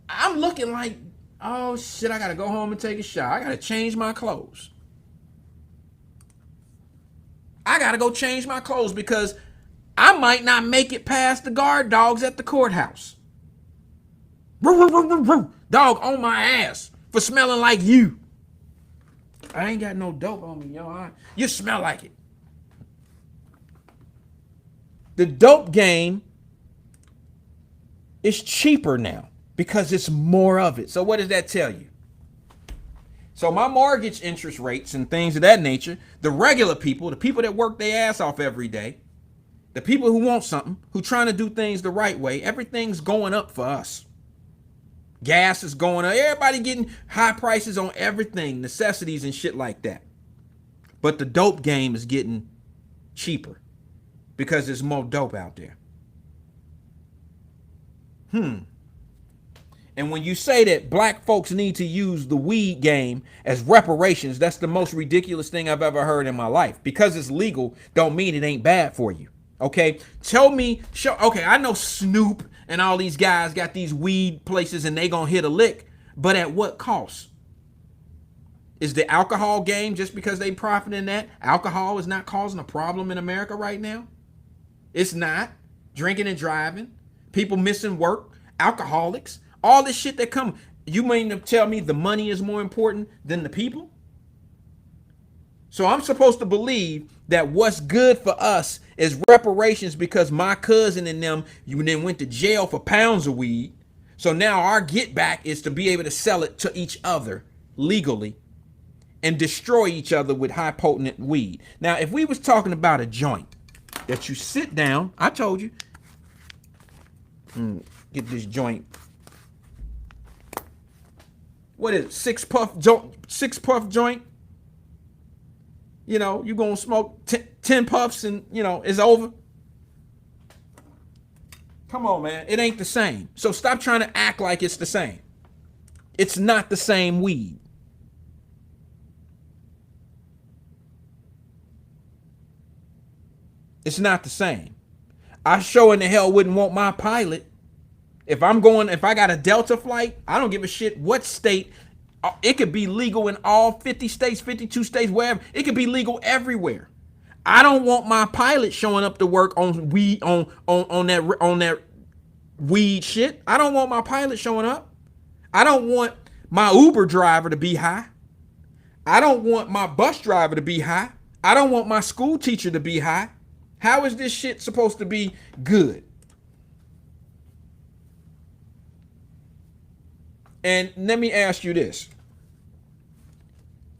I'm looking like, oh shit, I gotta go home and take a shower. I gotta change my clothes. I gotta go change my clothes because I might not make it past the guard dogs at the courthouse. Dog on my ass for smelling like you. I ain't got no dope on me, yo. You smell like it. The dope game is cheaper now because it's more of it. So what does that tell you? So my mortgage interest rates and things of that nature, the regular people, the people that work their ass off every day, the people who want something, who trying to do things the right way, everything's going up for us. Gas is going up. Everybody getting high prices on everything, necessities and shit like that. But the dope game is getting cheaper because there's more dope out there. And when you say that black folks need to use the weed game as reparations, that's the most ridiculous thing I've ever heard in my life. Because it's legal don't mean it ain't bad for you. Okay, okay, I know Snoop and all these guys got these weed places and they gonna hit a lick, but at what cost? Is the alcohol game just because they profit in that? Alcohol is not causing a problem in America right now. It's not. Drinking and driving, people missing work, alcoholics, all this shit that come. You mean to tell me the money is more important than the people? So I'm supposed to believe that what's good for us is reparations because my cousin and them, you then went to jail for pounds of weed. So now our get back is to be able to sell it to each other legally and destroy each other with high potent weed. Now, if we was talking about a joint that you sit down, I told you, get this joint. What is it? Six puff joint. You know, you gonna smoke 10 puffs and, you know, it's over. Come on, man. It ain't the same. So stop trying to act like it's the same. It's not the same weed. It's not the same. I sure in the hell wouldn't want my pilot. If I got a Delta flight, I don't give a shit what state. It could be legal in all 50 states, 52 states, wherever. It could be legal everywhere. I don't want my pilot showing up to work on weed on that weed shit. I don't want my pilot showing up. I don't want my Uber driver to be high. I don't want my bus driver to be high. I don't want my school teacher to be high. How is this shit supposed to be good? And let me ask you this.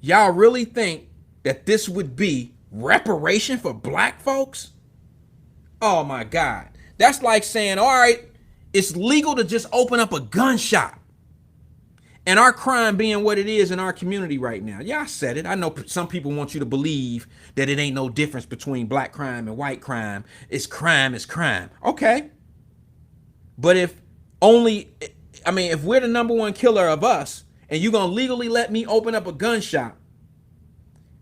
Y'all really think that this would be reparation for black folks? Oh my God. That's like saying, all right, it's legal to just open up a gun shop. And our crime being what it is in our community right now. Yeah, I said it. I know some people want you to believe that it ain't no difference between black crime and white crime. It's crime is crime. Okay. But if we're the number one killer of us and you're going to legally let me open up a gun shop,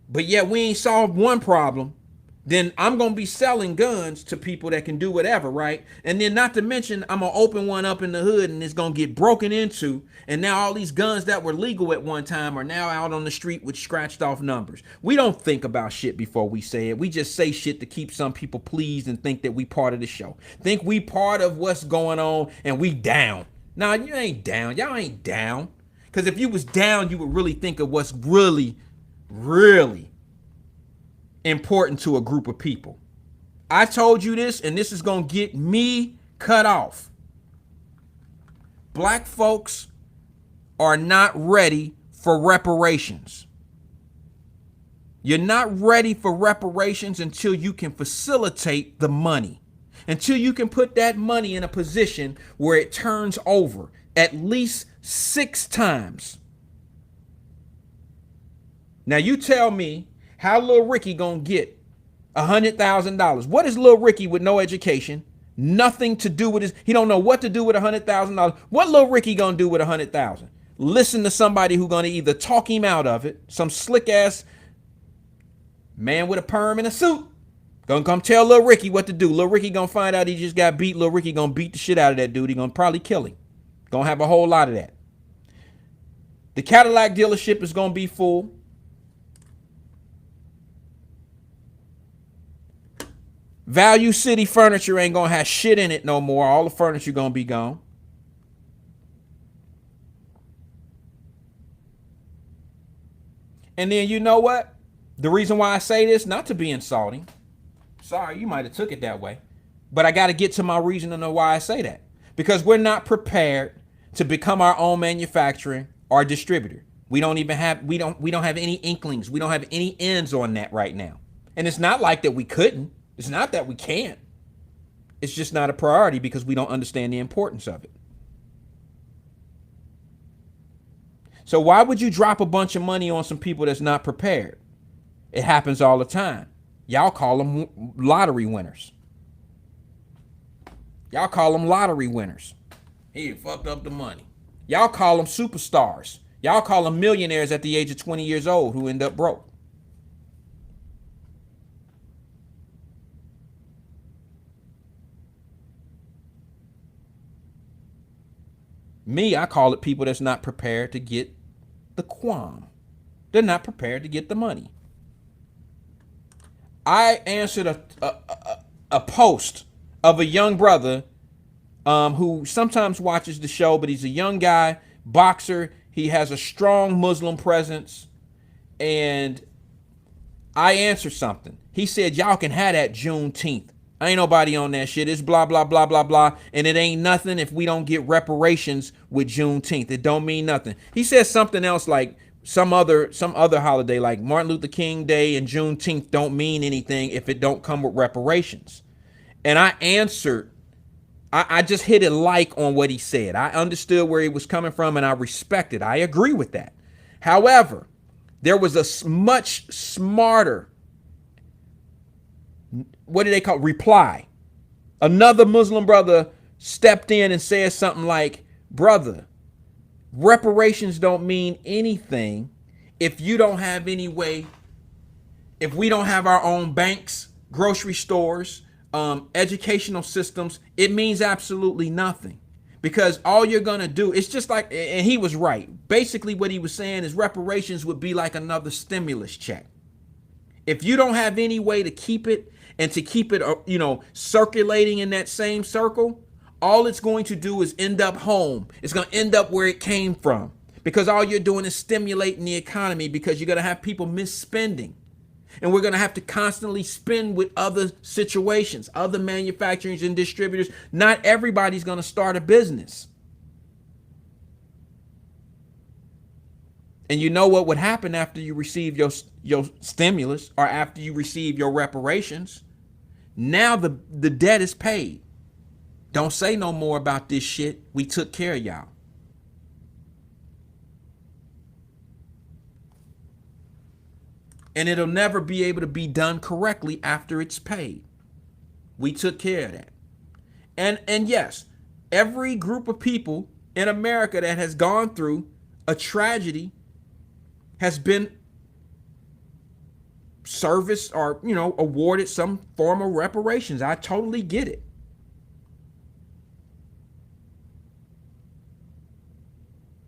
but yet we ain't solved one problem, then I'm going to be selling guns to people that can do whatever, right? And then not to mention, I'm going to open one up in the hood and it's going to get broken into. And now all these guns that were legal at one time are now out on the street with scratched off numbers. We don't think about shit before we say it. We just say shit to keep some people pleased and think that we part of the show. Think we part of what's going on and we down. Nah, you ain't down. Y'all ain't down. Because if you was down, you would really think of what's really, really important to a group of people. I told you this, and this is going to get me cut off. Black folks are not ready for reparations. You're not ready for reparations until you can facilitate the money, until you can put that money in a position where it turns over at least 6 times. Now you tell me how Lil Ricky gonna get $100,000? What is Lil Ricky with no education, nothing to do with he don't know what to do with $100,000? What Lil Ricky gonna do with $100,000? Listen to somebody who gonna either talk him out of it, some slick ass man with a perm and a suit, gonna come tell Lil Ricky what to do. Lil Ricky gonna find out he just got beat. Lil Ricky gonna beat the shit out of that dude. He gonna probably kill him. Gonna have a whole lot of that. The Cadillac dealership is gonna be full. Value City Furniture ain't gonna have shit in it no more. All the furniture gonna be gone. And then you know what? The reason why I say this, not to be insulting. Sorry, you might have took it that way. But I got to get to my reason to know why I say that. Because we're not prepared to become our own manufacturer or distributor. We don't have any inklings. We don't have any ends on that right now. And it's not like that we couldn't. It's not that we can't. It's just not a priority because we don't understand the importance of it. So why would you drop a bunch of money on some people that's not prepared? It happens all the time. Y'all call them lottery winners. Y'all call them lottery winners. He fucked up the money. Y'all call them superstars. Y'all call them millionaires at the age of 20 years old who end up broke. Me, I call it people that's not prepared to get the quam. They're not prepared to get the money. I answered a post of a young brother who sometimes watches the show, but he's a young guy, boxer. He has a strong Muslim presence. And I answered something. He said, y'all can have that Juneteenth. Ain't nobody on that shit. It's blah, blah, blah, blah, blah. And it ain't nothing if we don't get reparations with Juneteenth. It don't mean nothing. He said something else like some other holiday like Martin Luther King Day and Juneteenth don't mean anything if it don't come with reparations. And I answered, I just hit a like on what he said. I understood where he was coming from and I respect it. I agree with that. However, there was a much smarter, what do they call it? Reply. Another Muslim brother stepped in and said something like, brother, reparations don't mean anything if you don't have any way, if we don't have our own banks, grocery stores, educational systems. It means absolutely nothing, because all you're going to do, it's just like, and he was right. Basically what he was saying is reparations would be like another stimulus check. If you don't have any way to keep it and to keep it, circulating in that same circle, all it's going to do is end up home. It's going to end up where it came from, because all you're doing is stimulating the economy, because you're going to have people misspending. And we're going to have to constantly spend with other situations, other manufacturers and distributors. Not everybody's going to start a business. And you know what would happen after you receive your stimulus, or after you receive your reparations? Now the debt is paid. Don't say no more about this shit. We took care of y'all. And it'll never be able to be done correctly after it's paid. We took care of that. And yes, every group of people in America that has gone through a tragedy has been serviced or, awarded some form of reparations. I totally get it.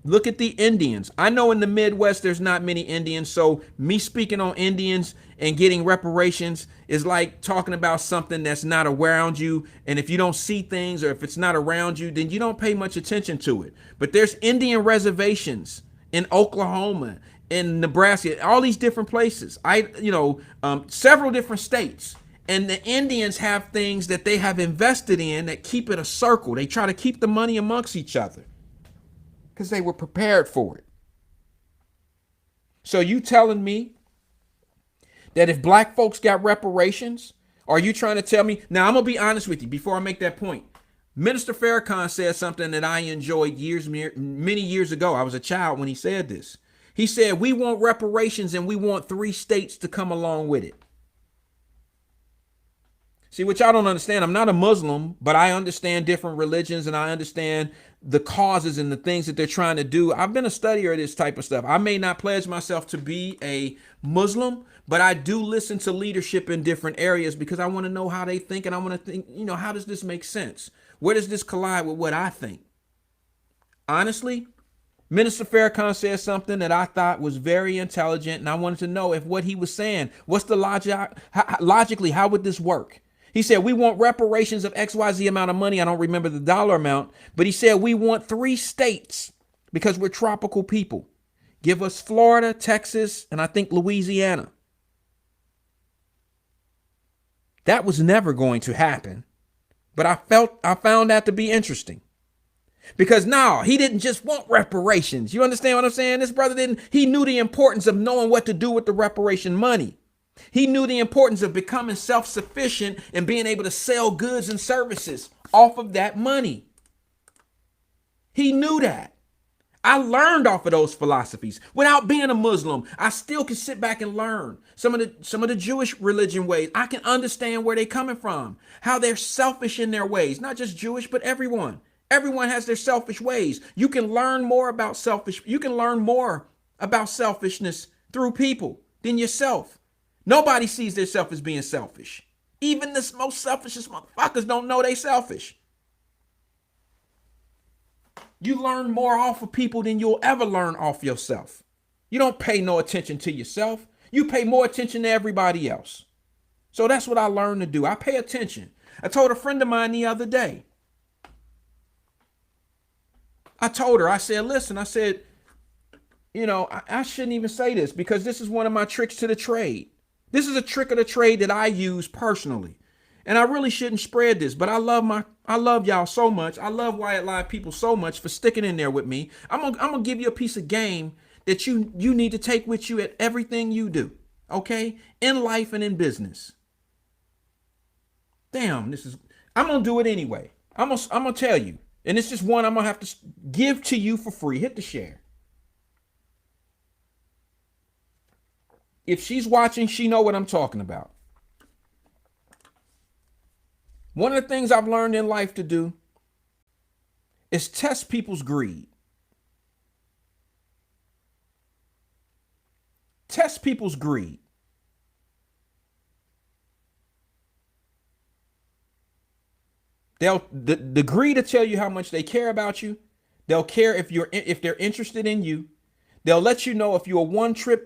Look at the Indians. I know in the Midwest there's not many Indians, so me speaking on Indians and getting reparations is like talking about something that's not around you. And if you don't see things, or if it's not around you, then you don't pay much attention to it. But there's Indian reservations in Oklahoma, in Nebraska, all these different places. Several different states. And the Indians have things that they have invested in that keep it a circle. They try to keep the money amongst each other, because they were prepared for it. So you telling me that if black folks got reparations, are you trying to tell me? Now, I'm going to be honest with you before I make that point. Minister Farrakhan said something that I enjoyed many years ago. I was a child when he said this. He said, we want reparations and we want 3 states to come along with it. See, what y'all don't understand, I'm not a Muslim, but I understand different religions and I understand the causes and the things that they're trying to do. I've been a studier of this type of stuff. I may not pledge myself to be a Muslim, but I do listen to leadership in different areas, because I want to know how they think, and I want to think, how does this make sense? Where does this collide with what I think? Honestly, Minister Farrakhan said something that I thought was very intelligent, and I wanted to know if what he was saying, what's the logically, how would this work? He said, we want reparations of XYZ amount of money. I don't remember the dollar amount, but he said, we want 3 states because we're tropical people. Give us Florida, Texas, and I think Louisiana. That was never going to happen, but I found that to be interesting. Because now he didn't just want reparations. You understand what I'm saying? This brother he knew the importance of knowing what to do with the reparation money. He knew the importance of becoming self-sufficient and being able to sell goods and services off of that money. He knew that. I learned off of those philosophies. Without being a Muslim, I still can sit back and learn some of the Jewish religion ways. I can understand where they're coming from, how they're selfish in their ways, not just Jewish, but everyone. Everyone has their selfish ways. You can learn more about selfishness through people than yourself. Nobody sees themselves as being selfish. Even the most selfishest motherfuckers don't know they selfish. You learn more off of people than you'll ever learn off yourself. You don't pay no attention to yourself. You pay more attention to everybody else. So that's what I learned to do. I pay attention. I told a friend of mine the other day. I told her, I said, listen, I said, you know, I shouldn't even say this because this is one of my tricks to the trade. This is a trick of the trade that I use personally. And I really shouldn't spread this, but I love y'all so much. I love Wyatt-Live people so much for sticking in there with me. I'm gonna give you a piece of game that you need to take with you at everything you do, okay? In life and in business. Damn, I'm gonna do it anyway. I'm gonna tell you. And it's just one I'm gonna have to give to you for free. Hit the share. If she's watching, she know what I'm talking about. One of the things I've learned in life to do is test people's greed. Test people's greed. The greed to tell you how much they care about you. They'll care if they're interested in you. They'll let you know if you're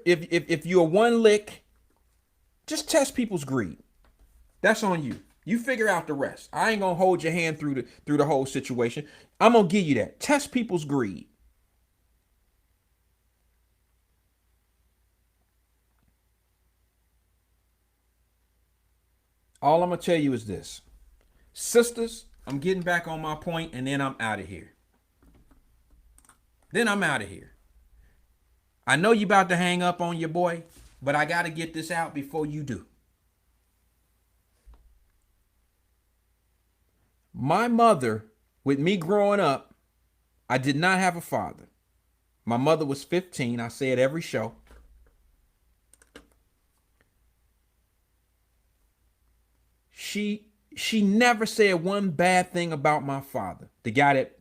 if you're one lick. Just test people's greed. That's on you. You figure out the rest. I ain't gonna hold your hand through the whole situation. I'm gonna give you that. Test people's greed. All I'm gonna tell you is this. Sisters, I'm getting back on my point and then I'm out of here. I know you about to hang up on your boy, but I gotta get this out before you do. My mother, with me growing up, I did not have a father. My mother was 15. I say it every show. She never said one bad thing about my father, the guy that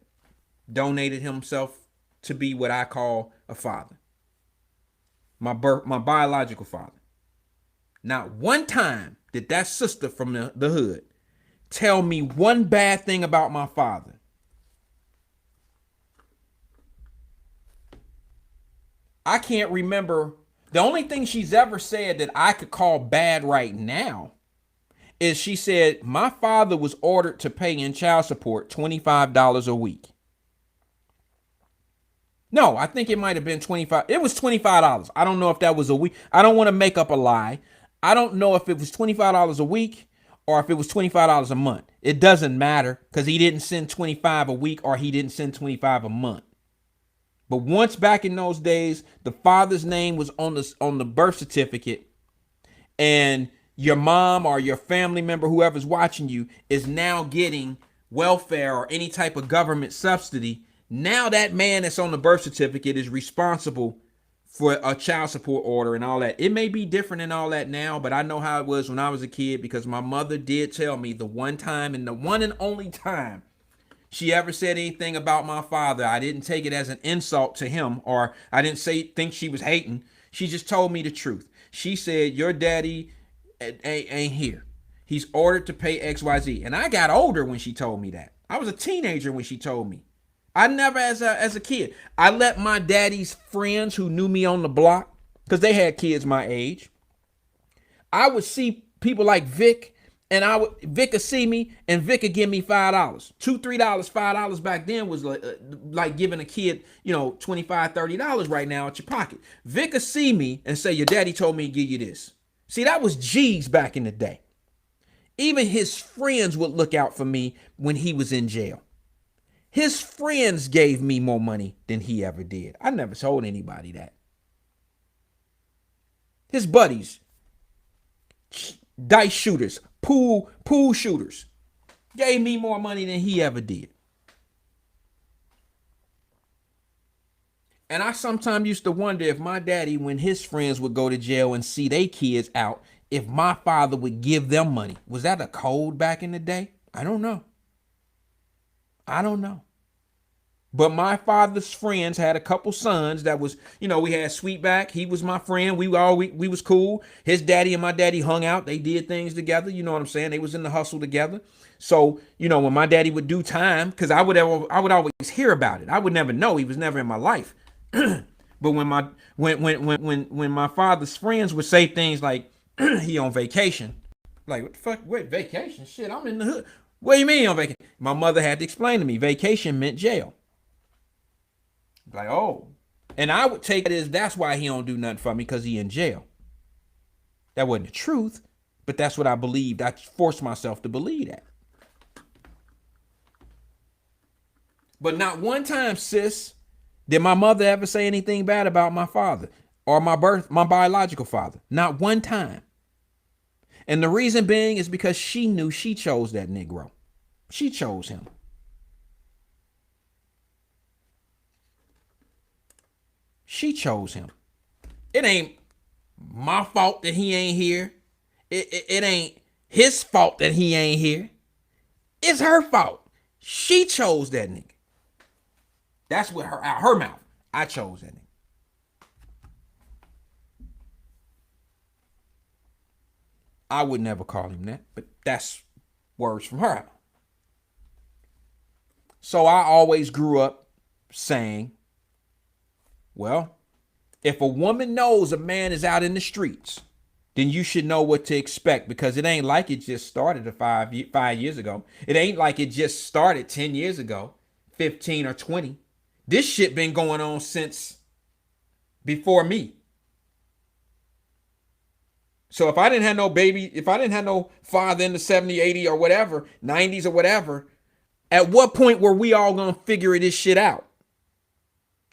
donated himself to be what I call a father. My biological father. Not one time did that sister from the hood tell me one bad thing about my father. I can't remember. The only thing she's ever said that I could call bad right now is she said my father was ordered to pay in child support $25 a week. No, I think it might have been $25. It was $25. I don't know if that was a week. I don't want to make up a lie. I don't know if it was $25 a week or if it was $25 a month. It doesn't matter because he didn't send 25 a week or he didn't send 25 a month. But once back in those days, the father's name was on the birth certificate, and your mom or your family member, whoever's watching you, is now getting welfare or any type of government subsidy. Now that man that's on the birth certificate is responsible for a child support order and all that. It may be different and all that now, but I know how it was when I was a kid because my mother did tell me the one time and the one and only time she ever said anything about my father, I didn't take it as an insult to him or I didn't think she was hating. She just told me the truth. She said, your daddy ain't here. He's ordered to pay XYZ. And I got older when she told me that. I was a teenager when she told me. I never, as a kid, I let my daddy's friends who knew me on the block, because they had kids my age, I would see people like Vic, and Vic would see me, and Vic would give me $5, $2, $3, $5 back then was like giving a kid, $25, $30 right now at your pocket. Vic would see me and say, your daddy told me to give you this. See, that was G's back in the day. Even his friends would look out for me when he was in jail. His friends gave me more money than he ever did. I never told anybody that. His buddies, dice shooters, pool shooters, gave me more money than he ever did. And I sometimes used to wonder if my daddy, when his friends would go to jail and see their kids out, if my father would give them money. Was that a code back in the day? I don't know. But my father's friends had a couple sons that was, we had Sweetback. He was my friend. We was cool. His daddy and my daddy hung out. They did things together. You know what I'm saying? They was in the hustle together. So, when my daddy would do time, because I would always hear about it. I would never know. He was never in my life. But when my father's friends would say things like, he on vacation. Like, what the fuck? Wait, vacation? Shit, I'm in the hood. What do you mean on vacation? My mother had to explain to me, vacation meant jail. Like, oh. And I would take it as that's why he don't do nothing for me, because he in jail. That wasn't the truth, but that's what I believed. I forced myself to believe that. But not one time, sis, did my mother ever say anything bad about my father or my biological father. Not one time. And the reason being is because she knew she chose that Negro. She chose him. She chose him. It ain't my fault that he ain't here. It ain't his fault that he ain't here. It's her fault. She chose that nigga. That's what out her mouth. I chose that nigga. I would never call him that, but that's words from her. So I always grew up saying, well, if a woman knows a man is out in the streets, then you should know what to expect, because it ain't like it just started 5 years ago. It ain't like it just started 10 years ago, 15 or 20. This shit been going on since before me. So if I didn't have no baby, if I didn't have no father in the 70, 80 or whatever, 90s or whatever, at what point were we all going to figure this shit out?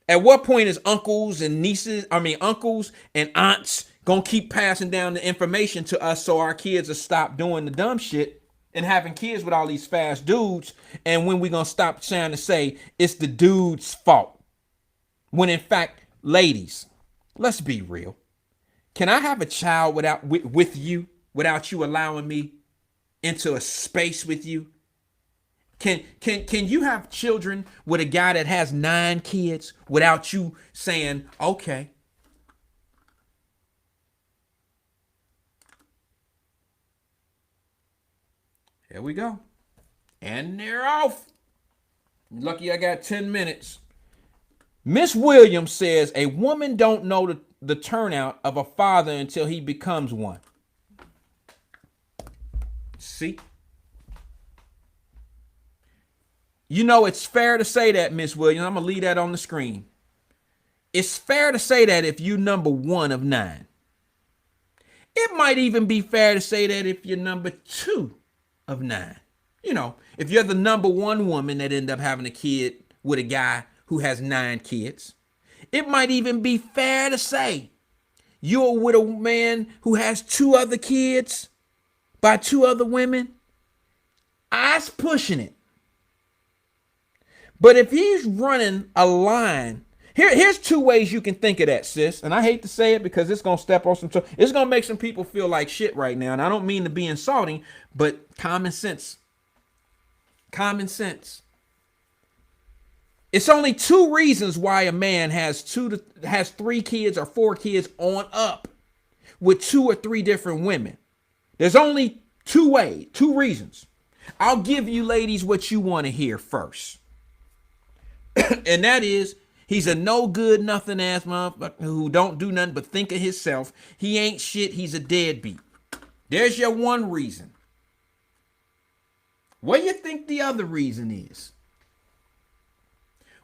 At what point is uncles and aunts going to keep passing down the information to us so our kids will stop doing the dumb shit and having kids with all these fast dudes? And when we going to stop trying to say it's the dude's fault? When in fact, ladies, let's be real. Can I have a child with you without you allowing me into a space with you? Can you have children with a guy that has 9 kids without you saying, okay? Here we go. And they're off. Lucky I got 10 minutes. Miss Williams says a woman don't know the turnout of a father until he becomes one. See? It's fair to say that, Miss Williams. I'm going to leave that on the screen. It's fair to say that if you number 1 of 9. It might even be fair to say that if you're number 2 of 9. If you're the number 1 woman that ended up having a kid with a guy who has 9 kids. It might even be fair to say you're with a man who has 2 other kids by 2 other women. I's pushing it. But if he's running a line, here's 2 ways you can think of that, sis. And I hate to say it because it's going to step on some toes. It's going to make some people feel like shit right now. And I don't mean to be insulting, but common sense. Common sense. It's only 2 reasons why a man has 3 kids or 4 kids on up with 2 or 3 different women. There's only 2 reasons. I'll give you ladies what you want to hear first. And that is, he's a no good, nothing ass motherfucker who don't do nothing but think of himself. He ain't shit. He's a deadbeat. There's your 1 reason. What do you think the other reason is?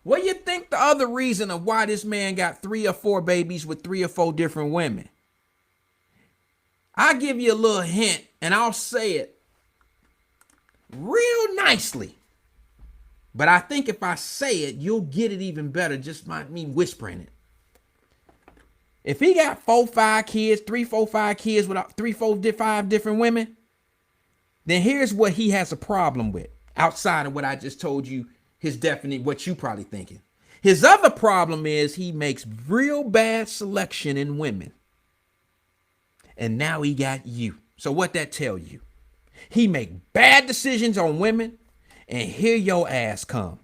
What do you think the other reason of why this man got 3 or 4 babies with 3 or 4 different women? I'll give you a little hint, and I'll say it real nicely. But I think if I say it, you'll get it even better just by me whispering it. If he got 4, 5 kids, 3, 4, 5 kids with 3, 4, 5 different women, then here's what he has a problem with outside of what I just told you. His definite, what you probably thinking. His other problem is he makes real bad selection in women. And now he got you. So what that tell you? He make bad decisions on women, and here your ass come.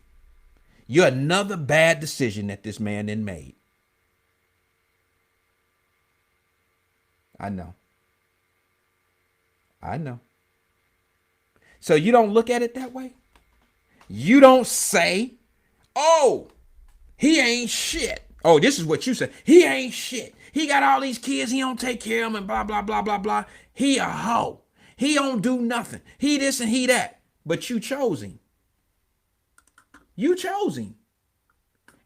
You're another bad decision that this man then made. I know. I know. So you don't look at it that way? You don't say, oh, he ain't shit. Oh, this is what you say. He ain't shit. He got all these kids. He don't take care of them and blah, blah, blah, blah, blah. He a hoe. He don't do nothing. He this and he that. But you chose him. You chose him.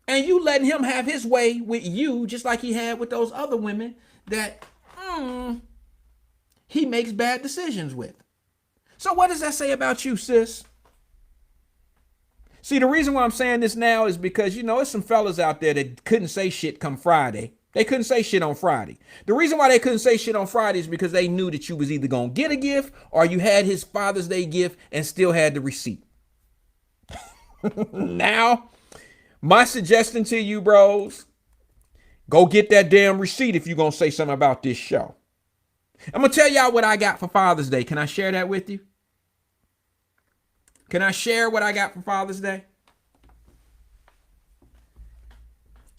And you letting him have his way with you just like he had with those other women that he makes bad decisions with. So what does that say about you, sis? See, the reason why I'm saying this now is because, there's some fellas out there that couldn't say shit come Friday. They couldn't say shit on Friday. The reason why they couldn't say shit on Friday is because they knew that you was either going to get a gift or you had his Father's Day gift and still had the receipt. Now, my suggestion to you, bros, go get that damn receipt if you're going to say something about this show. I'm going to tell y'all what I got for Father's Day. Can I share that with you? Can I share what I got for Father's Day?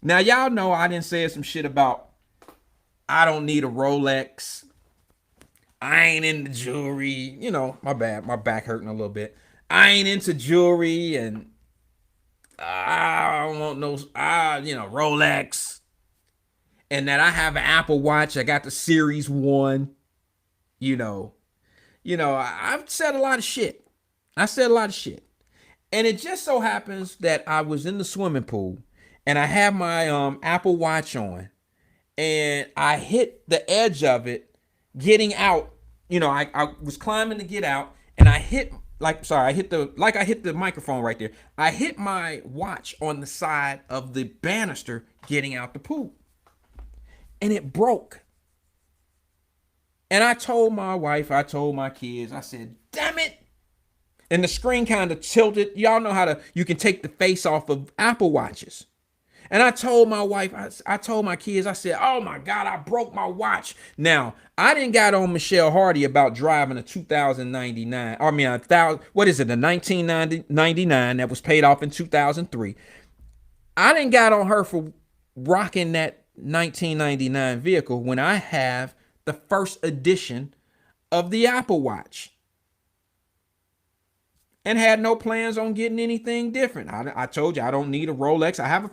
Now, y'all know I didn't say some shit about I don't need a Rolex. I ain't into jewelry. My bad. My back hurting a little bit. I ain't into jewelry and I don't want no, Rolex. And that I have an Apple Watch. I got the Series 1. I've said a lot of shit. And it just so happens that I was in the swimming pool and I had my Apple Watch on and I hit the edge of it getting out. I was climbing to get out and I hit I hit the microphone right there. I hit my watch on the side of the banister getting out the pool. And it broke. And I told my wife, I told my kids, I said, damn it. And the screen kind of tilted. Y'all know you can take the face off of Apple Watches. And I told my wife, I told my kids, I said, oh my God, I broke my watch. Now, I didn't got on Michelle Hardy about driving a 2099. I mean, a 1999 that was paid off in 2003. I didn't got on her for rocking that 1999 vehicle when I have the first edition of the Apple Watch. And had no plans on getting anything different. I told you I don't need a Rolex.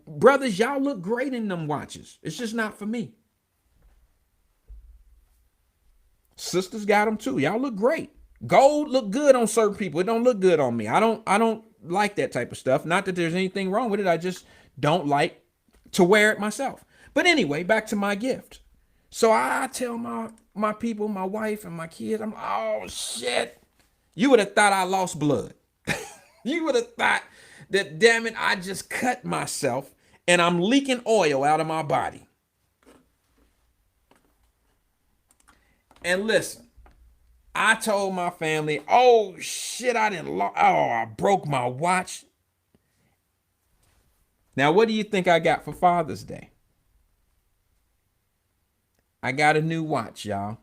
Brothers, y'all look great in them watches. It's just not for me. Sisters got them too. Y'all look great. Gold look good on certain people. It don't look good on me. I don't like that type of stuff. Not that there's anything wrong with it. I just don't like to wear it myself. But anyway, back to my gift. So I tell my people, my wife and my kids, oh shit. You would have thought I lost blood. You would have thought that, damn it, I just cut myself and I'm leaking oil out of my body. And listen, I told my family, oh shit, I broke my watch. Now, what do you think I got for Father's Day? I got a new watch, y'all.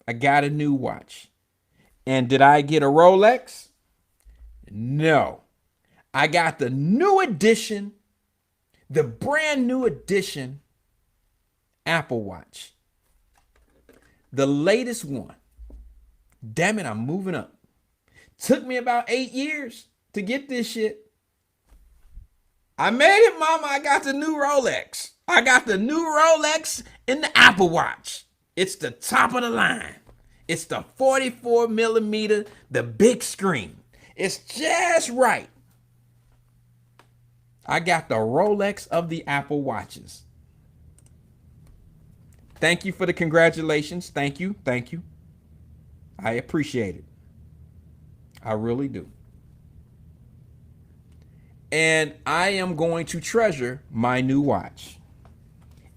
I got a new watch. And did I get a Rolex? No. I got the new edition, the brand new edition Apple Watch. The latest one. Damn it, I'm moving up. Took me about 8 years to get this shit. I made it, mama. I got the new Rolex. I got the new Rolex in the Apple Watch. It's the top of the line. It's the 44 millimeter, the big screen. It's just right. I got the Rolex of the Apple Watches. Thank you for the congratulations. Thank you. Thank you. I appreciate it. I really do. And I am going to treasure my new watch.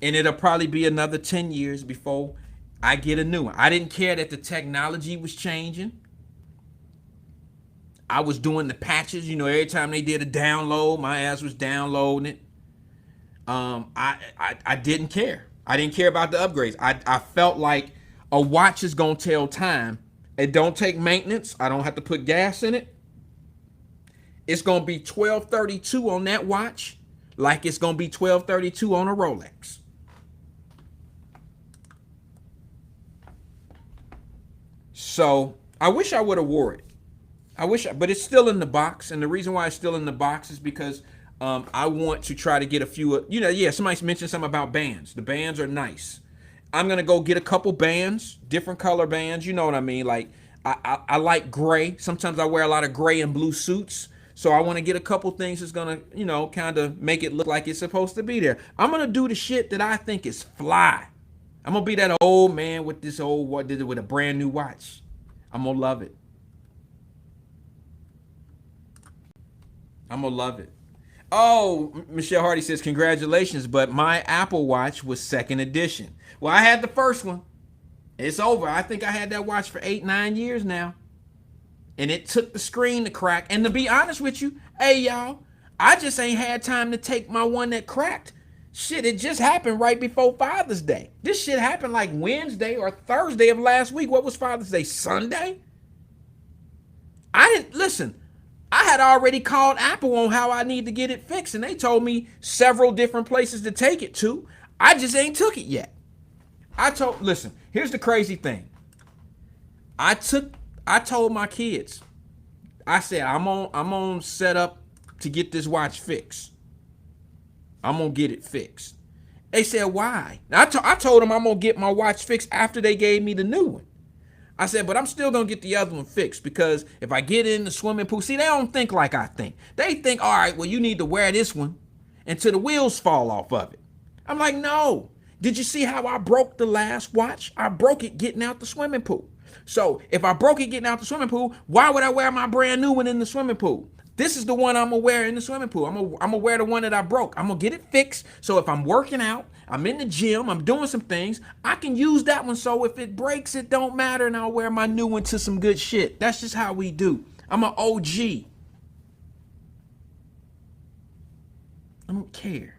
And it'll probably be another 10 years before I get a new one. I didn't care that the technology was changing. I was doing the patches, every time they did a download, my ass was downloading it. I didn't care. I didn't care about the upgrades. I felt like a watch is gonna tell time. It don't take maintenance. I don't have to put gas in it. It's going to be 12:32 on that watch, like it's going to be 12:32 on a Rolex. So I wish I would have wore it. But it's still in the box. And the reason why it's still in the box is because I want to try to get a few, somebody mentioned something about bands. The bands are nice. I'm going to go get a couple bands, different color bands. You know what I mean? Like, I like gray. Sometimes I wear a lot of gray and blue suits. So I want to get a couple things that's going to, kind of make it look like it's supposed to be there. I'm going to do the shit that I think is fly. I'm going to be that old man with this with a brand new watch. I'm going to love it. I'm going to love it. Oh, Michelle Hardy says, congratulations, but my Apple Watch was second edition. Well, I had the first one. It's over. I think I had that watch for 8-9 years now. And it took the screen to crack. And to be honest with you, hey, y'all, I just ain't had time to take my one that cracked. Shit, it just happened right before Father's Day. This shit happened like Wednesday or Thursday of last week. What was Father's Day? Sunday? Listen, I had already called Apple on how I need to get it fixed, and they told me several different places to take it to. I just ain't took it yet. Listen, here's the crazy thing. I told my kids, I said, I'm on set up to get this watch fixed. I'm gonna get it fixed. They said, why? I told them I'm gonna get my watch fixed after they gave me the new one. I said, but I'm still gonna get the other one fixed, because if I get in the swimming pool, see, they don't think like I think. They think, all right, well, you need to wear this one until the wheels fall off of it. I'm like, no. Did you see how I broke the last watch? I broke it getting out the swimming pool. So if I broke it getting out the swimming pool, why would I wear my brand new one in the swimming pool? This is the one I'm gonna wear in the swimming pool. I'm gonna wear the one that I broke. I'm gonna get it fixed. So if I'm working out, I'm in the gym, I'm doing some things, I can use that one. So if it breaks, it don't matter, and I'll wear my new one to some good shit. That's just how we do. I'm an OG. I don't care.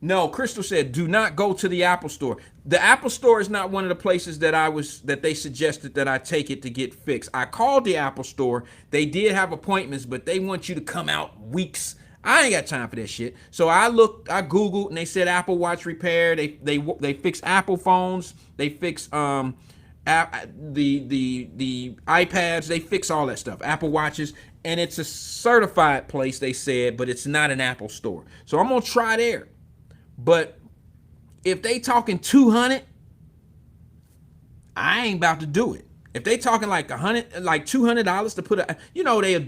No, Crystal said, do not go to the Apple Store. The Apple Store is not one of the places that they suggested that I take it to get fixed. I called the Apple Store. They did have appointments, but they want you to come out weeks. I ain't got time for that shit. So I Googled, and they said Apple Watch repair. They fix Apple phones. They fix the iPads. They fix all that stuff. Apple Watches. And it's a certified place, they said, but it's not an Apple Store. So I'm gonna try there. But if they talking 200, I ain't about to do it. If they talking like $200 to put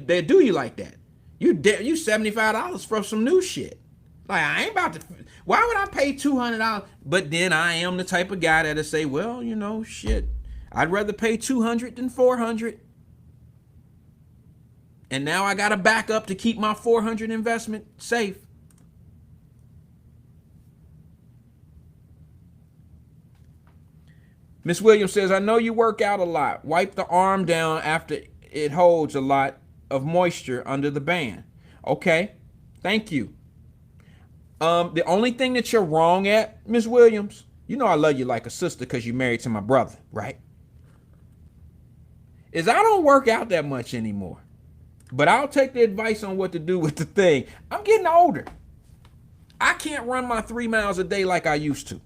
they do you like that. You $75 for some new shit. Like, I ain't about to. Why would I pay $200? But then I am the type of guy that'll say, well, shit, I'd rather pay $200 than $400. And now I got a backup to keep my $400 investment safe. Miss Williams says, I know you work out a lot. Wipe the arm down after it holds a lot of moisture under the band. Okay, thank you. The only thing that you're wrong at, Miss Williams, I love you like a sister because you're married to my brother, right? Is I don't work out that much anymore. But I'll take the advice on what to do with the thing. I'm getting older. I can't run my 3 miles a day like I used to.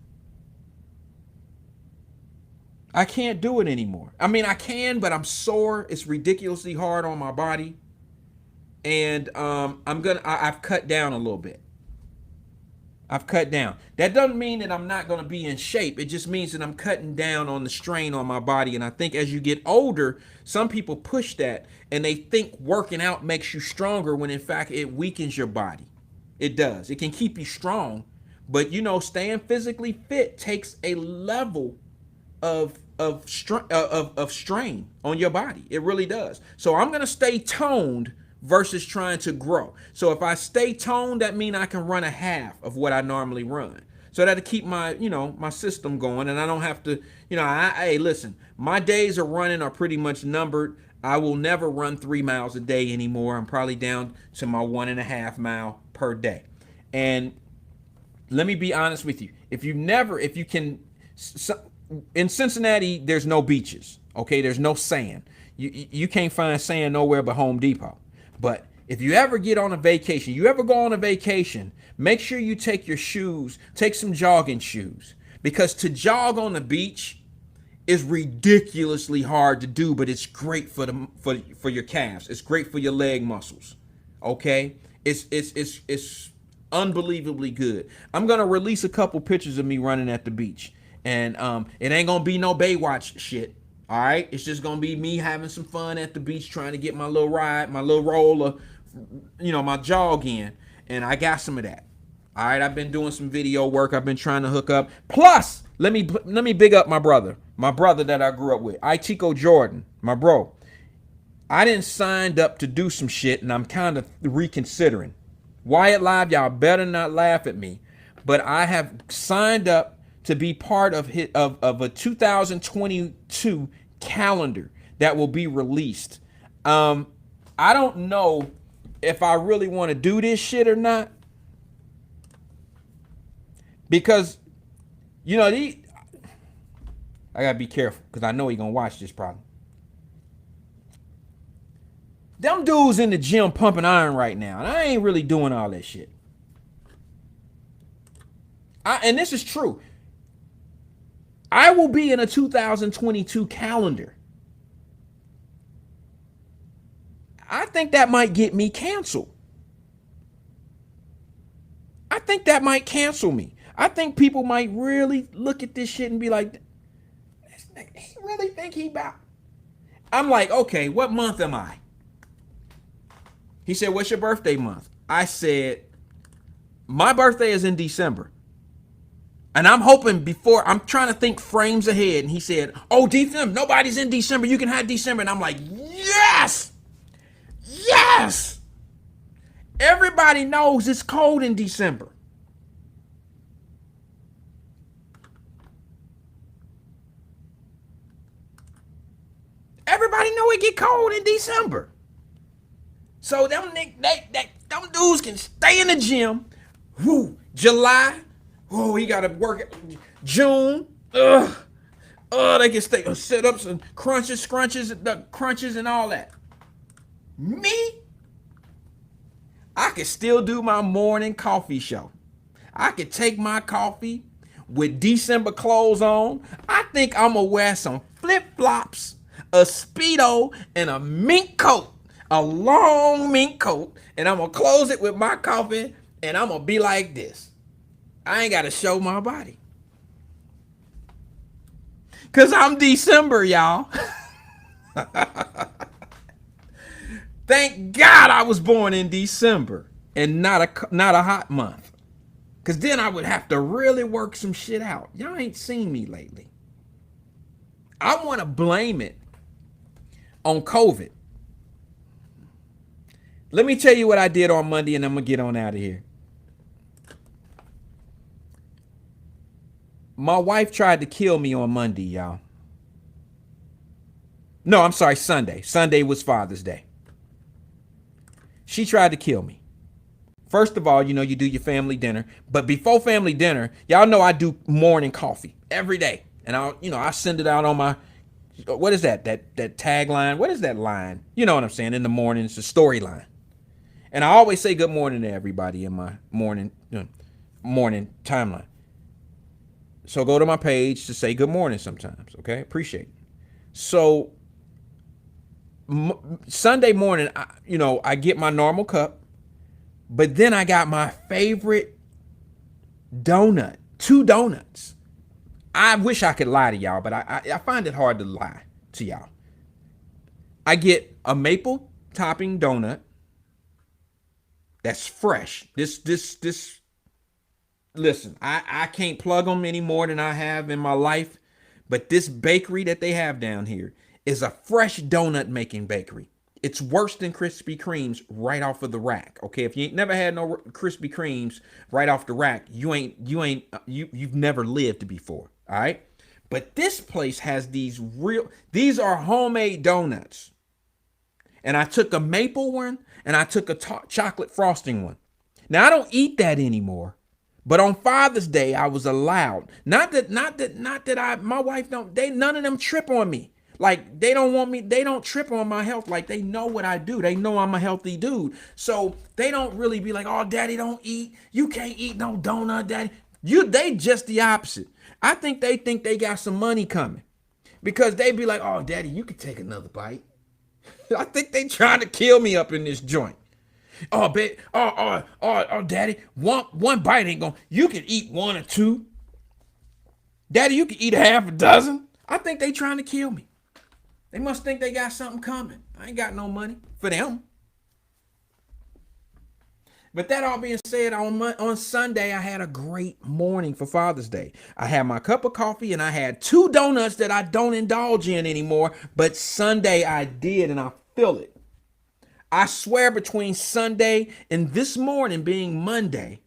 I can't do it anymore. I mean, I can, but I'm sore. It's ridiculously hard on my body. And I've cut down a little bit. I've cut down. That doesn't mean that I'm not going to be in shape. It just means that I'm cutting down on the strain on my body. And I think as you get older, some people push that and they think working out makes you stronger when in fact it weakens your body. It does. It can keep you strong, but staying physically fit takes a level of strain on your body. It really does. So I'm gonna stay toned versus trying to grow. So if I stay toned, that means I can run a half of what I normally run. So that'll keep my my system going, and I don't have to hey, listen, my days of running are pretty much numbered. I will never run 3 miles a day anymore. I'm probably down to my 1.5 mile per day. And let me be honest with you. If you can. In Cincinnati, there's no beaches. Okay, there's no sand. You can't find sand nowhere but Home Depot. But if you ever get on a vacation, you ever go on a vacation, make sure you take your shoes, take some jogging shoes. Because to jog on the beach is ridiculously hard to do, but it's great for your calves. It's great for your leg muscles. Okay? It's unbelievably good. I'm gonna release a couple pictures of me running at the beach. And it ain't gonna be no Baywatch shit. All right, it's just gonna be me having some fun at the beach, trying to get my little ride, my little roller, my jog in, and I got some of that. All right, I've been doing some video work. I've been trying to hook up. Plus, let me big up my brother that I grew up with, Itico Jordan, my bro. I didn't signed up to do some shit, and I'm kind of reconsidering. Wyatt-Live, y'all better not laugh at me, but I have signed up to be part of a 2022 calendar that will be released. I don't know if I really want to do this shit or not, because I gotta be careful because I know he gonna watch this probably. Them dudes in the gym pumping iron right now, and I ain't really doing all that shit. And this is true. I will be in a 2022 calendar. I think that might get me canceled. I think that might cancel me. I think people might really look at this shit and be like, he really think he about? I'm like, okay, what month am I? He said, what's your birthday month? I said, my birthday is in December. And I'm hoping I'm trying to think frames ahead. And he said, oh, December, nobody's in December. You can have December. And I'm like, yes, yes. Everybody knows it's cold in December. Everybody know it get cold in December. So them dudes can stay in the gym. Woo, July. Oh, he gotta work. June. They can stay sit ups and crunches and all that. Me, I could still do my morning coffee show. I could take my coffee with December clothes on. I think I'm gonna wear some flip flops, a Speedo, and a mink coat. A long mink coat, and I'm gonna close it with my coffee, and I'm gonna be like this. I ain't gotta show my body. Cause I'm December, y'all. Thank God I was born in December and not a hot month. Cause then I would have to really work some shit out. Y'all ain't seen me lately. I wanna blame it on COVID. Let me tell you what I did on Monday, and I'm going to get on out of here. My wife tried to kill me on Monday, y'all. No, I'm sorry, Sunday. Sunday was Father's Day. She tried to kill me. First of all, you do your family dinner. But before family dinner, y'all know I do morning coffee every day. And I send it out on my, what is that? That tagline? What is that line? You know what I'm saying? In the morning, it's a storyline. And I always say good morning to everybody in my morning timeline. So go to my page to say good morning sometimes, okay? Appreciate it. So Sunday morning, I get my normal cup, but then I got my favorite donut, 2 donuts. I wish I could lie to y'all, but I find it hard to lie to y'all. I get a maple topping donut. That's fresh. Listen, I can't plug them any more than I have in my life, but this bakery that they have down here is a fresh donut making bakery. It's worse than Krispy Kreme's right off of the rack. Okay, if you ain't never had no Krispy Kreme's right off the rack, you've never lived before. All right, but this place has these are homemade donuts. And I took a maple one and I took a chocolate frosting one. Now I don't eat that anymore, but on Father's Day I was allowed. Not that my wife none of them trip on me. Like they don't want me, they don't trip on my health. Like they know what I do. They know I'm a healthy dude. So they don't really be like, oh, daddy, don't eat. You can't eat no donut, daddy. They just the opposite. I think they got some money coming because they be like, oh, daddy, you could take another bite. I think they trying to kill me up in this joint. Oh, babe, daddy, one bite ain't gonna, you can eat one or two. Daddy, you can eat a half a dozen. I think they trying to kill me. They must think they got something coming. I ain't got no money for them. But that all being said, on Sunday, I had a great morning for Father's Day. I had my cup of coffee and I had 2 donuts that I don't indulge in anymore. But Sunday I did, and I feel it. I swear between Sunday and this morning being Monday,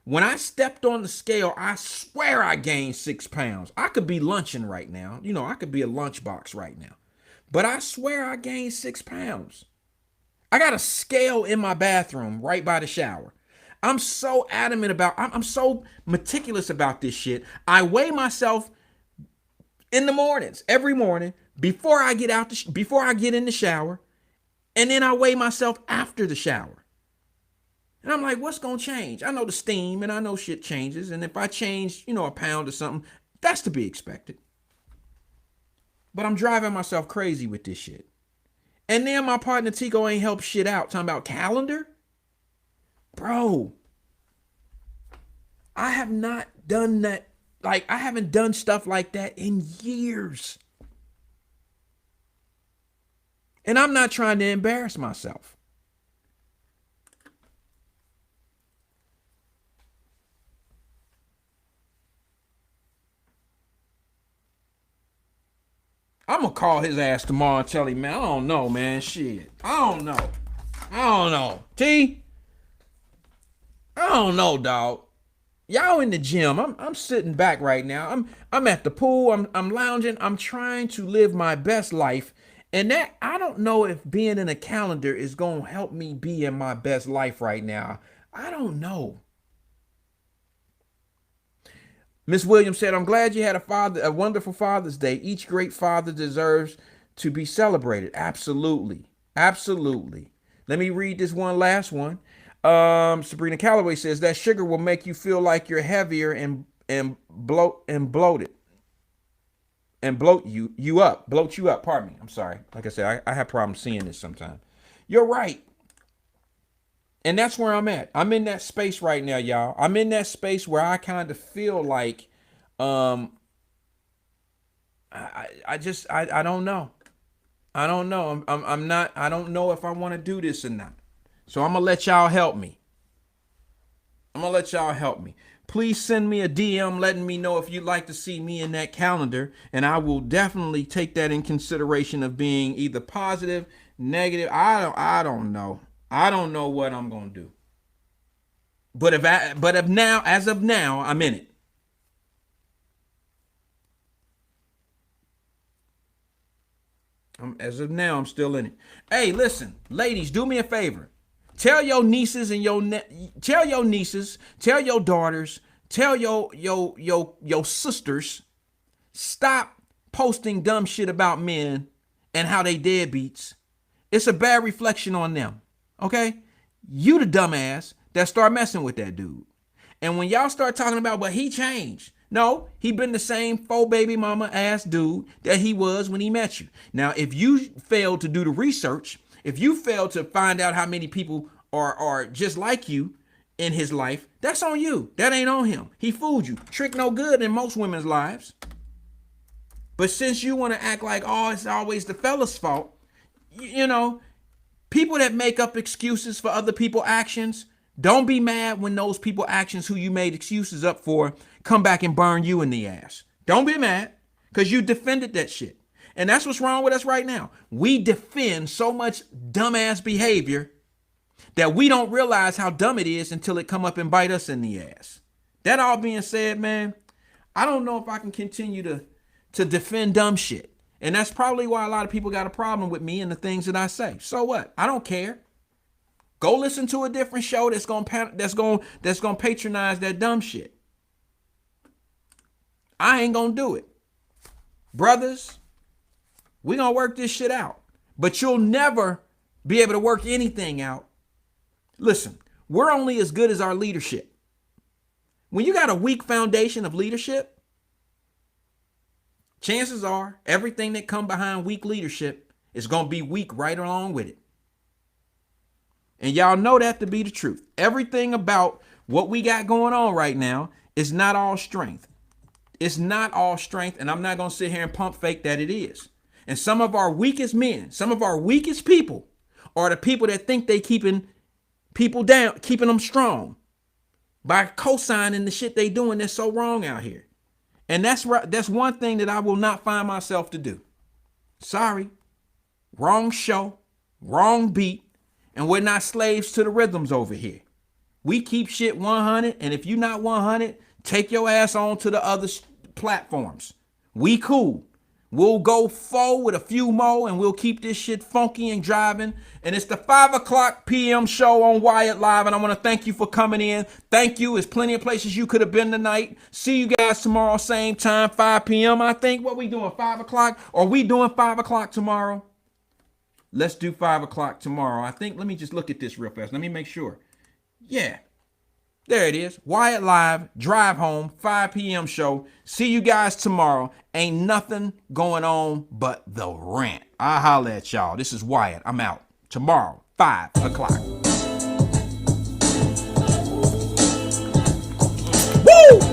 when I stepped on the scale, I swear I gained 6 pounds. I could be lunching right now. You know, I could be a lunchbox right now. But I swear I gained 6 pounds. I got a scale in my bathroom right by the shower. I'm so adamant about, I'm so meticulous about this shit. I weigh myself in the mornings, every morning, before I get before I get in the shower. And then I weigh myself after the shower. And I'm like, what's going to change? I know the steam and I know shit changes. And if I change, a pound or something, that's to be expected. But I'm driving myself crazy with this shit. And then my partner Tico ain't helped shit out. Talking about calendar? Bro, I have not done that. Like, I haven't done stuff like that in years. And I'm not trying to embarrass myself. I'm going to call his ass tomorrow and tell him, man, I don't know, man. Shit. I don't know. T? I don't know, dog. Y'all in the gym. I'm sitting back right now. I'm at the pool. I'm lounging. I'm trying to live my best life. And that, I don't know if being in a calendar is going to help me be in my best life right now. I don't know. Miss Williams said, I'm glad you had a wonderful Father's Day. Each great father deserves to be celebrated. Absolutely. Absolutely. Let me read this last one. Sabrina Calloway says that sugar will make you feel like you're heavier and bloated. And bloat you up. Pardon me. I'm sorry. Like I said, I have problems seeing this sometimes. You're right. And that's where I'm at. I'm in that space right now, y'all. I'm in that space where I kind of feel like, I don't know. I don't know. I'm not, I don't know if I want to do this or not. So I'm going to let y'all help me. Please send me a DM letting me know if you'd like to see me in that calendar. And I will definitely take that in consideration of being either positive, negative. I don't know. I don't know what I'm going to do. But as of now, I'm in it. As of now, I'm still in it. Hey, listen, ladies, do me a favor. Tell your nieces and tell your daughters, tell your sisters, stop posting dumb shit about men and how they deadbeats. It's a bad reflection on them. Okay? You the dumbass that start messing with that dude. And when y'all start talking about, well, he changed. No, he been the same baby mama ass dude that he was when he met you. Now, if you failed to do the research, if you failed to find out how many people are just like you in his life, that's on you. That ain't on him. He fooled you. Trick no good in most women's lives. But since you want to act like, oh, it's always the fella's fault, people that make up excuses for other people's actions, don't be mad when those people actions who you made excuses up for come back and burn you in the ass. Don't be mad because you defended that shit. And that's what's wrong with us right now. We defend so much dumbass behavior that we don't realize how dumb it is until it come up and bite us in the ass. That all being said, man, I don't know if I can continue to defend dumb shit. And that's probably why a lot of people got a problem with me and the things that I say. So what? I don't care. Go listen to a different show that's gonna patronize that dumb shit. I ain't gonna do it. Brothers, We're going to work this shit out. But you'll never be able to work anything out. Listen, we're only as good as our leadership. When you got a weak foundation of leadership, chances are everything that come behind weak leadership is going to be weak right along with it. And y'all know that to be the truth. Everything about what we got going on right now is not all strength. It's not all strength, and I'm not going to sit here and pump fake that it is. And some of our weakest men, some of our weakest people are the people that think they keeping people down, keeping them strong by co-signing the shit they doing that's so wrong out here. And that's right. That's one thing that I will not find myself to do. Sorry. Wrong show, wrong beat, and we're not slaves to the rhythms over here. We keep shit 100, and if you're not 100, take your ass on to the other platforms. We cool. We'll go forward with a few more, and we'll keep this shit funky and driving. And it's the 5 p.m. show on Wyatt-Live, and I want to thank you for coming in. Thank you. There's plenty of places you could have been tonight. See you guys tomorrow, same time, 5 p.m. I think. What we doing, 5 o'clock? Are we doing 5 o'clock tomorrow? Let's do 5 o'clock tomorrow. I think, let me just look at this real fast. Let me make sure. Yeah. There it is. Wyatt-Live, drive home, 5 p.m. show. See you guys tomorrow. Ain't nothing going on but the rant. I'll holler at y'all. This is Wyatt. I'm out. Tomorrow, 5 o'clock. Woo!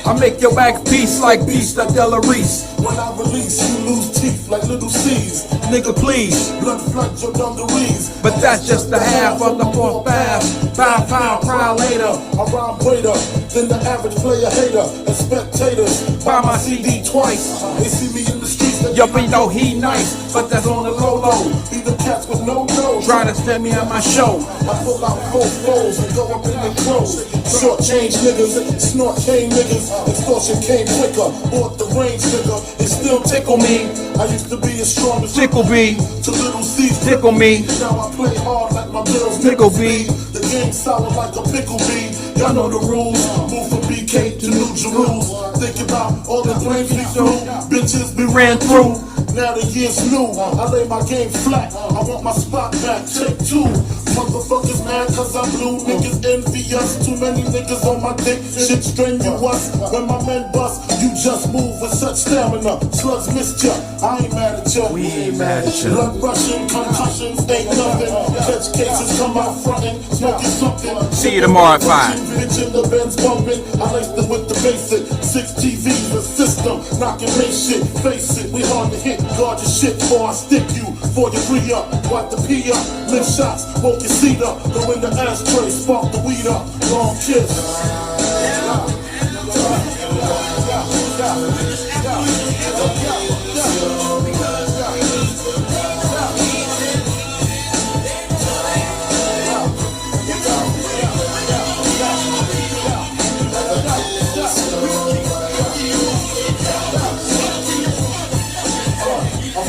I make your back piece like beast at Della Reese. When I release, you lose teeth like little C's. Nigga, please. Blood flood your dungarees. But that's just the half of the fourth fast. 5 pound crowd later. I rhyme greater than the average player hater. And spectators Buy my CD twice. They see me in the streets. Yo, but you know he nice, but that's on the low low. Be the cats with no nose. Try to send me on my show. I pull out cold foes and go up in the clothes. Short change niggas, snort chain niggas. Extortion came quicker. Bought the range nigga. It still tickle me. I used to be as strong as Tickle B. to little C's. Tickle me. Now I play hard like my bills. Tickle B. The game sour like a pickle bee. Y'all know the rules. Move from BK to New Jerusalem. Think about all the flames we threw. Bitches We ran through. now the year's new. I lay my game flat. I want my spot back. Take 2. Motherfuckers mad cause I'm blue. Niggas envious. Too many niggas on my dick. Shit strenuous. When my men bust, you just move with such stamina. Slugs missed ya. I ain't mad at ya. We ain't mad at ya. Blood rushing, concussions ain't nothing. Catch cases, come out frontin', smoking something. See you tomorrow at 5. Bitch in the Benz bumping. I laced it with the basic. 6 TVs, the system. Knocking make shit. Face it, we hard to hit. Guard your shit before I stick you. Before you free up, wipe the pee up. Lift shots, woke your seat up. Go in the ashtray, spark the weed up. Long kiss.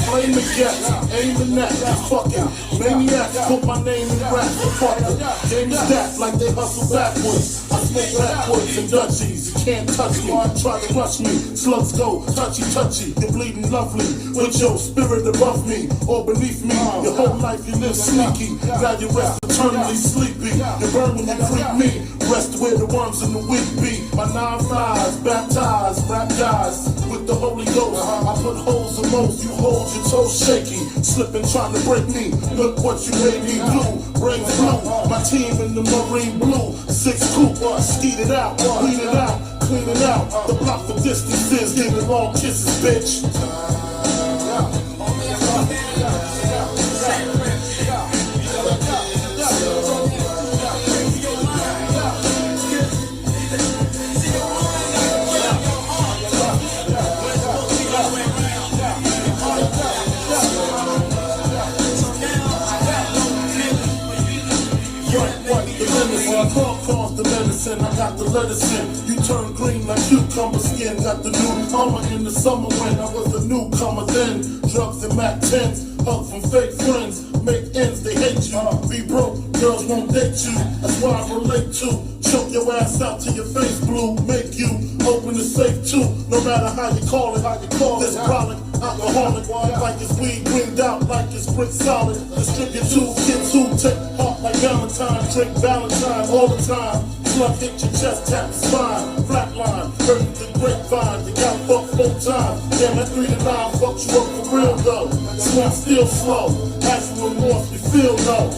Flame the jets, aiming at fucking maniacs. Put my name in rap, fucking game stacked like they hustle backwards. I smoke backwards and Dutchies. You can't touch me, try to rush me. Slugs go touchy touchy. You're bleeding lovely with your spirit above me or beneath me. Your whole life you live sneaky. Now you rest eternally sleepy. You burn when you creep me. Rest where the worms and the weak be. My 9 flies, baptized, rap guys with the Holy Ghost. I put holes in most. You hold your toes shaky, slipping trying to break me. Look what you made me do. Brains blue, my team in the marine blue. 6 coupe, skeet it out, weed it out, clean it out. The block for distances, giving long kisses, bitch. medicine, I got the lettuce in. You turn green like cucumber skin. Got the new Hummer in the summer when I was a newcomer then. Drugs and Mac 10s, hugs from fake friends. Make ends, they hate you. Be broke, girls won't date you. That's why I relate to. Choke your ass out till your face blue. Make you open the safe too. No matter how you call it, this product, alcoholic, like it's weed, greened out like it's brick solid. Distribute to kids who take heart like Valentine. Drink Valentine all the time. Slug hit your chest, tap the spine. Flatline, hurt the grapevine. You got fucked 4 times. Damn, that 3 to 9 fucks you up for real though. Swamp still slow. As for remorse, we feel low.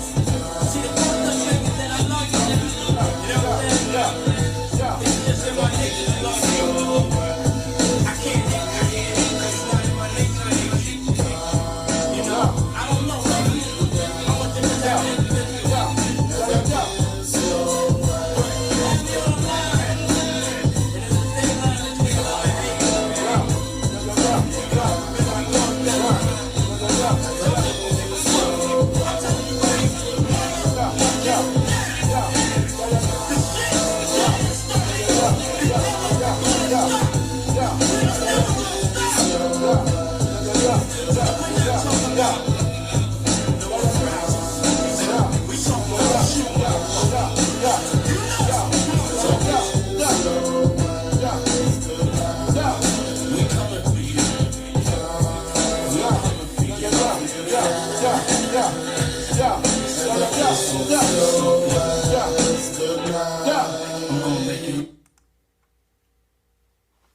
Yeah.